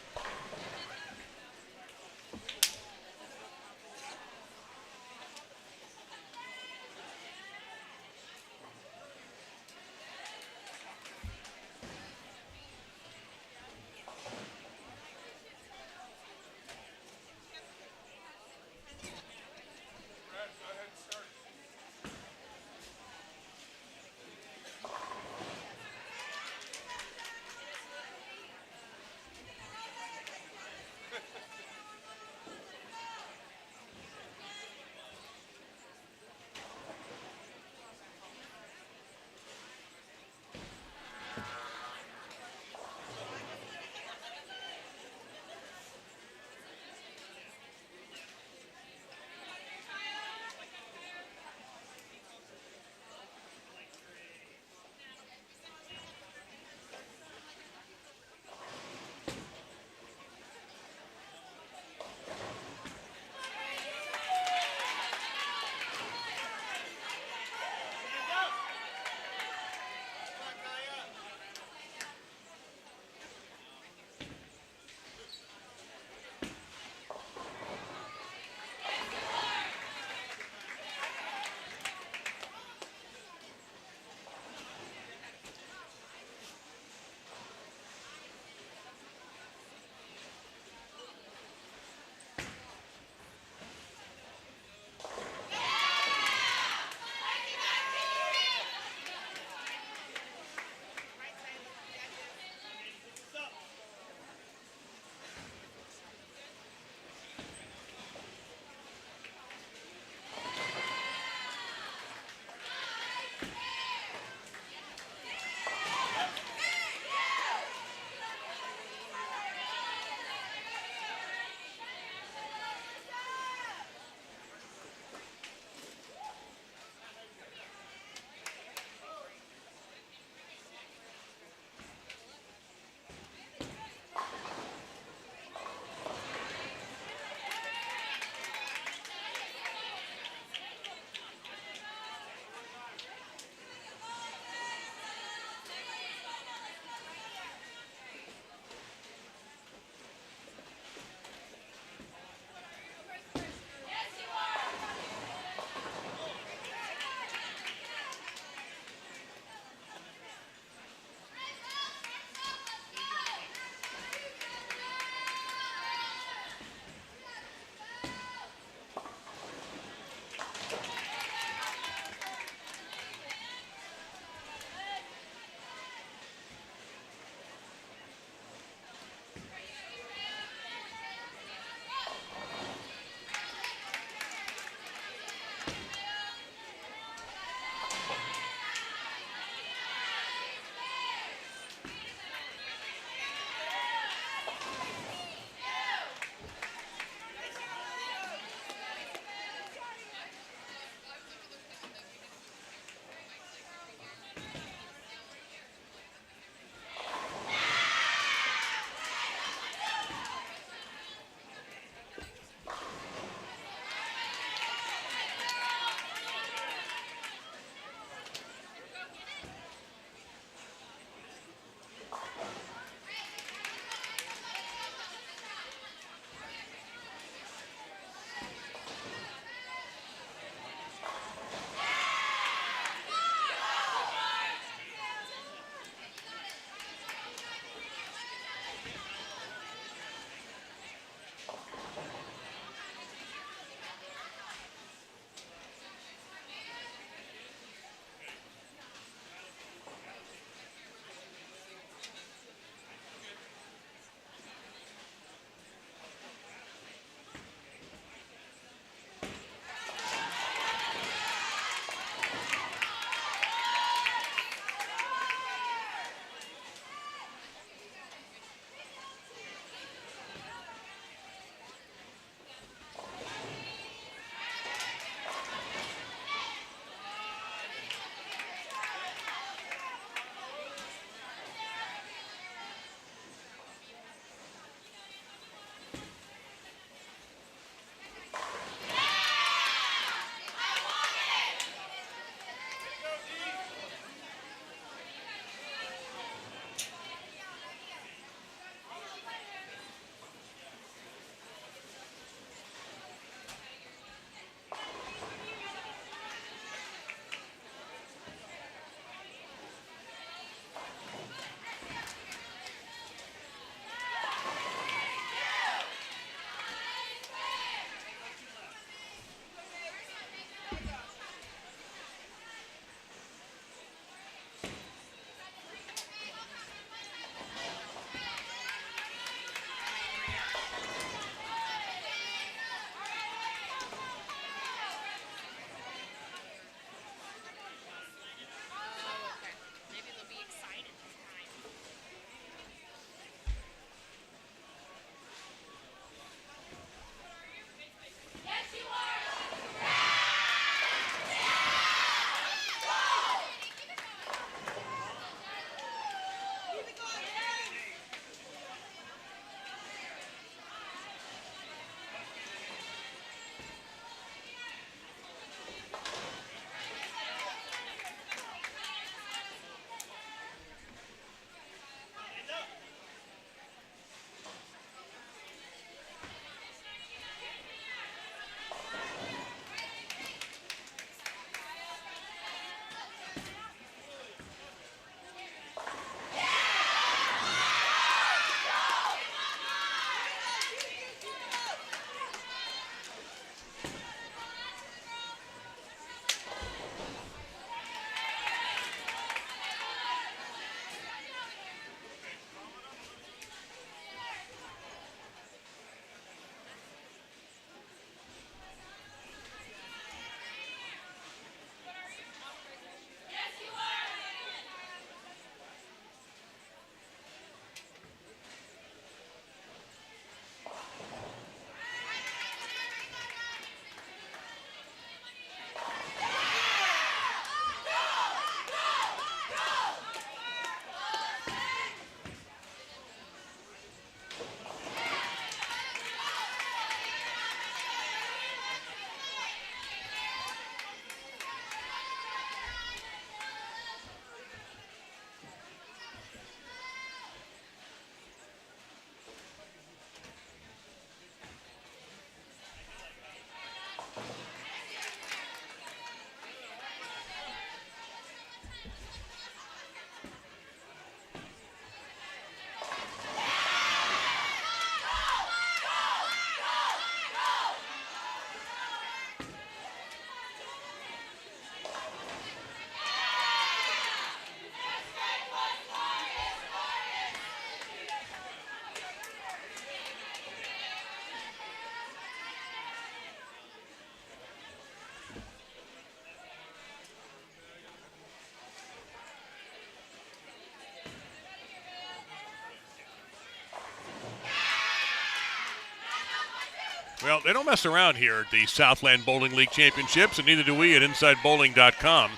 Well, they don't mess around here at the Southland Bowling League Championships, and neither do we at InsideBowling.com.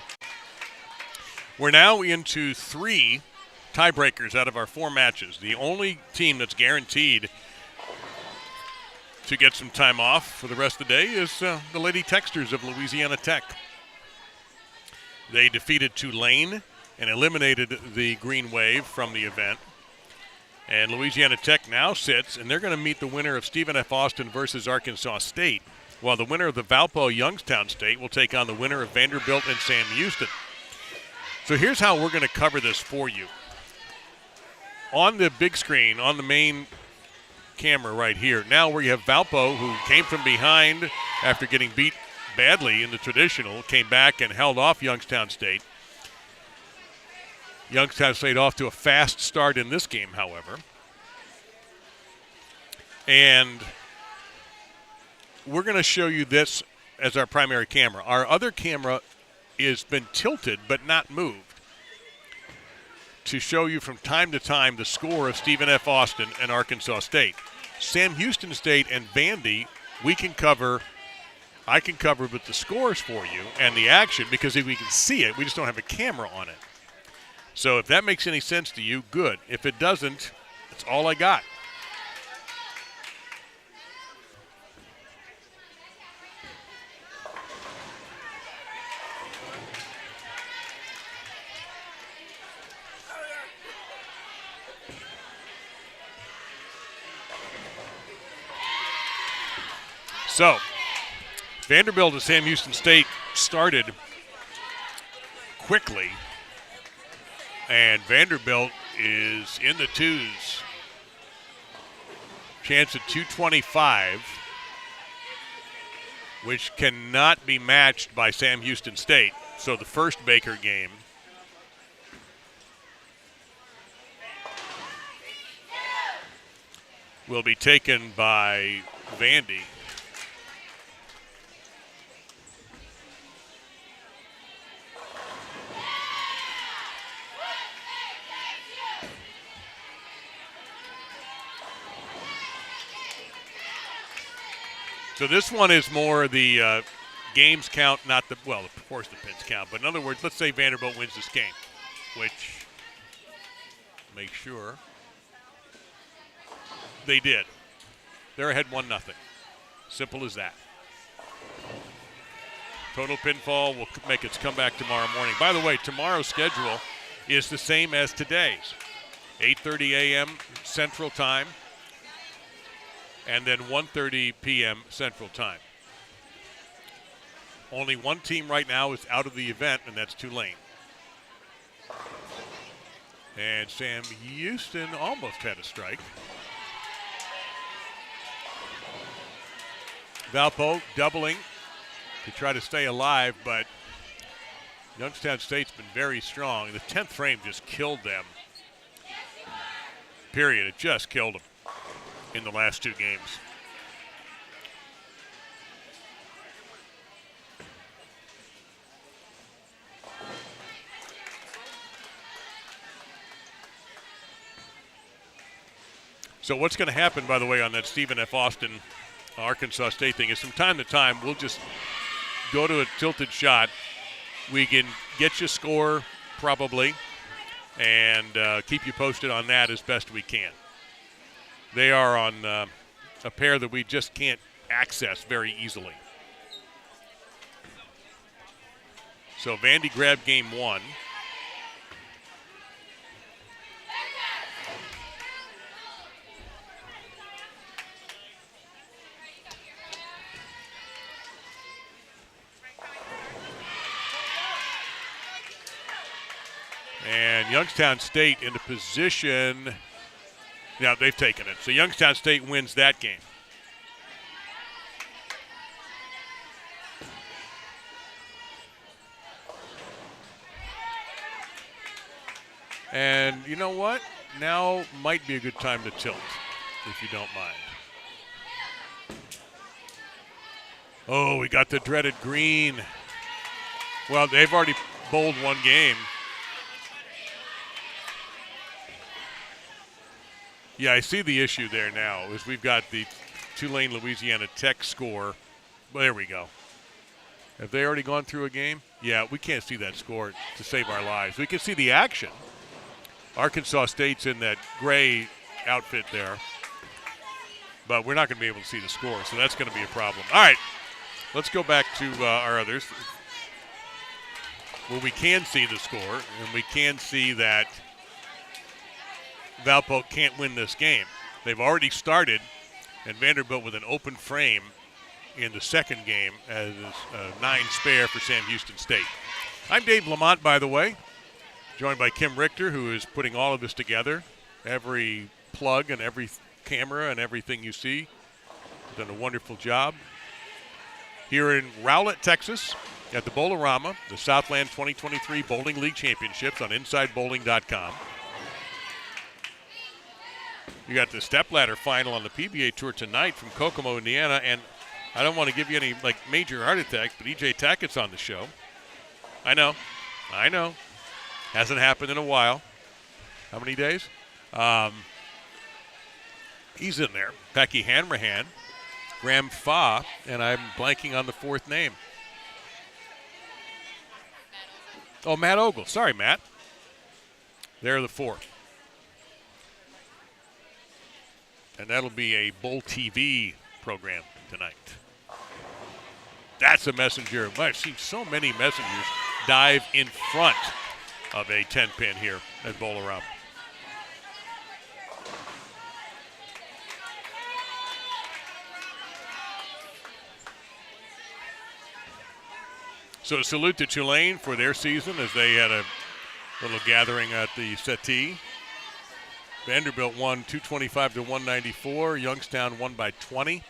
We're now into 3 tiebreakers out of our 4 matches. The only team that's guaranteed to get some time off for the rest of the day is the Lady Texters of Louisiana Tech. They defeated Tulane and eliminated the Green Wave from the event. And Louisiana Tech now sits, and they're going to meet the winner of Stephen F. Austin versus Arkansas State, while the winner of the Valpo Youngstown State will take on the winner of Vanderbilt and Sam Houston. So here's how we're going to cover this for you. On the big screen, on the main camera right here, now where you have Valpo, who came from behind after getting beat badly in the traditional, came back and held off Youngstown State. Youngstown State off to a fast start in this game, however. And we're going to show you this as our primary camera. Our other camera has been tilted but not moved to show you from time to time the score of Stephen F. Austin and Arkansas State. Sam Houston State and Vandy, I can cover with the scores for you and the action, because if we can see it, we just don't have a camera on it. So if that makes any sense to you, good. If it doesn't, that's all I got. So, Vanderbilt and Sam Houston State started quickly, and Vanderbilt is in the 2s. Chance at 225, which cannot be matched by Sam Houston State. So the first Baker game will be taken by Vandy. So this one is more the games count, not the, well, of course the pins count. But in other words, let's say Vanderbilt wins this game, which, make sure, they did. They're ahead 1-0. Simple as that. Total pinfall will make its comeback tomorrow morning. By the way, tomorrow's schedule is the same as today's. 8:30 a.m. Central Time, and then 1:30 p.m. Central Time. Only one team right now is out of the event, and that's Tulane. And Sam Houston almost had a strike. Valpo doubling to try to stay alive, but Youngstown State's been very strong. The 10th frame just killed them. Period. It just killed them in the last 2 games. So what's going to happen, by the way, on that Stephen F. Austin Arkansas State thing is from time to time we'll just go to a tilted shot. We can get you a score probably and keep you posted on that as best we can. They are on a pair that we just can't access very easily. So Vandy grabbed game 1. And Youngstown State into position. Yeah, they've taken it. So Youngstown State wins that game. And you know what? Now might be a good time to tilt, if you don't mind. Oh, we got the dreaded green. Well, they've already bowled one game. Yeah, I see the issue there now, is we've got the Tulane Louisiana Tech score. Well, there we go. Have they already gone through a game? Yeah, we can't see that score to save our lives. We can see the action. Arkansas State's in that gray outfit there. But we're not going to be able to see the score, so that's going to be a problem. All right, let's go back to our others. Well, we can see the score, and we can see that Valpo can't win this game. They've already started, and Vanderbilt with an open frame in the second game as a 9 spare for Sam Houston State. I'm Dave Lamont, by the way, joined by Kim Richter, who is putting all of this together. Every plug and every camera and everything you see. Done a wonderful job. Here in Rowlett, Texas, at the Bowlarama, the Southland 2023 Bowling League Championships on InsideBowling.com. You got the stepladder final on the PBA Tour tonight from Kokomo, Indiana, and I don't want to give you any major heart attacks, but EJ Tackett's on the show. I know. Hasn't happened in a while. How many days? He's in there. Becky Hanrahan, Graham Fa, and I'm blanking on the fourth name. Oh, Matt Ogle. Sorry, Matt. They're the four. And that'll be a Bowl TV program tonight. That's a messenger. I've seen so many messengers dive in front of a 10-pin here at Bowlarama. So salute to Tulane for their season as they had a little gathering at the settee. Vanderbilt won 225 to 194. Youngstown won by 20.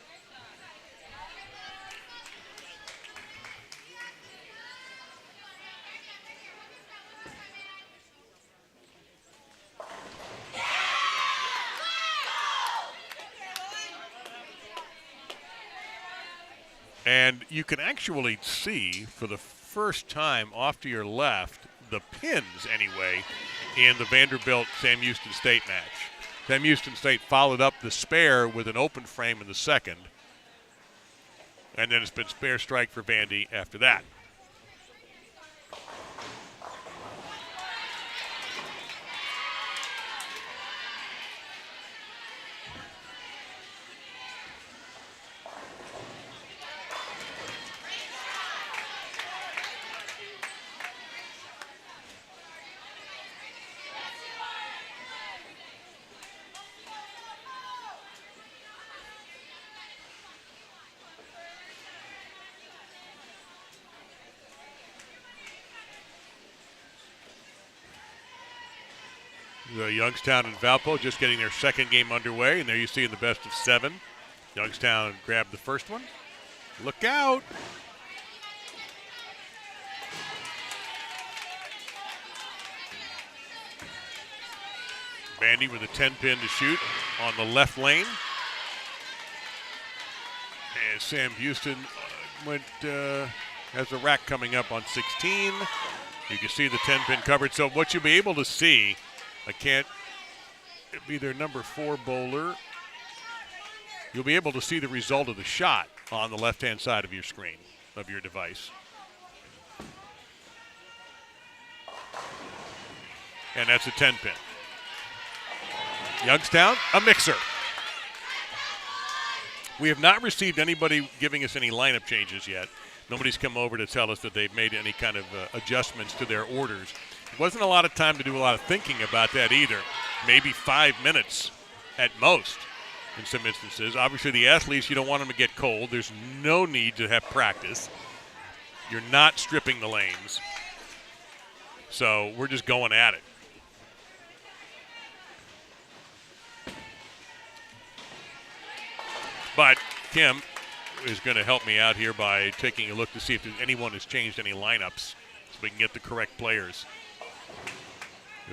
And you can actually see for the first time off to your left, the pins anyway, in the Vanderbilt-Sam Houston State match. Sam Houston State followed up the spare with an open frame in the second. And then it's been spare strike for Vandy after that. Youngstown and Valpo just getting their second game underway, and there you see in the best of 7. Youngstown grabbed the first one. Look out. Vandy with a 10-pin to shoot on the left lane. And Sam Houston has a rack coming up on 16. You can see the 10-pin covered. So what you'll be able to see, it'd be their number 4 bowler. You'll be able to see the result of the shot on the left-hand side of your screen, of your device. And that's a 10-pin. Youngstown, a mixer. We have not received anybody giving us any lineup changes yet. Nobody's come over to tell us that they've made any kind of adjustments to their orders. Wasn't a lot of time to do a lot of thinking about that either. Maybe 5 minutes at most in some instances. Obviously, the athletes, you don't want them to get cold. There's no need to have practice. You're not stripping the lanes. So we're just going at it. But Kim is going to help me out here by taking a look to see if anyone has changed any lineups so we can get the correct players.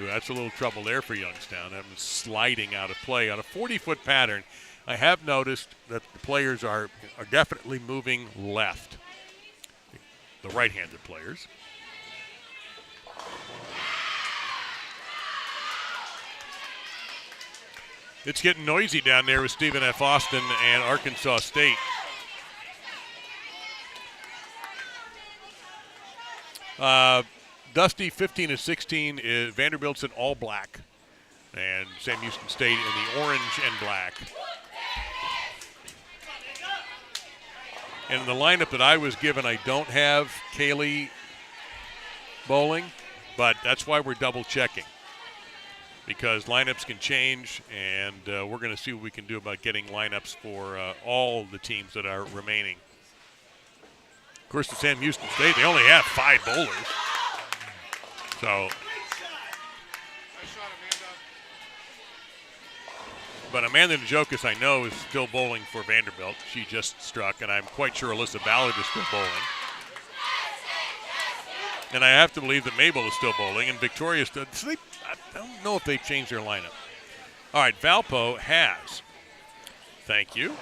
Ooh, that's a little trouble there for Youngstown. That was sliding out of play on a 40-foot pattern. I have noticed that the players are definitely moving left, the right-handed players. It's getting noisy down there with Stephen F. Austin and Arkansas State. Dusty 15-16. Vanderbilt's in all black, and Sam Houston State in the orange and black. And in the lineup that I was given, I don't have Kaylee bowling, but that's why we're double checking, because lineups can change, and we're going to see what we can do about getting lineups for all the teams that are remaining. Of course, the Sam Houston State, they only have 5 bowlers. So, but Amanda Njokas, I know, is still bowling for Vanderbilt. She just struck, and I'm quite sure Alyssa Ballard is still bowling. And I have to believe that Mabel is still bowling, and Victoria still. So I don't know if they've changed their lineup. All right, Valpo has. Thank you.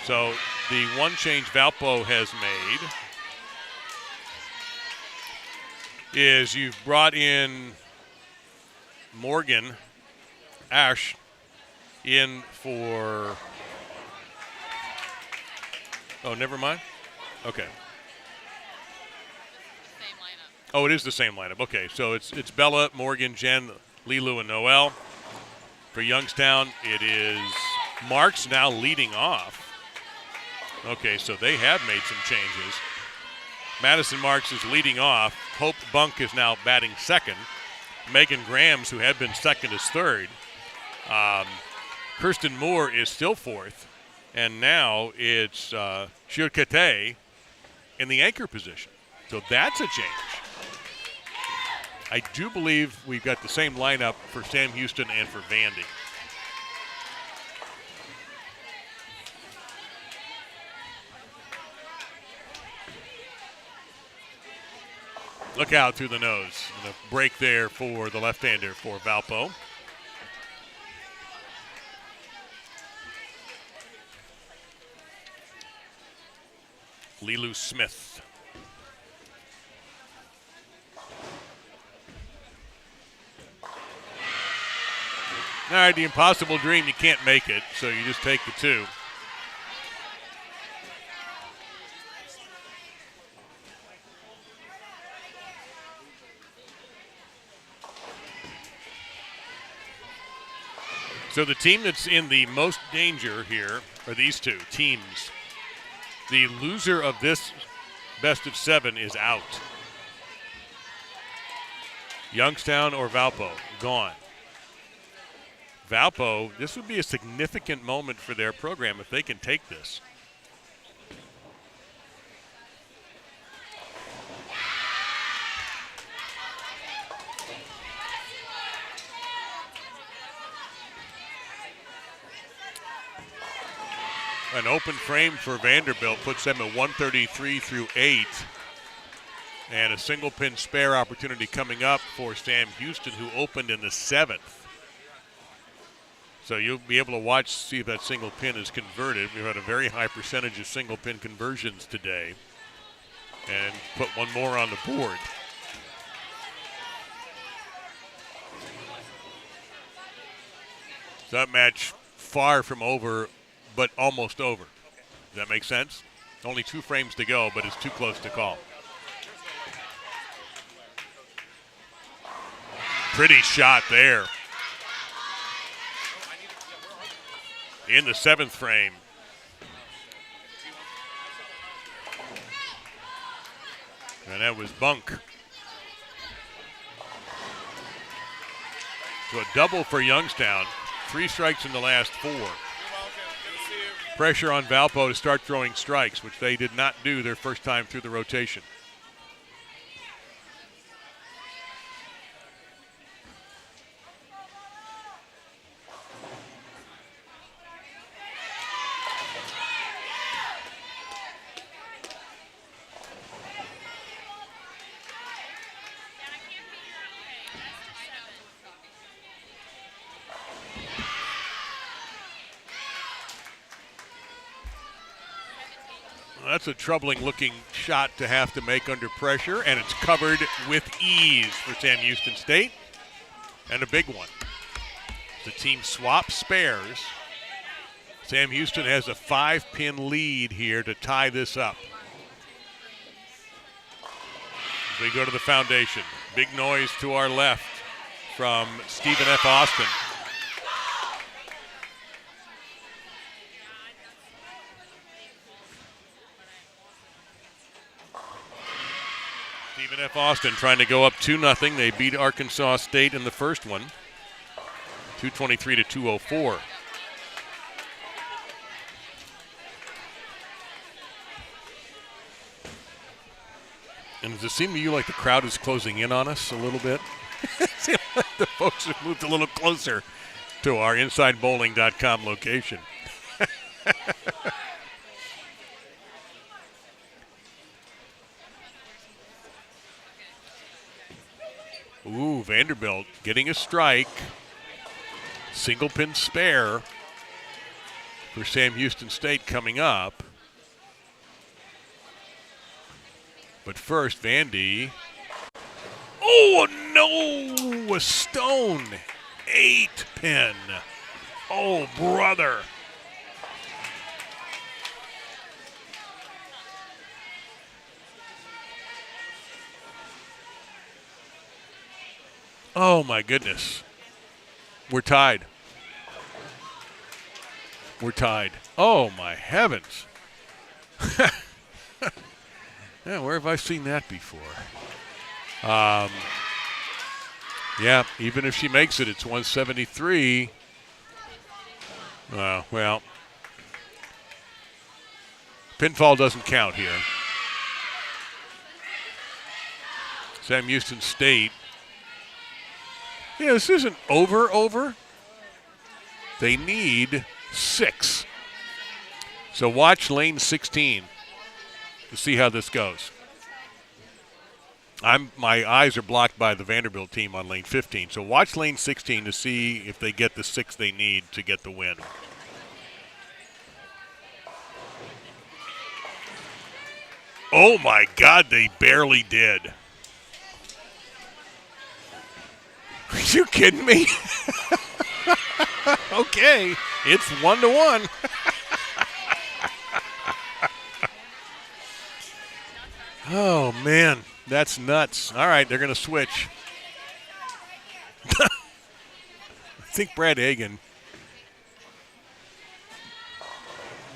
So the one change Valpo has made is you've brought in Morgan Ash in for. Oh, never mind. Okay. Oh, it is the same lineup. Okay, so it's Bella, Morgan, Jen, Lilu, and Noel. For Youngstown, it is Marks now leading off. Okay, so they have made some changes. Madison Marks is leading off. Hope Bunk is now batting second. Megan Grams, who had been second, is third. Kirsten Moore is still fourth. And now it's Shirkate in the anchor position. So that's a change. I do believe we've got the same lineup for Sam Houston and for Vandy. Look out through the nose. And a break there for the left-hander for Valpo. Lilu Smith. All right, the impossible dream, you can't make it, so you just take the 2. So the team that's in the most danger here are these 2 teams. The loser of this best of 7 is out. Youngstown or Valpo, gone. Valpo, this would be a significant moment for their program if they can take this. An open frame for Vanderbilt puts them at 133 through 8. And a single pin spare opportunity coming up for Sam Houston, who opened in the 7th. So you'll be able to watch, see if that single pin is converted. We've had a very high percentage of single pin conversions today. And put one more on the board. So that match far from over, but almost over. Does that make sense? Only 2 frames to go, but it's too close to call. Pretty shot there. In the 7th frame. And that was Bunk. So a double for Youngstown. 3 strikes in the last 4. Pressure on Valpo to start throwing strikes, which they did not do their first time through the rotation. That's a troubling-looking shot to have to make under pressure, and it's covered with ease for Sam Houston State, and a big one. the team swap spares. Sam Houston has a 5-pin lead here to tie this up. As we go to the foundation. Big noise to our left from Stephen F. Austin. Stephen F. Austin trying to go up 2-0. They beat Arkansas State in the first one, 223 to 204. And does it seem to you like the crowd is closing in on us a little bit? It seems like the folks have moved a little closer to our InsideBowling.com location. Ooh, Vanderbilt getting a strike. Single pin spare for Sam Houston State coming up. But first, Vandy. Oh, no! A stone. 8-pin. Oh, brother. Oh, my goodness. We're tied. We're tied. Oh, my heavens. Yeah, where have I seen that before? Yeah, even if she makes it, it's 173. Well, pinfall doesn't count here. Sam Houston State. Yeah, this isn't over. They need 6. So watch lane 16 to see how this goes. My eyes are blocked by the Vanderbilt team on lane 15. So watch lane 16 to see if they get the 6 they need to get the win. Oh my God, they barely did. Are you kidding me? Okay, it's 1-1. Oh, man, that's nuts. All right, they're going to switch. I think Brad Hagan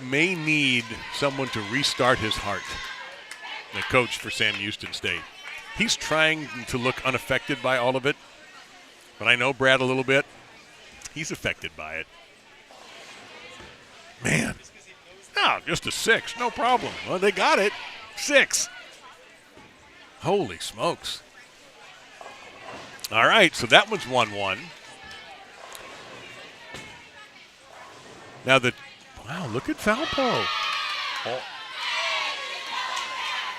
may need someone to restart his heart, the coach for Sam Houston State. He's trying to look unaffected by all of it, but I know Brad a little bit. He's affected by it. Man. Oh, just a 6, no problem. Well, they got it. 6. Holy smokes. All right, so that one's 1-1. Now wow, look at Valpo. Oh.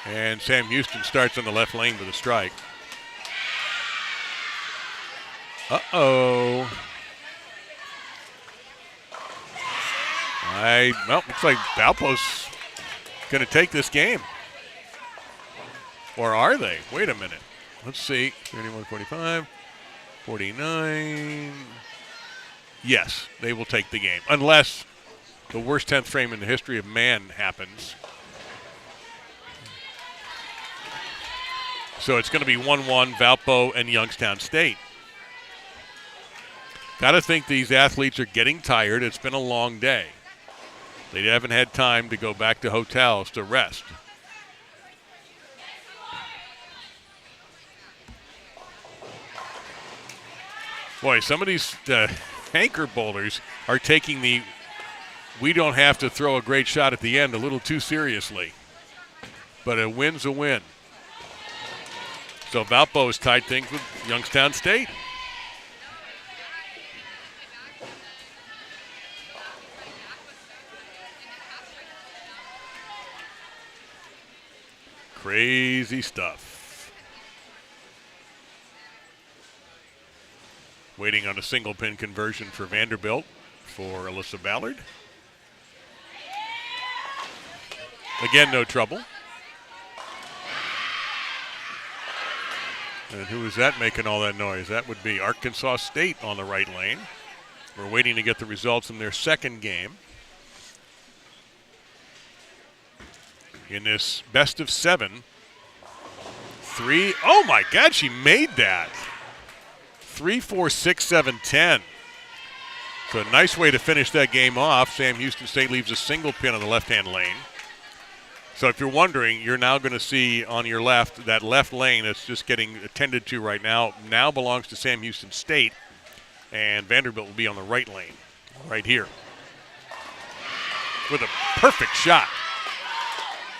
And Sam Houston starts on the left lane with a strike. Uh-oh. Well, looks like Valpo's going to take this game. Or are they? Wait a minute. Let's see. 31, 45, 49. Yes, they will take the game. Unless the worst 10th frame in the history of man happens. So it's going to be 1-1, Valpo and Youngstown State. Got to think these athletes are getting tired. It's been a long day. They haven't had time to go back to hotels to rest. Boy, some of these anchor bowlers are taking the we don't have to throw a great shot at the end a little too seriously. But a win's a win. So Valpo has tied things with Youngstown State. Crazy stuff. Waiting on a single pin conversion for Vanderbilt for Alyssa Ballard. Again, no trouble. And who is that making all that noise? That would be Arkansas State on the right lane. We're waiting to get the results in their second game. In this best of 7. 3. Oh my God, she made that. 3, 4, 6, 7, 10. So a nice way to finish that game off. Sam Houston State leaves a single pin on the left-hand lane. So if you're wondering, you're now going to see on your left, that left lane that's just getting attended to right now belongs to Sam Houston State, and Vanderbilt will be on the right lane, right here, with a perfect shot.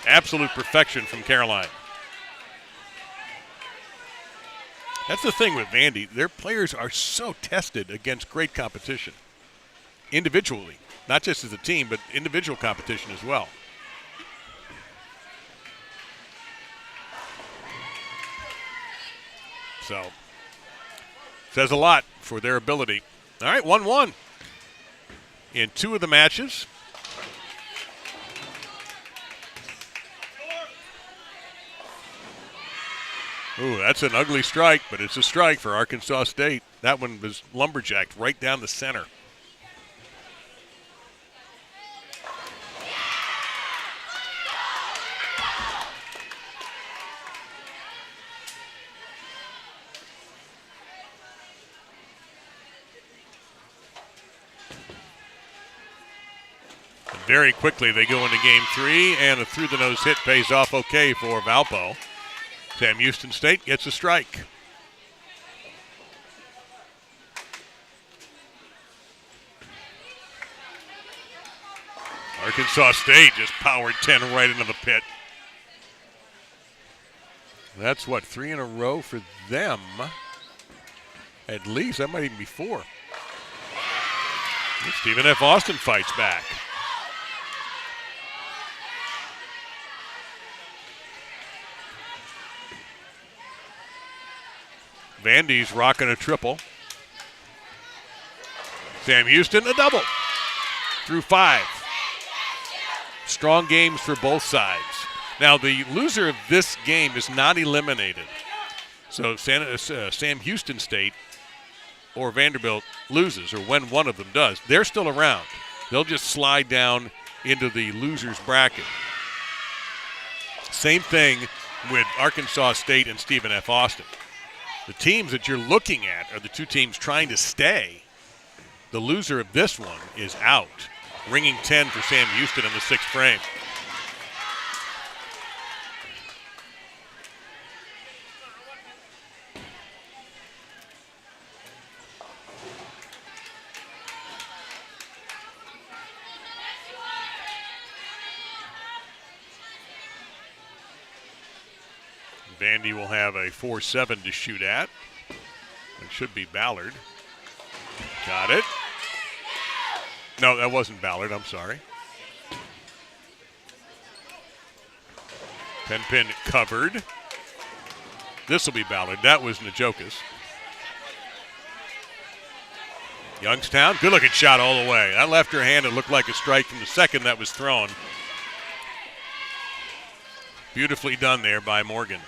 Absolute perfection from Caroline. That's the thing with Vandy. Their players are so tested against great competition, individually, not just as a team, but individual competition as well. So, says a lot for their ability. All right, 1-1 in 2 of the matches. Ooh, that's an ugly strike, but it's a strike for Arkansas State. That one was lumberjacked right down the center. Very quickly they go into game 3, and a through-the-nose hit pays off okay for Valpo. Sam Houston State gets a strike. Arkansas State just powered 10 right into the pit. That's what, 3 in a row for them. At least, that might even be 4. Stephen F. Austin fights back. Vandy's rocking a triple. Sam Houston, a double. Through 5. Strong games for both sides. Now, the loser of this game is not eliminated. So Sam Houston State or Vanderbilt loses, or when one of them does, they're still around. They'll just slide down into the loser's bracket. Same thing with Arkansas State and Stephen F. Austin. The teams that you're looking at are the 2 teams trying to stay. The loser of this one is out. Ringing 10 for Sam Houston in the 6th frame. Vandy will have a 4-7 to shoot at. It should be Ballard. Got it. No, that wasn't Ballard. I'm sorry. 10-pin covered. This will be Ballard. That was Njokas. Youngstown, good-looking shot all the way. That left her hand. It looked like a strike from the second that was thrown. Beautifully done there by Morgan.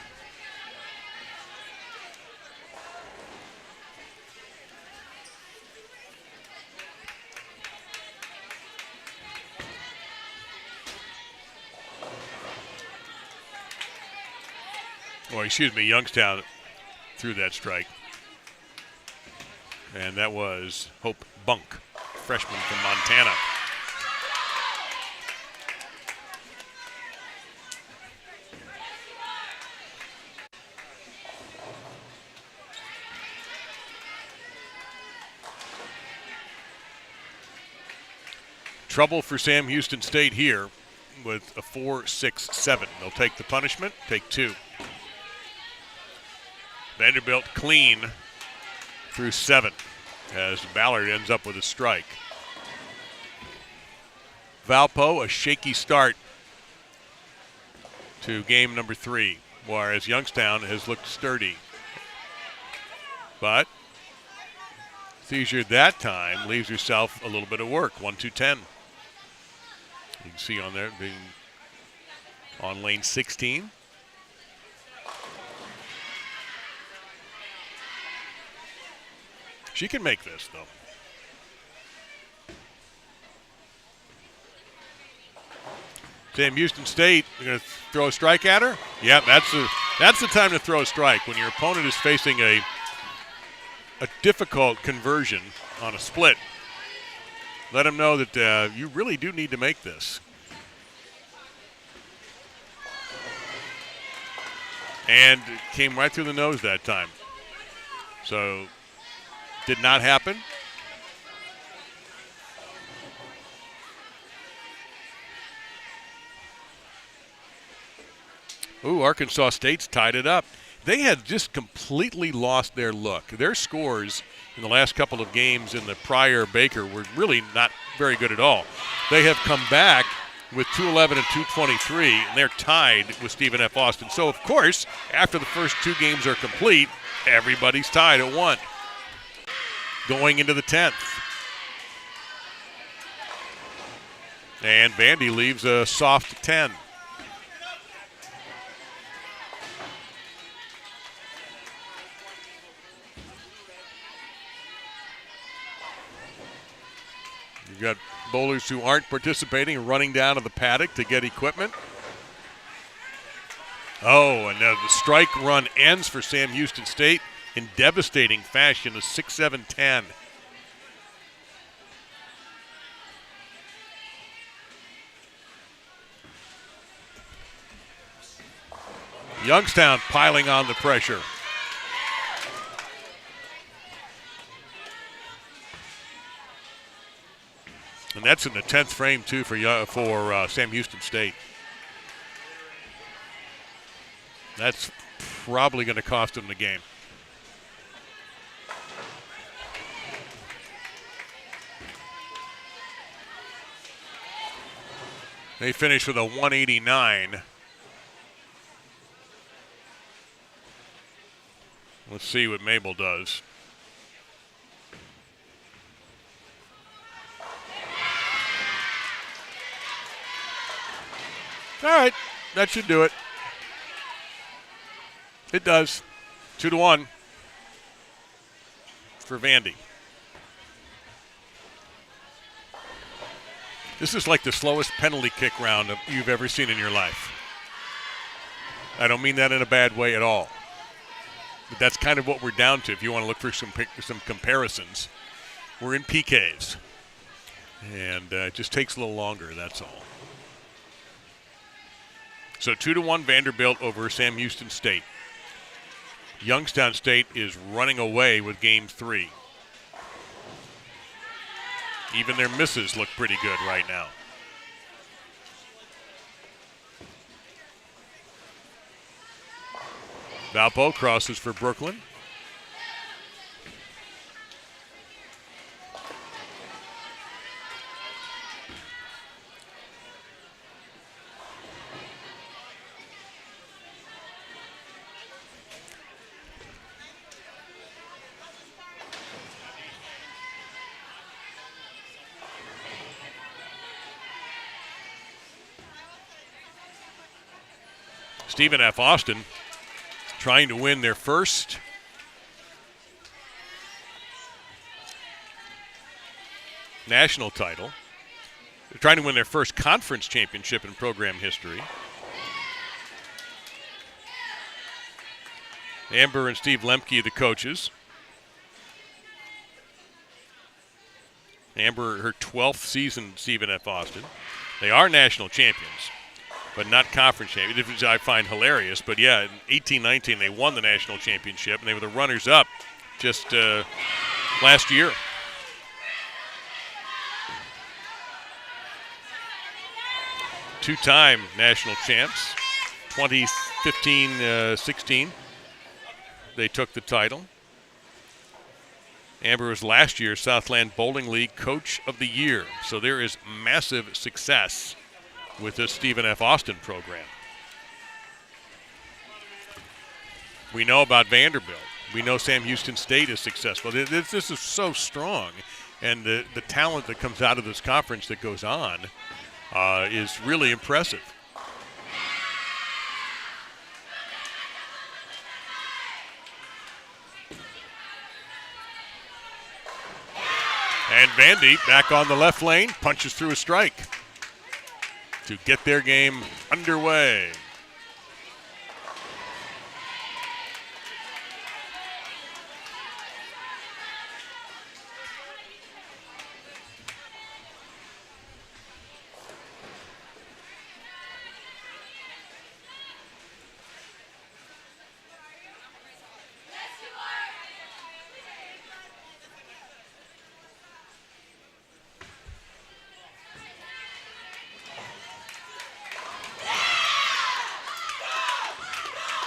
Youngstown threw that strike. And that was Hope Bunk, freshman from Montana. Trouble for Sam Houston State here with a 4-6-7. They'll take the punishment, take 2. Vanderbilt clean through 7 as Ballard ends up with a strike. Valpo, a shaky start to game number 3, whereas Youngstown has looked sturdy. But Seizure that time leaves herself a little bit of work, 1-2-10. You can see on there being on lane 16. She can make this, though. Sam Houston State, you're going to throw a strike at her? Yeah, that's the time to throw a strike when your opponent is facing a difficult conversion on a split. Let them know that you really do need to make this. And it came right through the nose that time. So, did not happen. Ooh, Arkansas State's tied it up. They had just completely lost their look. Their scores in the last couple of games in the prior Baker were really not very good at all. They have come back with 211 and 223, and they're tied with Stephen F. Austin. So, of course, after the first two games are complete, everybody's tied at 1. Going into the 10th. And Vandy leaves a soft 10. You've got bowlers who aren't participating running down to the paddock to get equipment. Oh, and the strike run ends for Sam Houston State in devastating fashion, a 6-7-10. Youngstown piling on the pressure. And that's in the 10th frame, too, for Sam Houston State. That's probably going to cost them the game. They finish with a 189. Let's see what Mabel does. All right, that should do it. It does. 2-1 for Vandy. This is like the slowest penalty kick round you've ever seen in your life. I don't mean that in a bad way at all. But that's kind of what we're down to if you want to look for some comparisons. We're in PKs. And it just takes a little longer, that's all. So 2-1 Vanderbilt over Sam Houston State. Youngstown State is running away with Game 3. Even their misses look pretty good right now. Valpo crosses for Brooklyn. Stephen F. Austin trying to win their first national title. They're trying to win their first conference championship in program history. Amber and Steve Lemke, the coaches. Amber, her 12th season, Stephen F. Austin. They are national champions, but not conference champions, which I find hilarious. But yeah, in 18-19, they won the national championship, and they were the runners-up just last year. Two-time national champs, 2015-16. They took the title. Amber was last year's Southland Bowling League Coach of the Year. So there is massive success with this Stephen F. Austin program. We know about Vanderbilt. We know Sam Houston State is successful. This is so strong. And the talent that comes out of this conference that goes on is really impressive. And Vandy back on the left lane, punches through a strike. to get their game underway.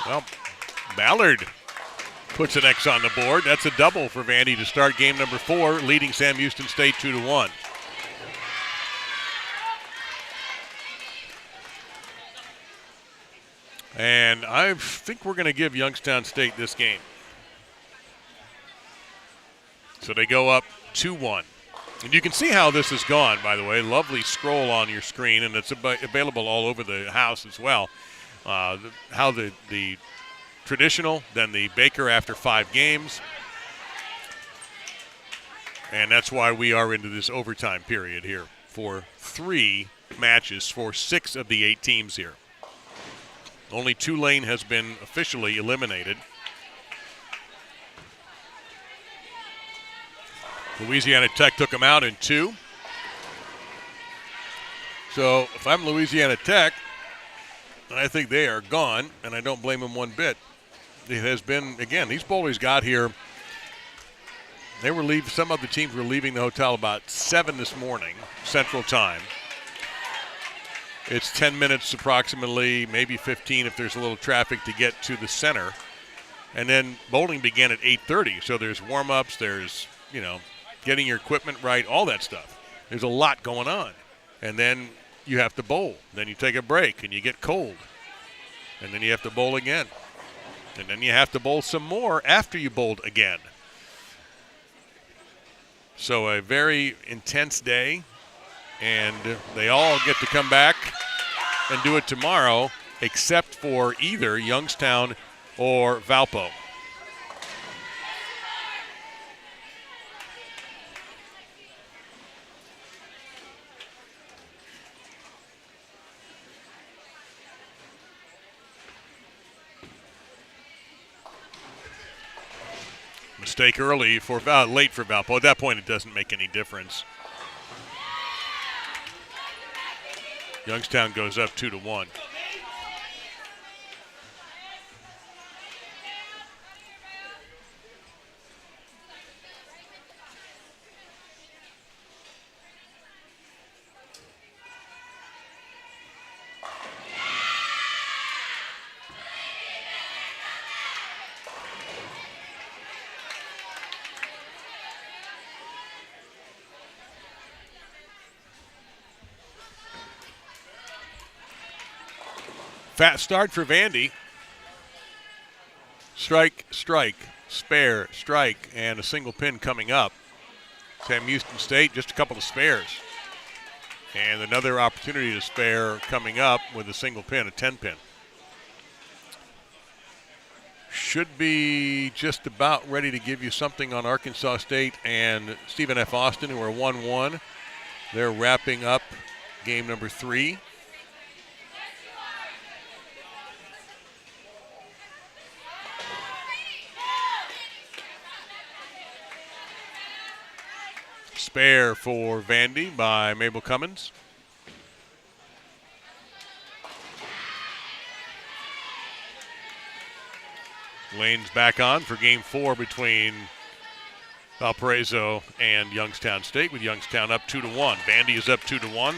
Well, Ballard puts an X on the board. That's a double for Vandy to start game number 4, leading Sam Houston State 2-1. And I think we're going to give Youngstown State this game. So they go up 2-1. And you can see how this has gone, by the way. Lovely scroll on your screen, and it's available all over the house as well. How the traditional, then the Baker after 5 games. And that's why we are into this overtime period here for 3 matches for 6 of the 8 teams here. Only Tulane has been officially eliminated. Louisiana Tech took them out in 2. So if I'm Louisiana Tech, I think they are gone, and I don't blame them one bit. It has been, again, these bowlers got here. They were leaving, some of the teams were leaving the hotel about 7 this morning, Central Time. It's 10 minutes approximately, maybe 15 if there's a little traffic to get to the center. And then bowling began at 8:30, so there's warm-ups, there's, getting your equipment right, all that stuff. There's a lot going on. And then you have to bowl. Then you take a break and you get cold. And then you have to bowl again. And then you have to bowl some more after you bowled again. So a very intense day. And they all get to come back and do it tomorrow, except for either Youngstown or Valpo. Mistake early for late for Valpo. At that point, it doesn't make any difference. Youngstown goes up 2-1. Fast start for Vandy. Strike, strike, spare, strike, and a single pin coming up. Sam Houston State, just a couple of spares. And another opportunity to spare coming up with a single pin, a 10-pin. Should be just about ready to give you something on Arkansas State and Stephen F. Austin, who are 1-1. They're wrapping up game number 3. Spare for Vandy by Mabel Cummins. Lane's back on for game 4 between Valparaiso and Youngstown State, with Youngstown up 2-1. Vandy is up 2-1,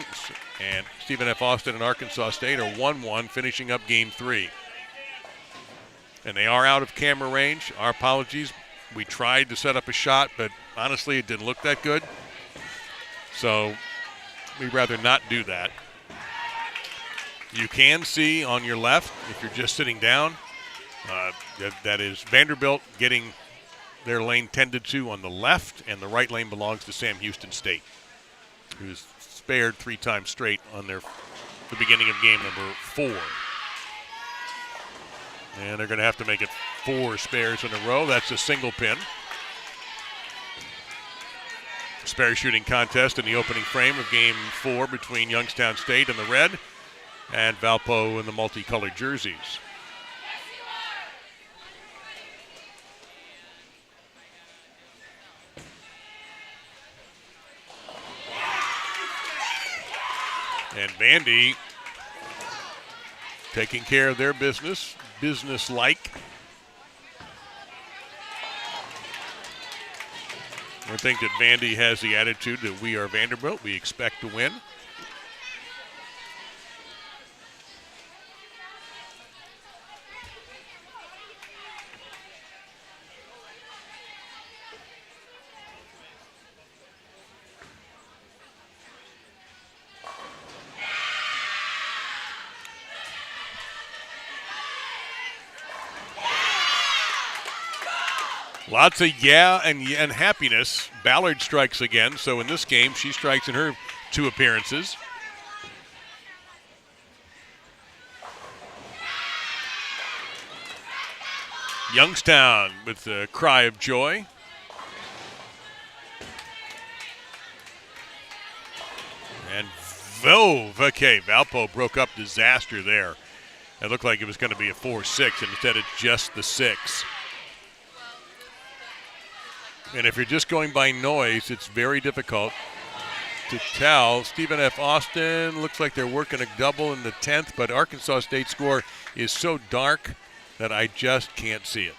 and Stephen F. Austin and Arkansas State are 1-1, finishing up game 3. And they are out of camera range. Our apologies. We tried to set up a shot, but honestly, it didn't look that good. So we'd rather not do that. You can see on your left, if you're just sitting down, that is Vanderbilt getting their lane tended to on the left, and the right lane belongs to Sam Houston State, who's spared 3 times straight on the beginning of game number 4. And they're going to have to make it 4 spares in a row. That's a single pin. Spare shooting contest in the opening frame of Game 4 between Youngstown State in the red and Valpo in the multicolored jerseys. And Vandy taking care of their business, business-like. I think that Vandy has the attitude that we are Vanderbilt. We expect to win. Lots of yeah and happiness. Ballard strikes again, so in this game, she strikes in her 2 appearances. Youngstown with a cry of joy. And Valpo broke up disaster there. It looked like it was going to be a 4-6, and instead it's just the 6. And if you're just going by noise, it's very difficult to tell. Stephen F. Austin looks like they're working a double in the 10th, but Arkansas State score is so dark that I just can't see it.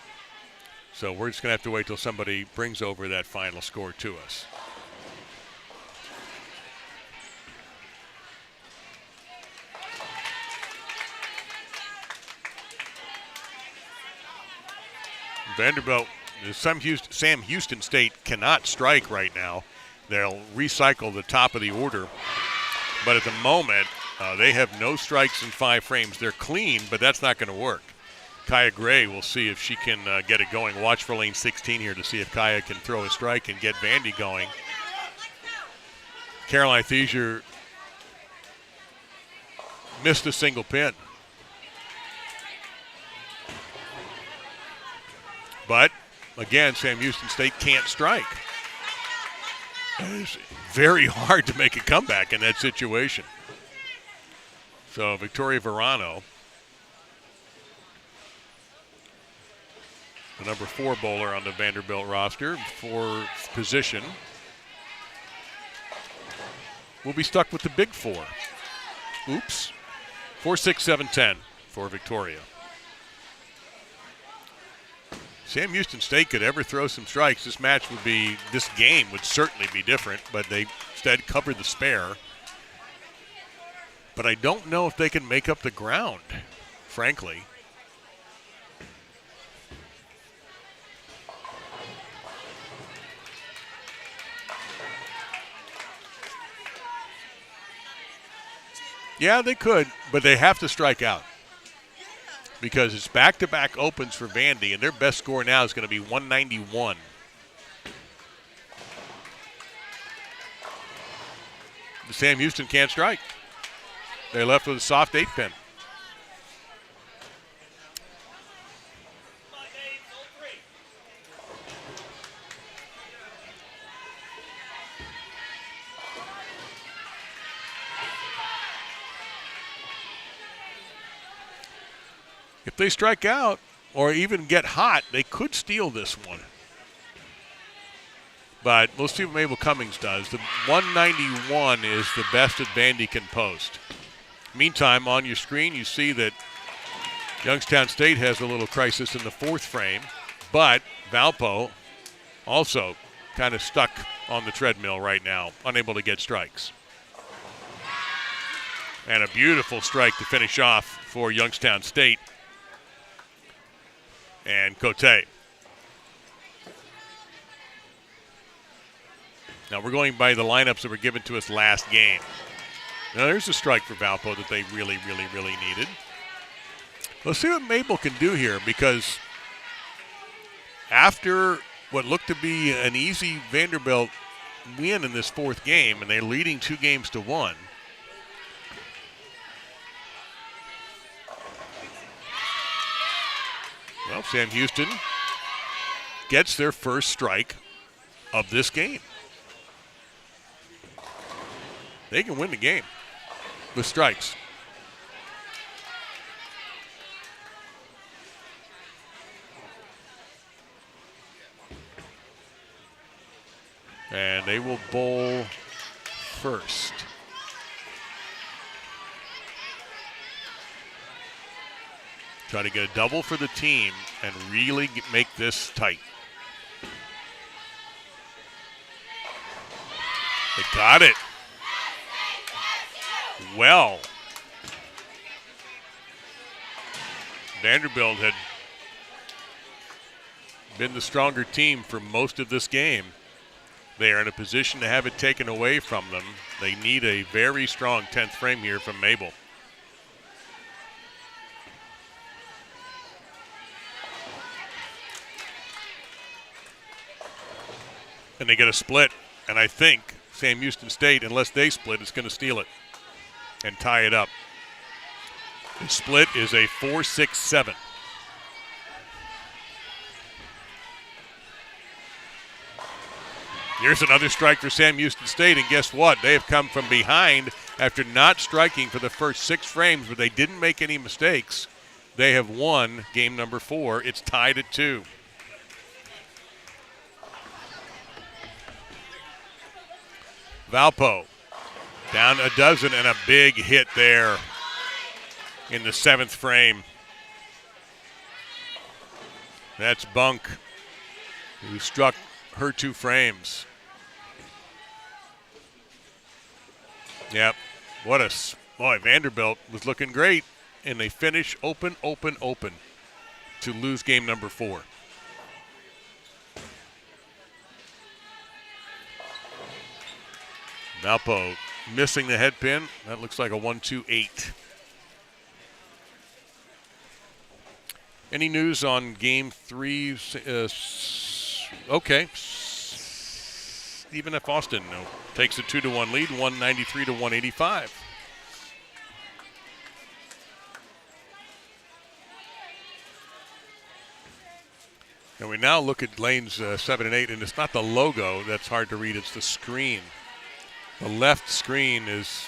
So we're just going to have to wait till somebody brings over that final score to us. Vanderbilt, Sam Houston State cannot strike right now. They'll recycle the top of the order. But at the moment, they have no strikes in 5 frames. They're clean, but that's not going to work. Kaya Gray, will see if she can get it going. Watch for lane 16 here to see if Kaya can throw a strike and get Vandy going. Caroline Thiesier missed a single pin. But again, Sam Houston State can't strike. It's very hard to make a comeback in that situation. So Victoria Verano, the number 4 bowler on the Vanderbilt roster, 4th position, will be stuck with the big 4. Oops. 4, 6, 7, 10 for Victoria. Sam Houston State could ever throw some strikes, this game would certainly be different, but they instead covered the spare. But I don't know if they can make up the ground, frankly. Yeah, they could, but they have to strike out. Because it's back-to-back opens for Vandy, and their best score now is going to be 191. Sam Houston can't strike. They're left with a soft 8-pin. If they strike out or even get hot, they could steal this one. But we'll see what Mabel Cummings does. The 191 is the best that Vandy can post. Meantime, on your screen, you see that Youngstown State has a little crisis in the 4th frame, but Valpo also kind of stuck on the treadmill right now, unable to get strikes. And a beautiful strike to finish off for Youngstown State. And Cote. Now we're going by the lineups that were given to us last game. Now there's a strike for Valpo that they really needed. Let's see what Mabel can do here, because after what looked to be an easy Vanderbilt win in this 4th game, and they're leading 2-1. Well, Sam Houston gets their first strike of this game. they can win the game with strikes. And they will bowl first. Try to get a double for the team and really make this tight. They got it. Well, Vanderbilt had been the stronger team for most of this game. They are in a position to have it taken away from them. They need a very strong 10th frame here from Mabel. And they get a split, and I think Sam Houston State, unless they split, is going to steal it and tie it up. The split is a 4-6-7. Here's another strike for Sam Houston State, and guess what? They have come from behind after not striking for the first 6 frames, but they didn't make any mistakes. They have won game number 4. It's tied at 2. Valpo down a dozen and a big hit there in the 7th frame. That's Bunk, who struck her 2 frames. Yep, what a, boy, Vanderbilt was looking great, and they finish open to lose game number 4. Valpo missing the head pin. That looks like a 1-2-8. Any news on game 3? Okay. Stephen F. Austin takes a 2-1 lead, 193-185. And we now look at lanes 7 and 8, and it's not the logo that's hard to read, it's the screen. The left screen is,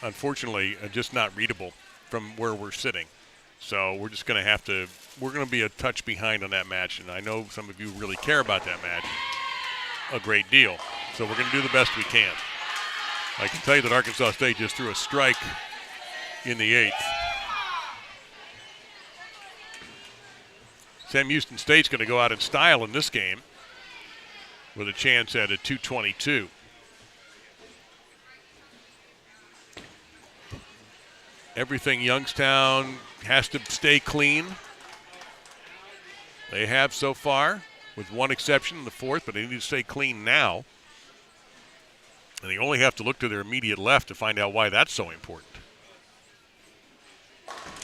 unfortunately, just not readable from where we're sitting. So we're just going to have to, we're going to be a touch behind on that match. And I know some of you really care about that match a great deal. So we're going to do the best we can. I can tell you that Arkansas State just threw a strike in the 8th. Sam Houston State's going to go out in style in this game with a chance at a 222. Everything Youngstown has to stay clean. They have so far, with one exception in the 4th, but they need to stay clean now. And they only have to look to their immediate left to find out why that's so important.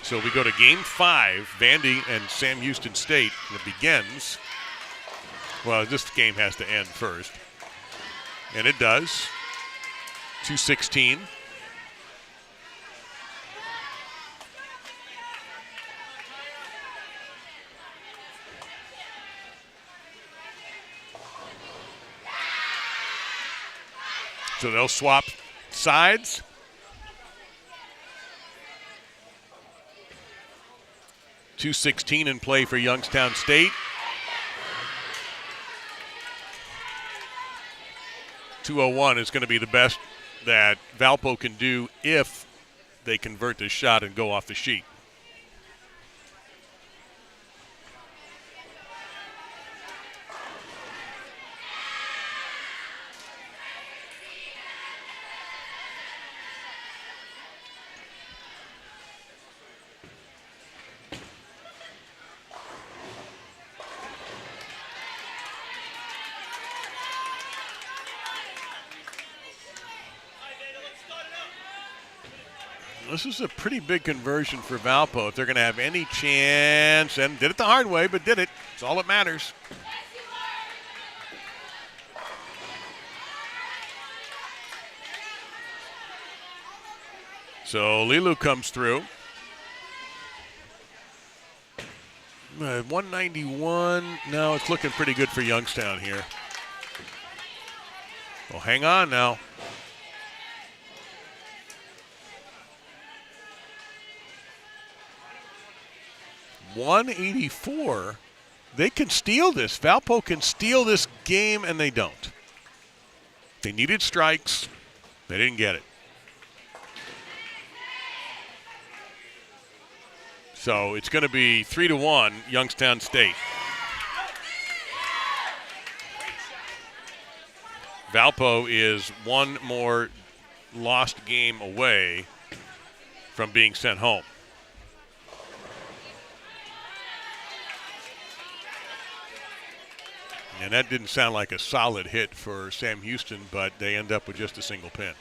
So we go to game 5, Vandy and Sam Houston State, and it begins. Well, this game has to end first. And it does. 2:16. So they'll swap sides. .216 in play for Youngstown State. .201 is going to be the best that Valpo can do if they convert this shot and go off the sheet. This is a pretty big conversion for Valpo if they're going to have any chance, and did it the hard way, but did it. It's all that matters. So Lilu comes through. 191. No, it's looking pretty good for Youngstown here. Well, hang on now. 184. They can steal this. Valpo can steal this game, and they don't. They needed strikes. They didn't get it. So it's going to be 3-1 Youngstown State. Valpo is one more lost game away from being sent home. And that didn't sound like a solid hit for Sam Houston, but they end up with just a single pin.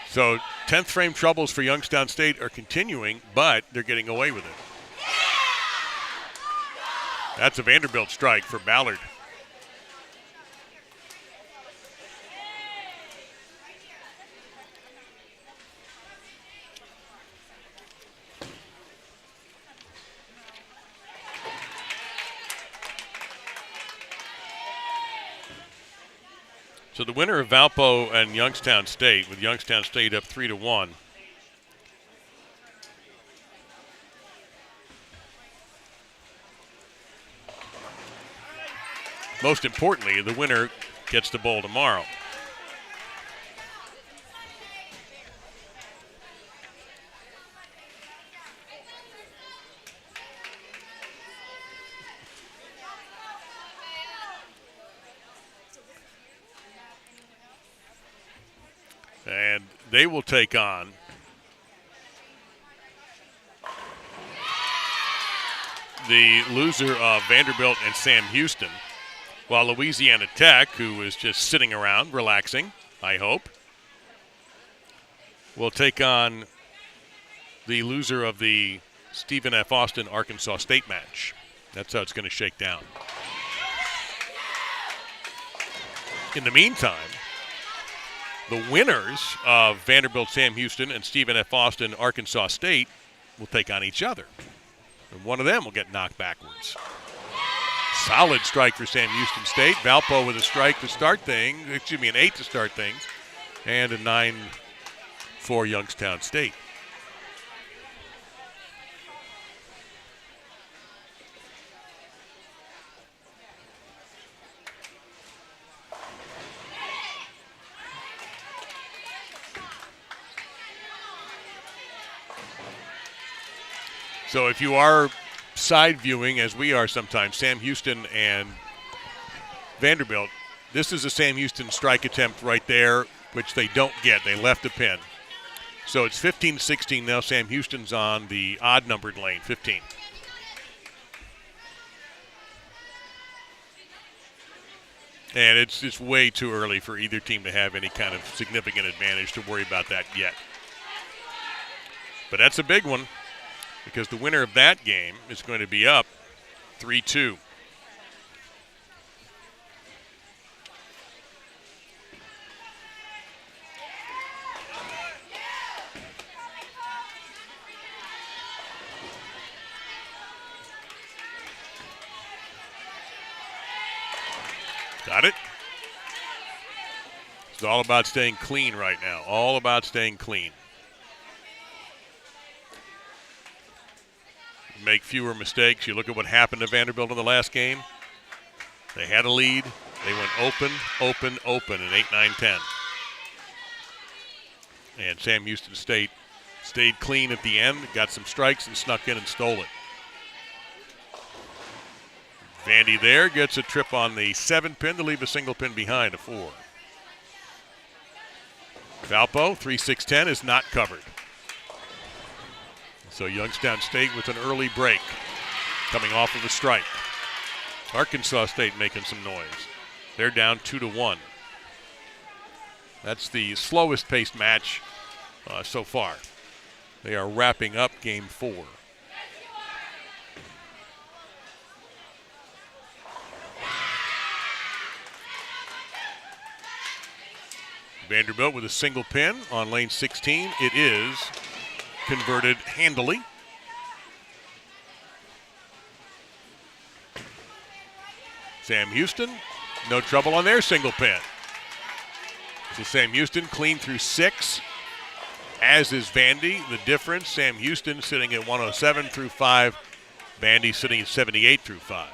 So 10th frame troubles for Youngstown State are continuing, but they're getting away with it. That's a Vanderbilt strike for Ballard. So the winner of Valpo and Youngstown State, with Youngstown State up 3-1. Most importantly, the winner gets the bowl tomorrow. And they will take on the loser of Vanderbilt and Sam Houston, while Louisiana Tech, who is just sitting around, relaxing, I hope, will take on the loser of the Stephen F. Austin-Arkansas State match. That's how it's going to shake down. In the meantime, the winners of Vanderbilt, Sam Houston, and Stephen F. Austin, Arkansas State will take on each other. And one of them will get knocked backwards. Solid strike for Sam Houston State. Valpo with a strike to start things, an 8 to start things, and a 9 for Youngstown State. So if you are side viewing, as we are sometimes, Sam Houston and Vanderbilt, this is a Sam Houston strike attempt right there, which they don't get. They left a pin. So it's 15-16 now. Sam Houston's on the odd-numbered lane, 15. And it's way too early for either team to have any kind of significant advantage to worry about that yet. But that's a big one, because the winner of that game is going to be up 3-2. Got it? It's all about staying clean right now. All about staying clean. Make fewer mistakes. You look at what happened to Vanderbilt in the last game. They had a lead. They went open in 8, 9, 10. And Sam Houston State stayed clean at the end, got some strikes, and snuck in and stole it. Vandy there gets a trip on the 7 pin to leave a single pin behind, a 4. Valpo, 3-6-10, is not covered. So Youngstown State with an early break, coming off of a strike. Arkansas State making some noise. They're down 2-1. That's the slowest paced match so far. They are wrapping up game 4. Vanderbilt with a single pin on lane 16. It is converted handily. Sam Houston, no trouble on their single pin. So Sam Houston clean through 6, as is Vandy. The difference, Sam Houston sitting at 107 through 5, Vandy sitting at 78 through 5.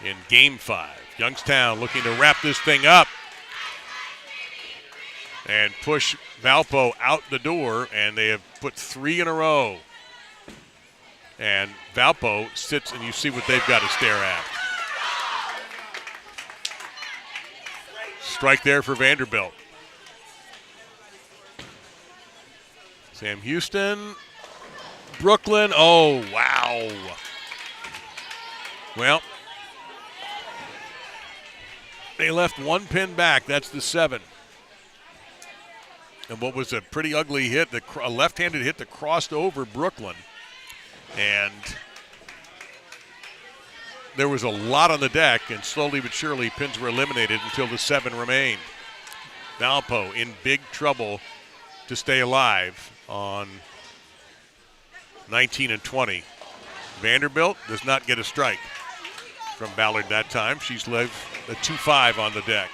In game 5, Youngstown looking to wrap this thing up and push Valpo out the door, and they have put 3 in a row. And Valpo sits, and you see what they've got to stare at. Strike there for Vanderbilt. Sam Houston, Brooklyn, oh, wow. Well, they left 1 pin back, that's the 7. And what was a pretty ugly hit, a left-handed hit that crossed over Brooklyn. And there was a lot on the deck, and slowly but surely pins were eliminated until the 7 remained. Valpo in big trouble to stay alive on 19 and 20. Vanderbilt does not get a strike from Ballard that time. She's left a 2-5 on the deck.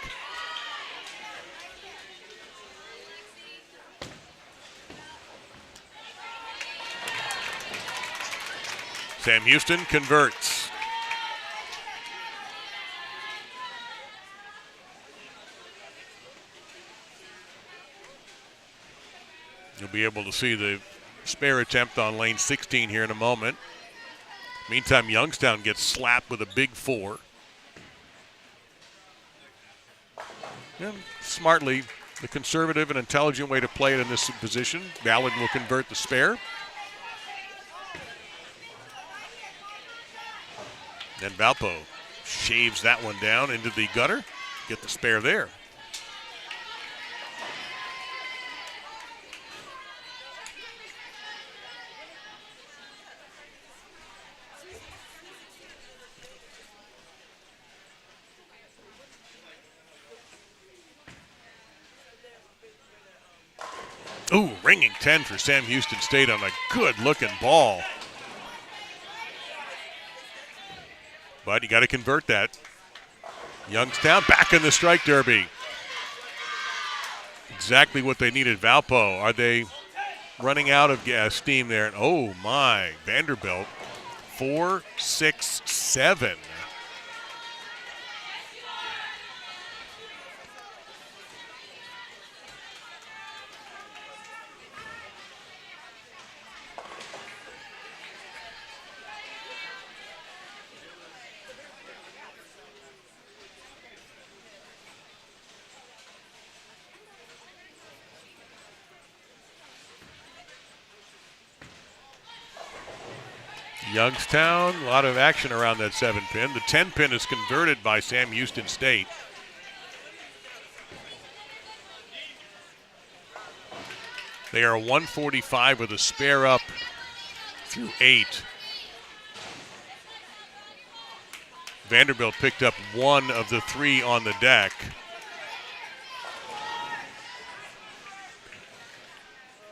Sam Houston converts. You'll be able to see the spare attempt on lane 16 here in a moment. Meantime, Youngstown gets slapped with a big 4. And smartly, the conservative and intelligent way to play it in this position. Ballard will convert the spare. And Valpo shaves that one down into the gutter. Get the spare there. Ooh, ringing 10 for Sam Houston State on a good-looking ball. But you got to convert that. Youngstown back in the strike derby. Exactly what they needed. Valpo, are they running out of steam there? And oh my, Vanderbilt, 4, 6, 7. Youngstown, a lot of action around that 7 pin. The 10 pin is converted by Sam Houston State. They are 145 with a spare up through 8. Vanderbilt picked up 1 of the 3 on the deck.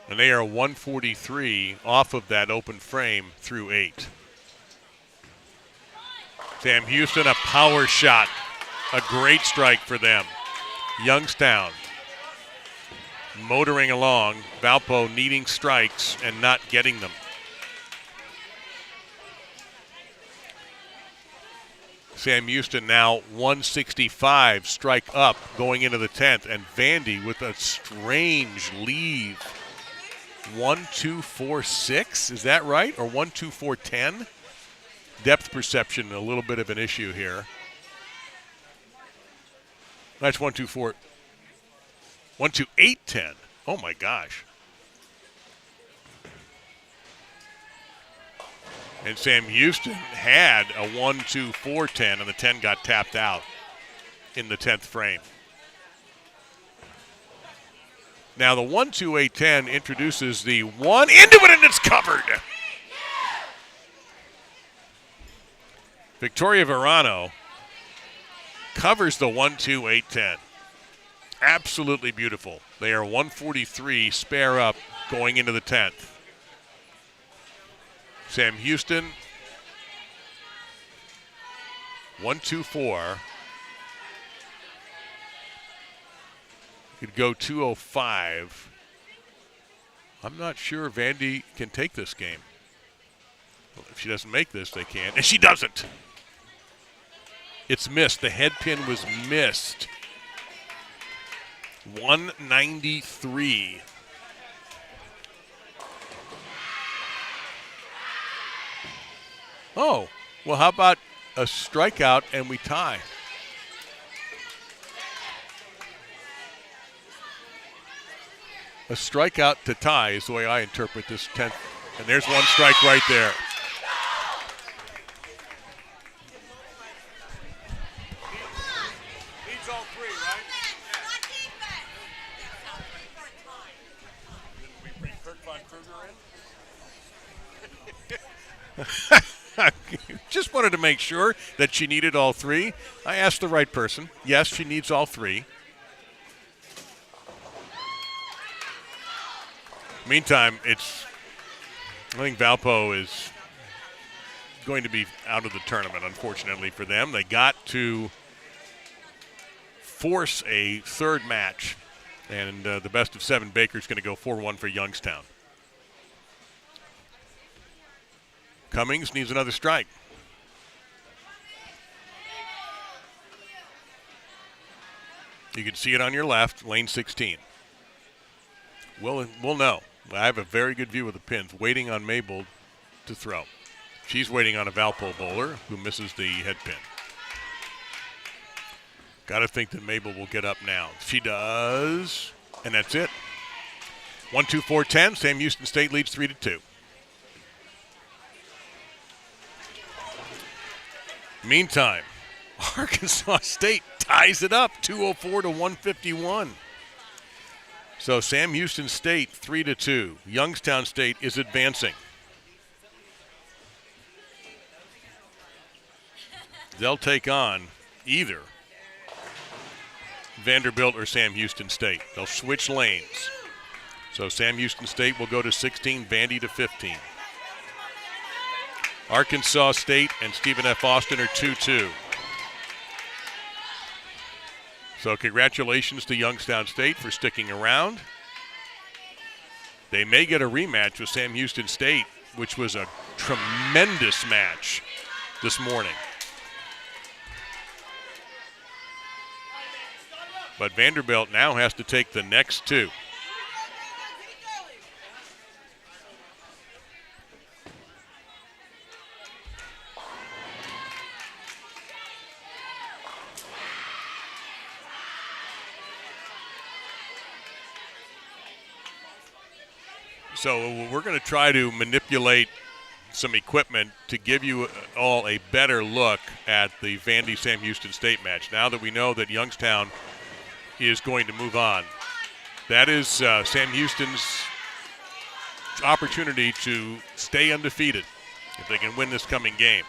And they are 143 off of that open frame through 8. Sam Houston, a power shot. A great strike for them. Youngstown motoring along. Valpo needing strikes and not getting them. Sam Houston now 165 strike up going into the 10th. And Vandy with a strange leave. 1-2-4-6, is that right? Or 1-2-4-10? Depth perception, a little bit of an issue here. That's 1-2-4. 1-2-8-10. Oh my gosh. And Sam Houston had a 1-2-4-10, and the 10 got tapped out in the 10th frame. Now the 1-2-8-10 introduces the 1 into it, and it's covered. Victoria Verano covers the 1-2-8-10. Absolutely beautiful. They are 143 spare up going into the 10th. Sam Houston, 1-2-4. Could go 205. I'm not sure Vandy can take this game. Well, if she doesn't make this, they can. And she doesn't. It's missed. The head pin was missed. 193. Oh, well, how about a strikeout and we tie? A strikeout to tie is the way I interpret this 10th. And there's one strike right there. Needs all three, right? Didn't we bring Kirk Von Kruger in? Just wanted to make sure that she needed all three. I asked the right person. Yes, she needs all three. Meantime, I think Valpo is going to be out of the tournament, unfortunately for them. They got to force a third match, and the best of 7 Baker's going to go 4-1 for Youngstown. Cummings needs another strike. You can see it on your left, lane 16. We'll know. I have a very good view of the pins, waiting on Mabel to throw. She's waiting on a Valpo bowler who misses the head pin. Got to think that Mabel will get up now. She does, and that's it. 1-2-4-10. Sam Houston State leads 3-2. Meantime, Arkansas State ties it up, 204-151. So Sam Houston State 3-2. Youngstown State is advancing. They'll take on either Vanderbilt or Sam Houston State. They'll switch lanes. So Sam Houston State will go to 16, Vandy to 15. Arkansas State and Stephen F. Austin are 2-2. So congratulations to Youngstown State for sticking around. They may get a rematch with Sam Houston State, which was a tremendous match this morning. But Vanderbilt now has to take the next 2. So we're going to try to manipulate some equipment to give you all a better look at the Vandy Sam Houston State match. Now that we know that Youngstown is going to move on, that is Sam Houston's opportunity to stay undefeated if they can win this coming game.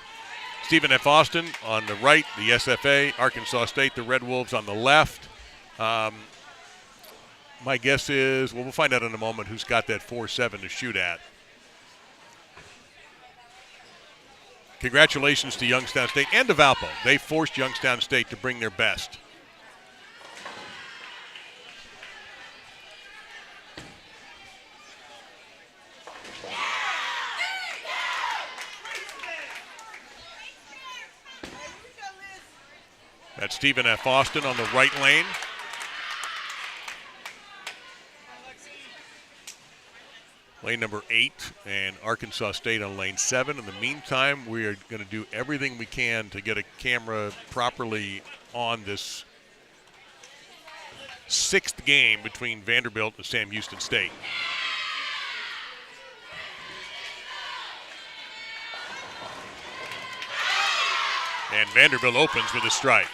Stephen F. Austin on the right, the SFA, Arkansas State, the Red Wolves on the left. My guess is, well, we'll find out in a moment who's got that 4-7 to shoot at. Congratulations to Youngstown State and to Valpo. They forced Youngstown State to bring their best. That's Stephen F. Austin on the right lane. Lane number 8 and Arkansas State on lane 7. In the meantime, we are going to do everything we can to get a camera properly on this 6th game between Vanderbilt and Sam Houston State. And Vanderbilt opens with a strike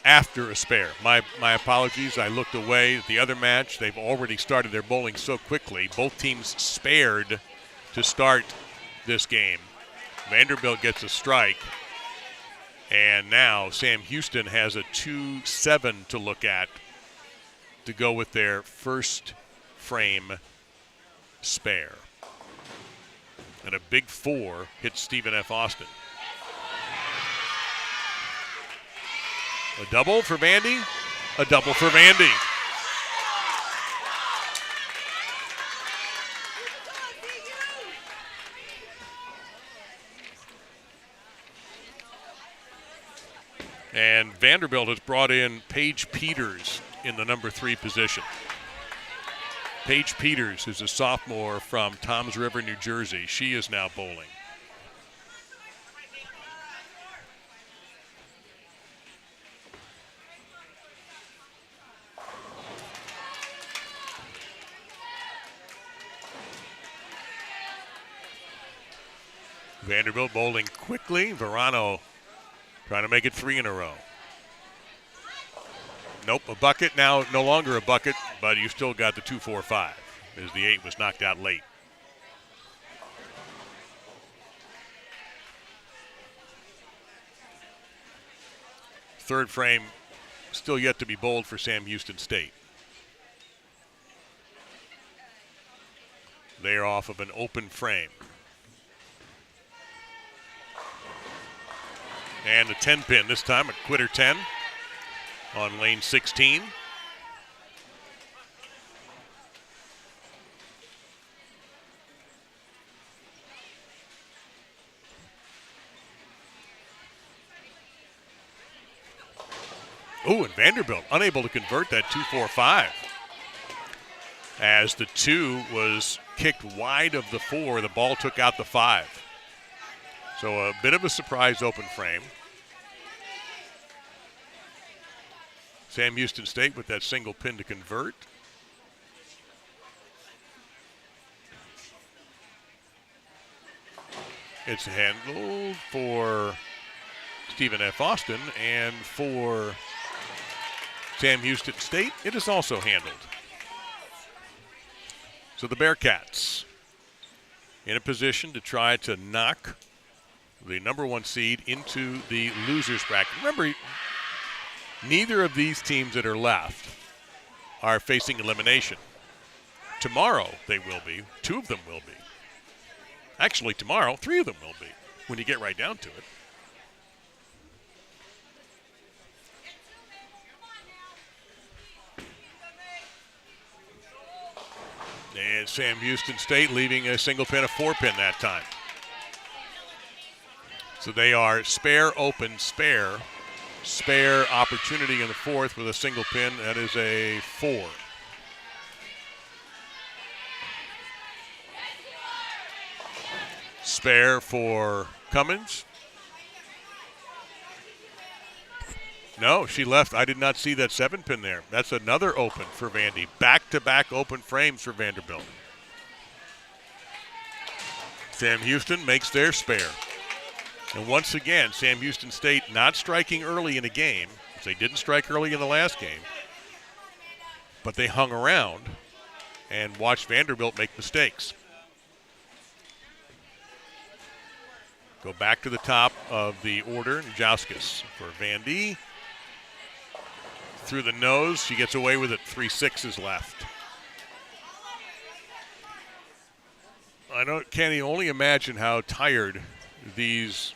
after a spare. My apologies. I looked away at the other match. They've already started their bowling so quickly. Both teams spared to start this game. Vanderbilt gets a strike. And now Sam Houston has a 2-7 to look at to go with their first frame spare. And a big 4 hits Stephen F. Austin. A double for Vandy. A double for Vandy. And Vanderbilt has brought in Paige Peters in the number 3 position. Paige Peters is a sophomore from Toms River, New Jersey. She is now bowling. Vanderbilt bowling quickly. Verano trying to make it 3 in a row. Nope, a bucket now, no longer a bucket, but you still got the 2-4-5 as the 8 was knocked out late. Third frame still yet to be bowled for Sam Houston State. They are off of an open frame. And a 10 pin this time, a quitter 10 on lane 16. Ooh, and Vanderbilt unable to convert that 2-4-5. As the 2 was kicked wide of the 4, the ball took out the 5. So a bit of a surprise open frame. Sam Houston State with that single pin to convert. It's handled for Stephen F. Austin, and for Sam Houston State, it is also handled. So the Bearcats in a position to try to knock the number 1 seed into the losers bracket. Remember, neither of these teams that are left are facing elimination. Tomorrow they will be. 2 of them will be. Actually, tomorrow, 3 of them will be, when you get right down to it. And Sam Houston State leaving a single pin, a 4 pin that time. So they are spare, open, spare. Spare opportunity in the 4th with a single pin. That is a 4. Spare for Cummins. No, she left. I did not see that 7 pin there. That's another open for Vandy. Back-to-back open frames for Vanderbilt. Sam Houston makes their spare. And once again, Sam Houston State not striking early in a game. They didn't strike early in the last game. But they hung around and watched Vanderbilt make mistakes. Go back to the top of the order. Jauskas for Vandy. Through the nose, she gets away with it. 3 6s left. Can you only imagine how tired these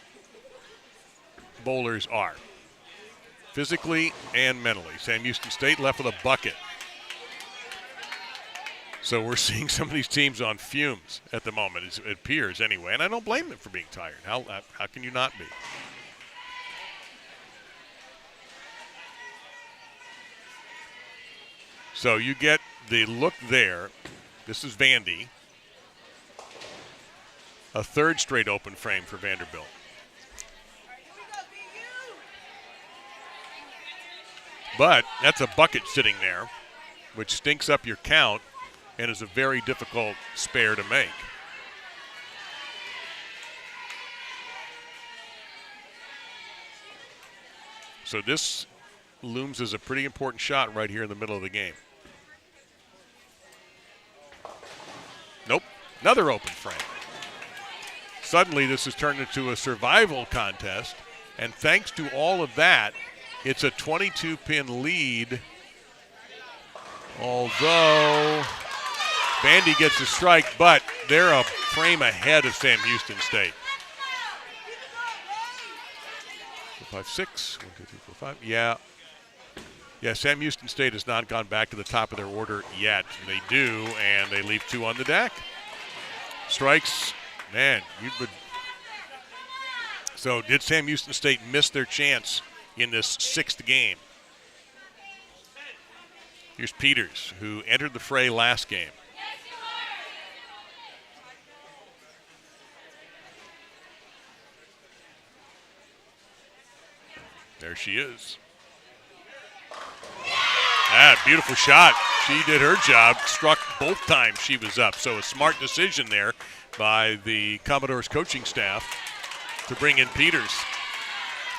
bowlers are, physically and mentally. Sam Houston State left with a bucket. So we're seeing some of these teams on fumes at the moment, it appears anyway, and I don't blame them for being tired. How can you not be? So you get the look there. This is Vandy. A 3rd straight open frame for Vanderbilt. But that's a bucket sitting there, which stinks up your count and is a very difficult spare to make. So this looms as a pretty important shot right here in the middle of the game. Nope, another open frame. Suddenly this has turned into a survival contest, and thanks to all of that, it's a 22-pin lead, although Vandy gets a strike, but they're a frame ahead of Sam Houston State. 4, 5, 6, 1, 2, 3, 4, 5. Yeah, Yeah, Sam Houston State has not gone back to the top of their order yet. They do, and they leave 2 on the deck. Strikes, man, you would. So did Sam Houston State miss their chance in this 6th game? Here's Peters, who entered the fray last game. There she is. Ah, beautiful shot. She did her job, struck both times she was up. So a smart decision there by the Commodores coaching staff to bring in Peters.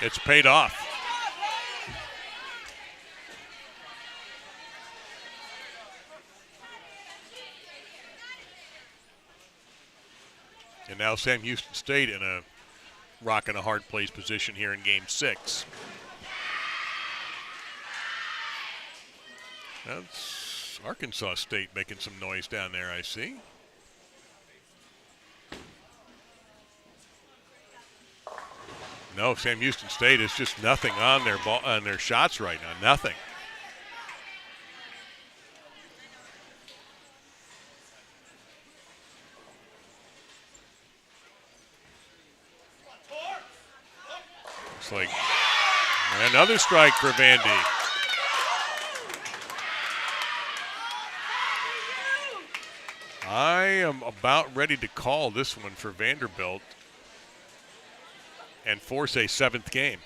It's paid off. And now Sam Houston State in a rock and a hard place position here in game 6. That's Arkansas State making some noise down there, I see. No, Sam Houston State is just nothing on their ball, on their shots right now. Nothing. Looks like another strike for Vandy. I am about ready to call this one for Vanderbilt and force a 7th game.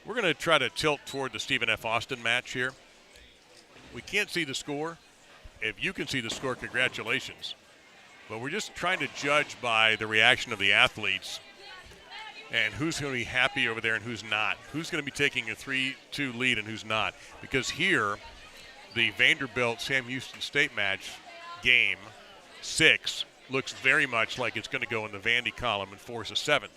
We're going to try to tilt toward the Stephen F. Austin match here. We can't see the score. If you can see the score, congratulations. But we're just trying to judge by the reaction of the athletes and who's going to be happy over there and who's not. Who's going to be taking a 3-2 lead and who's not. Because here, the Vanderbilt-Sam Houston State match, game 6, looks very much like it's going to go in the Vandy column and force a 7th.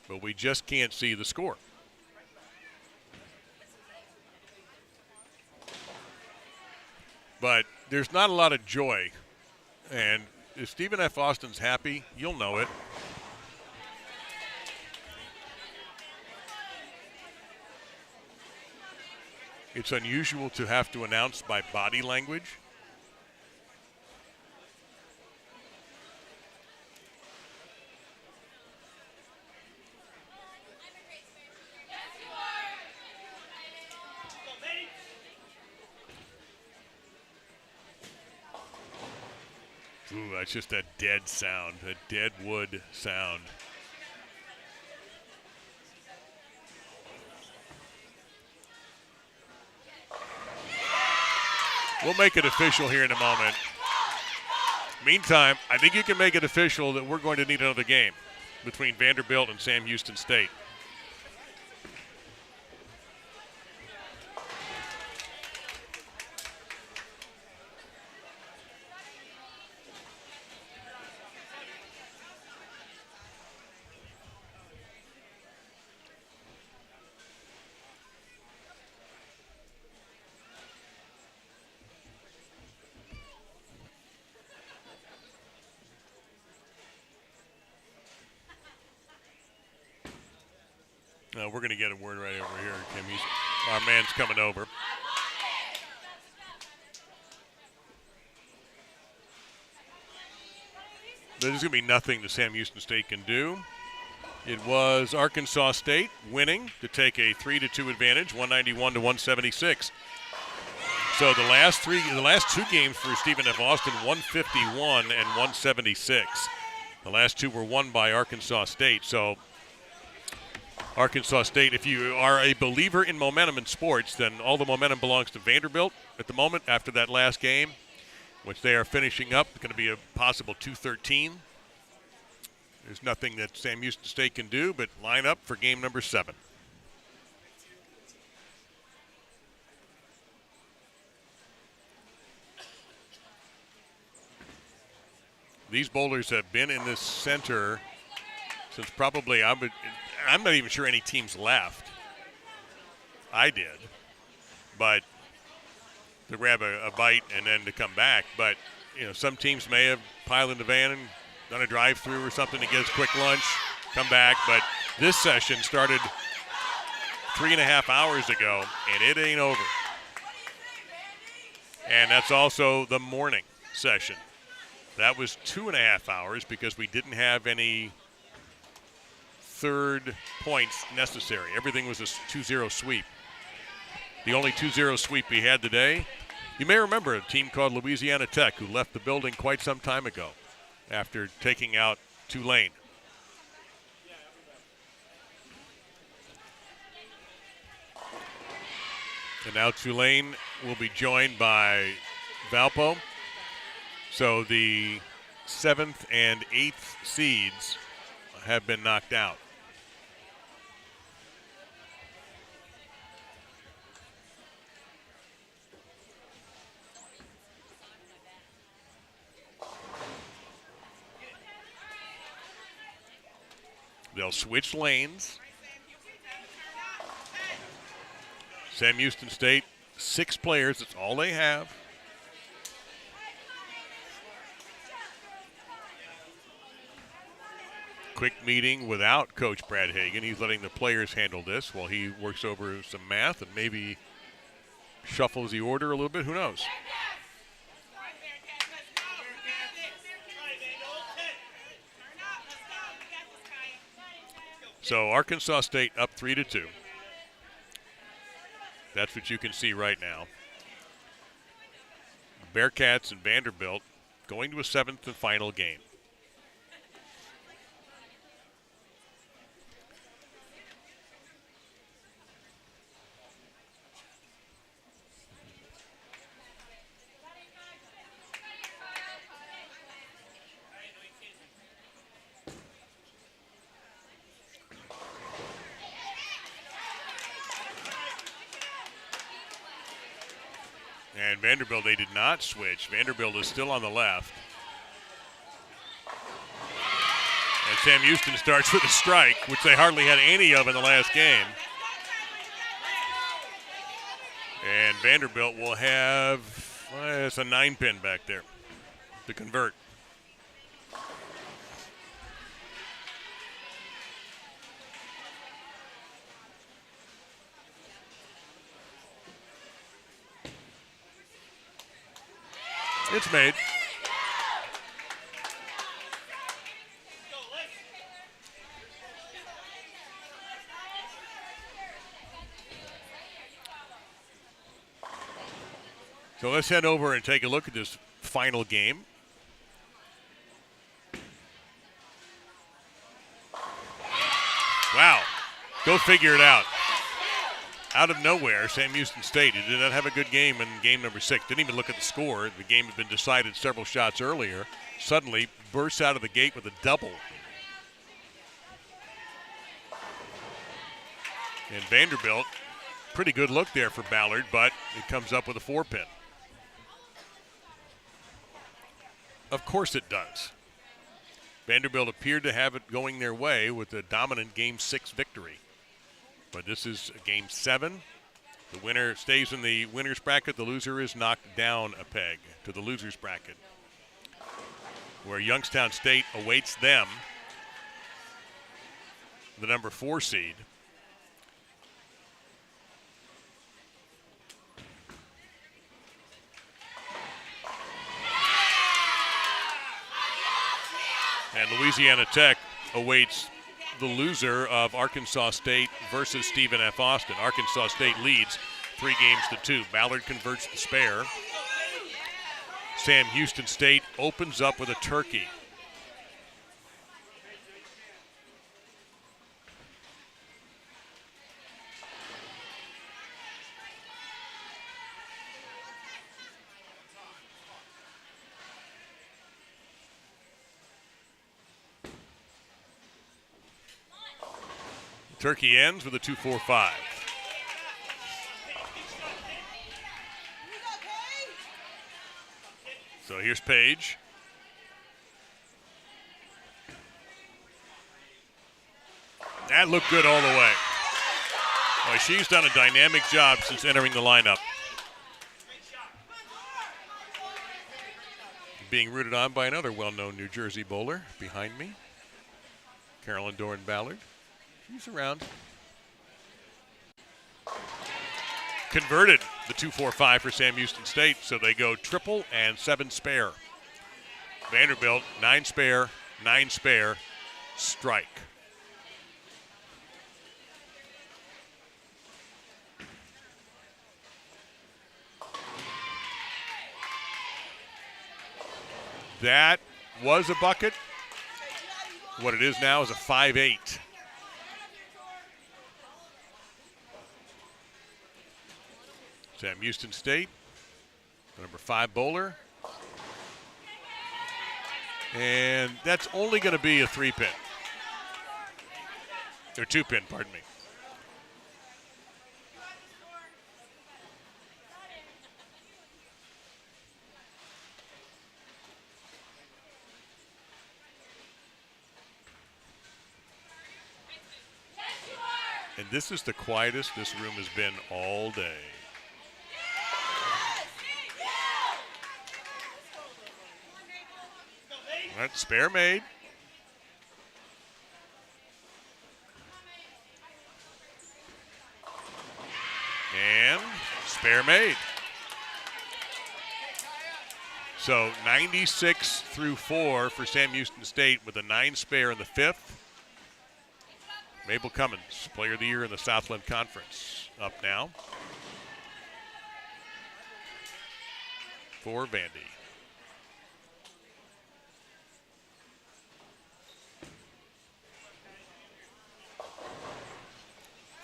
But we just can't see the score. But there's not a lot of joy. And if Stephen F. Austin's happy, you'll know it. It's unusual to have to announce by body language. Ooh, that's just a dead sound, a dead wood sound. We'll make it official here in a moment. Meantime, I think you can make it official that we're going to need another game between Vanderbilt and Sam Houston State. We're going to get a word right over here, Kim. Our man's coming over. There's going to be nothing that Sam Houston State can do. It was Arkansas State winning to take a 3-2 advantage, 191 to 176. So the last 2 games for Stephen F. Austin, 151 and 176. The last 2 were won by Arkansas State. So Arkansas State, if you are a believer in momentum in sports, then all the momentum belongs to Vanderbilt at the moment after that last game, which they are finishing up. It's going to be a possible 2-13. There's nothing that Sam Houston State can do but line up for game number 7. These bowlers have been in this center since probably, I'm not even sure any teams left. I did. But to grab a bite and then to come back. But, some teams may have piled in the van and done a drive-through or something to get a quick lunch, come back. But this session started 3.5 hours ago, and it ain't over. And that's also the morning session. That was 2.5 hours because we didn't have any third points necessary. Everything was a 2-0 sweep. The only 2-0 sweep we had today, you may remember a team called Louisiana Tech who left the building quite some time ago after taking out Tulane. And now Tulane will be joined by Valpo. So the 7th and 8th seeds have been knocked out. They'll switch lanes. Sam Houston State, 6 players, that's all they have. Quick meeting without Coach Brad Hagan. He's letting the players handle this while he works over some math and maybe shuffles the order a little bit. Who knows? So Arkansas State up 3-2. That's what you can see right now. Bearcats and Vanderbilt going to a 7th and final game. And Vanderbilt, they did not switch. Vanderbilt is still on the left. And Sam Houston starts with a strike, which they hardly had any of in the last game. And Vanderbilt will have, it's a 9-pin back there to convert. It's made. So let's head over and take a look at this final game. Wow. Go figure it out. Out of nowhere, Sam Houston State, who did not have a good game in game number 6, didn't even look at the score. The game had been decided several shots earlier. Suddenly bursts out of the gate with a double. And Vanderbilt, pretty good look there for Ballard, but it comes up with a 4-pin. Of course it does. Vanderbilt appeared to have it going their way with a dominant game 6 victory. But this is game 7. The winner stays in the winner's bracket. The loser is knocked down a peg to the loser's bracket, where Youngstown State awaits them, the number 4 seed. And Louisiana Tech awaits the loser of Arkansas State versus Stephen F. Austin. Arkansas State leads 3-2. Ballard converts the spare. Sam Houston State opens up with a turkey. Turkey ends with a 2-4-5. So here's Page. That looked good all the way. Boy, she's done a dynamic job since entering the lineup. Being rooted on by another well-known New Jersey bowler behind me, Carolyn Doran Ballard. She's around. Converted the 2-4-5 for Sam Houston State, so they go triple and 7 spare. Vanderbilt, 9 spare, 9 spare, strike. That was a bucket. What it is now is a 5-8. Sam Houston State, number 5 bowler. And that's only going to be a 3-pin. Or 2-pin, pardon me. And this is the quietest this room has been all day. All right, spare made. And spare made. So 96 through 4 for Sam Houston State with a 9 spare in the 5th. Mabel Cummins, Player of the Year in the Southland Conference, up now for Vandy.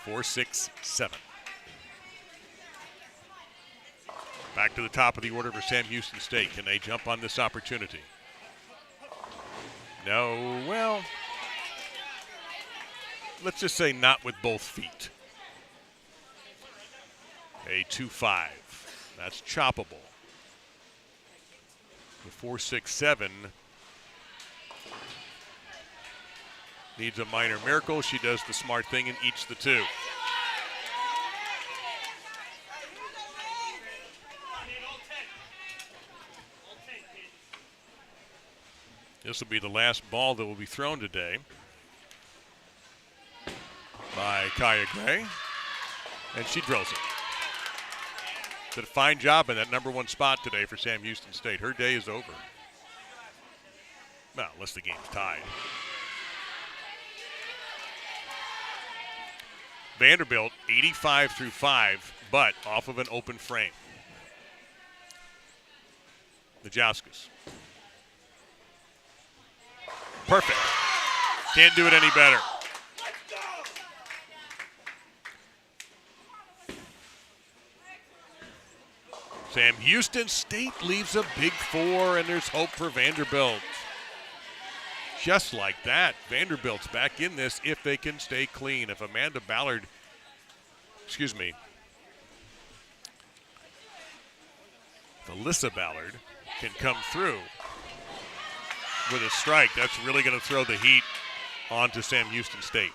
Four, 6, 7. Back to the top of the order for Sam Houston State. Can they jump on this opportunity? No, well, let's just say not with both feet. A 2-5. That's choppable. The 4-6-7 needs a minor miracle. She does the smart thing and eats the 2. This will be the last ball that will be thrown today by Kaya Gray, and she drills it. Did a fine job in that number 1 spot today for Sam Houston State. Her day is over. Well, unless the game's tied. Vanderbilt, 85 through 5, but off of an open frame. The Jouskas. Perfect. Can't do it any better. Sam Houston State leaves a big 4, and there's hope for Vanderbilt. Just like that, Vanderbilt's back in this if they can stay clean. If Alyssa Ballard can come through with a strike, that's really going to throw the heat onto Sam Houston State.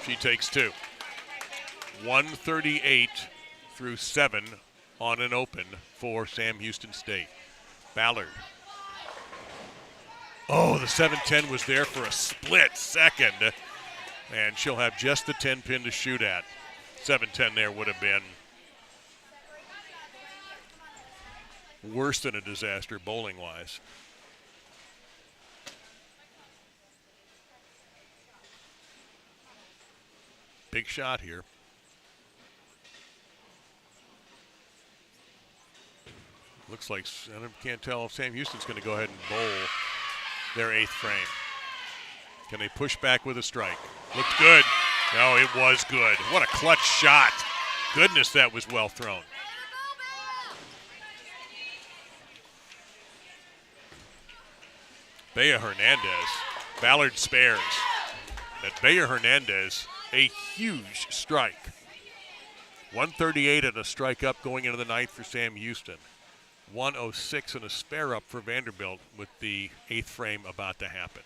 She takes 2. 138 through 7 on an open for Sam Houston State. Ballard. Oh, the 7-10 was there for a split second. And she'll have just the 10 pin to shoot at. 7-10 there would have been worse than a disaster bowling-wise. Big shot here. Looks like, I can't tell if Sam Houston's going to go ahead and bowl their 8th frame. Can they push back with a strike? Looked good. No, it was good. What a clutch shot. Goodness, that was well thrown. Bea Hernandez. Ballard spares. That Bea Hernandez, a huge strike. 138 and a strike up going into the ninth for Sam Houston. 106 and a spare up for Vanderbilt with the eighth frame about to happen.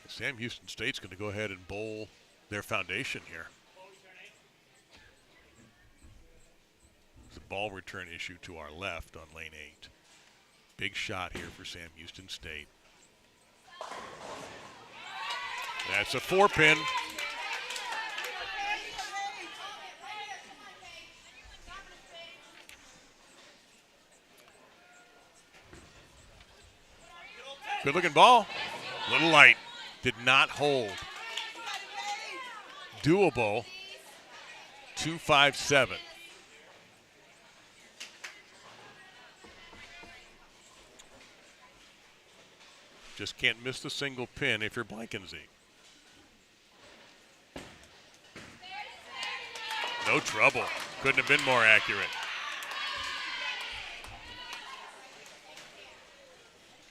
Sam Houston State's going to go ahead and bowl their foundation here. It's a ball return issue to our left on lane 8. Big shot here for Sam Houston State. That's a 4-pin. Good looking ball. Little light. Did not hold. Doable. 2-5-7. Just can't miss the single pin if you're Blankenzy. No trouble. Couldn't have been more accurate.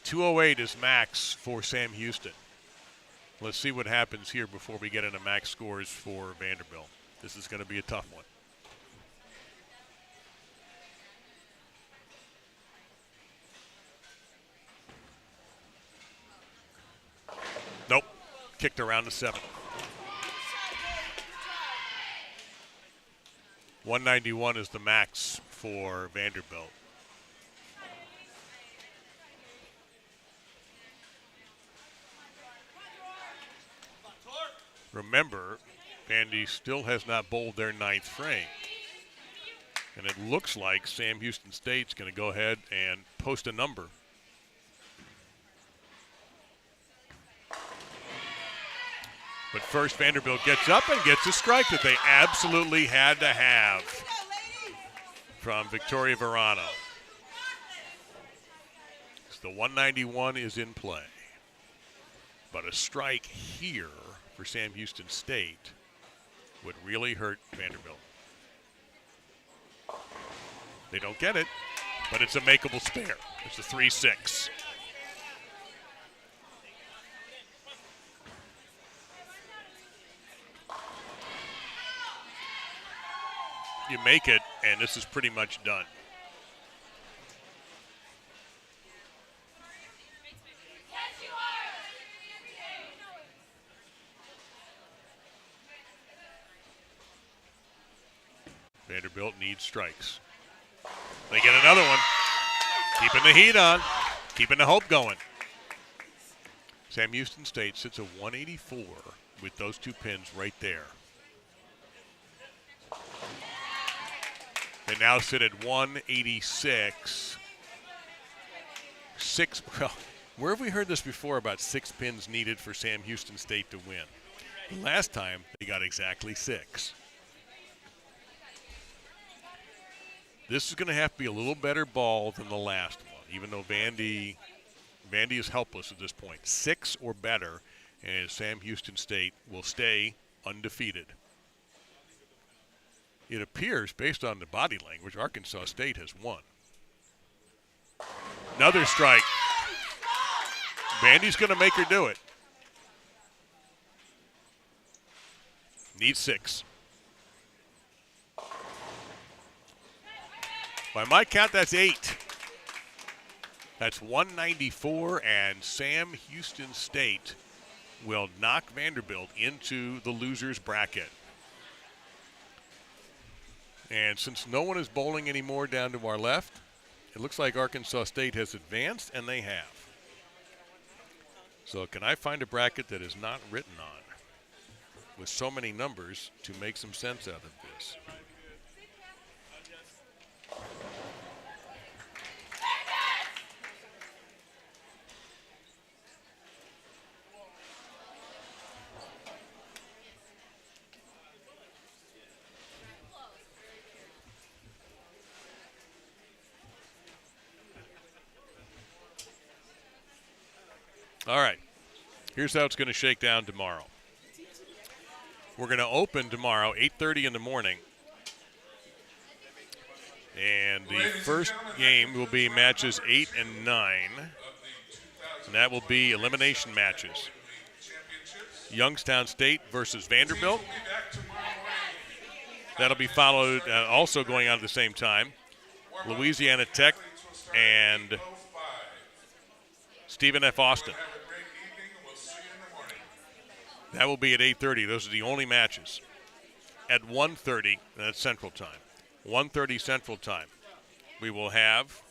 208 is max for Sam Houston. Let's see what happens here before we get into max scores for Vanderbilt. This is going to be a tough one. Nope. Kicked around the 7. 191 is the max for Vanderbilt. Remember, Vandy still has not bowled their 9th frame. And it looks like Sam Houston State's going to go ahead and post a number. But first, Vanderbilt gets up and gets a strike that they absolutely had to have from Victoria Verano. So the 191 is in play. But a strike here for Sam Houston State would really hurt Vanderbilt. They don't get it, but it's a makeable spare. It's a 3-6. You make it, and this is pretty much done. Vanderbilt needs strikes. They get another one. Keeping the heat on. Keeping the hope going. Sam Houston State sits at 184 with those 2 pins right there. They now sit at 186. Well, where have we heard this before about 6 pins needed for Sam Houston State to win? Last time, they got exactly 6. This is going to have to be a little better ball than the last one, even though Vandy is helpless at this point. 6 or better, and Sam Houston State will stay undefeated. It appears, based on the body language, Arkansas State has won. Another strike. Vandy's going to make her do it. Needs 6. By my count, that's 8. That's 194, and Sam Houston State will knock Vanderbilt into the loser's bracket. And since no one is bowling anymore down to our left, it looks like Arkansas State has advanced, and they have. So can I find a bracket that is not written on with so many numbers to make some sense out of this? All right, here's how it's going to shake down tomorrow. We're going to open tomorrow, 8:30 in the morning. And the first game will be matches 8 and 9. And that will be elimination matches. Youngstown State versus Vanderbilt. That'll be followed, also going on at the same time, Louisiana Tech and Stephen F. Austin. That will be at 8:30. Those are the only matches. At 1:30, that's Central Time. 1:30 Central Time, we will have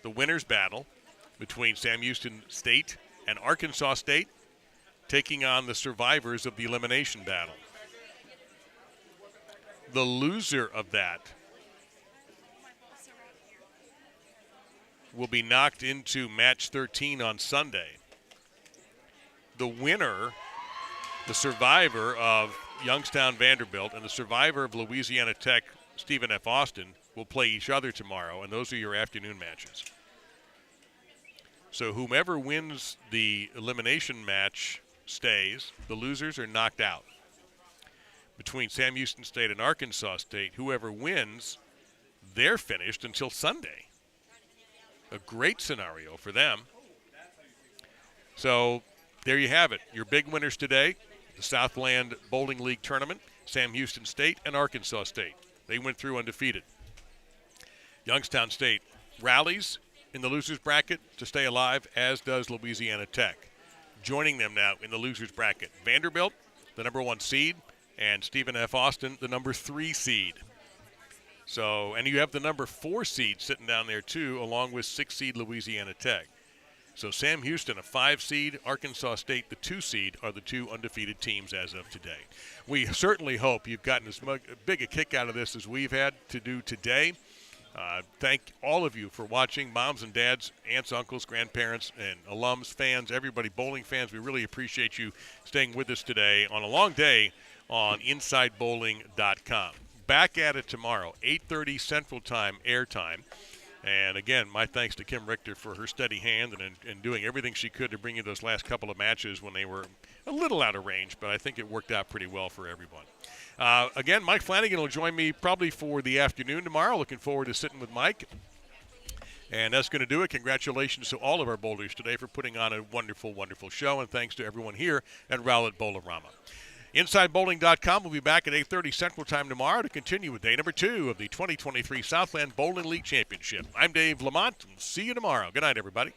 the winners battle between Sam Houston State and Arkansas State, taking on the survivors of the elimination battle. The loser of that will be knocked into match 13 on Sunday. The winner, the survivor of Youngstown Vanderbilt and the survivor of Louisiana Tech, Stephen F. Austin, will play each other tomorrow, and those are your afternoon matches. So whomever wins the elimination match stays. The losers are knocked out. Between Sam Houston State and Arkansas State, whoever wins, they're finished until Sunday. A great scenario for them. So there you have it. Your big winners today, the Southland Bowling League tournament, Sam Houston State and Arkansas State. They went through undefeated. Youngstown State rallies in the losers bracket to stay alive, as does Louisiana Tech. Joining them now in the losers bracket, Vanderbilt, the number 1 seed, and Stephen F. Austin, the number 3 seed. So, and you have the number 4 seed sitting down there too, along with 6 seed Louisiana Tech. So Sam Houston, a 5 seed, Arkansas State, the 2 seed, are the 2 undefeated teams as of today. We certainly hope you've gotten as big a kick out of this as we've had to do today. Thank all of you for watching, moms and dads, aunts, uncles, grandparents, and alums, fans, everybody, bowling fans. We really appreciate you staying with us today on a long day on InsideBowling.com. Back at it tomorrow, 8:30 Central Time, airtime. And again, my thanks to Kim Richter for her steady hand and doing everything she could to bring you those last couple of matches when they were a little out of range, but I think it worked out pretty well for everyone. Again, Mike Flanagan will join me probably for the afternoon tomorrow. Looking forward to sitting with Mike. And that's going to do it. Congratulations to all of our bowlers today for putting on a wonderful, wonderful show, and thanks to everyone here at Rowlett Bowlarama. InsideBowling.com will be back at 8:30 Central Time tomorrow to continue with day number 2 of the 2023 Southland Bowling League Championship. I'm Dave Lamont. See you tomorrow. Good night, everybody.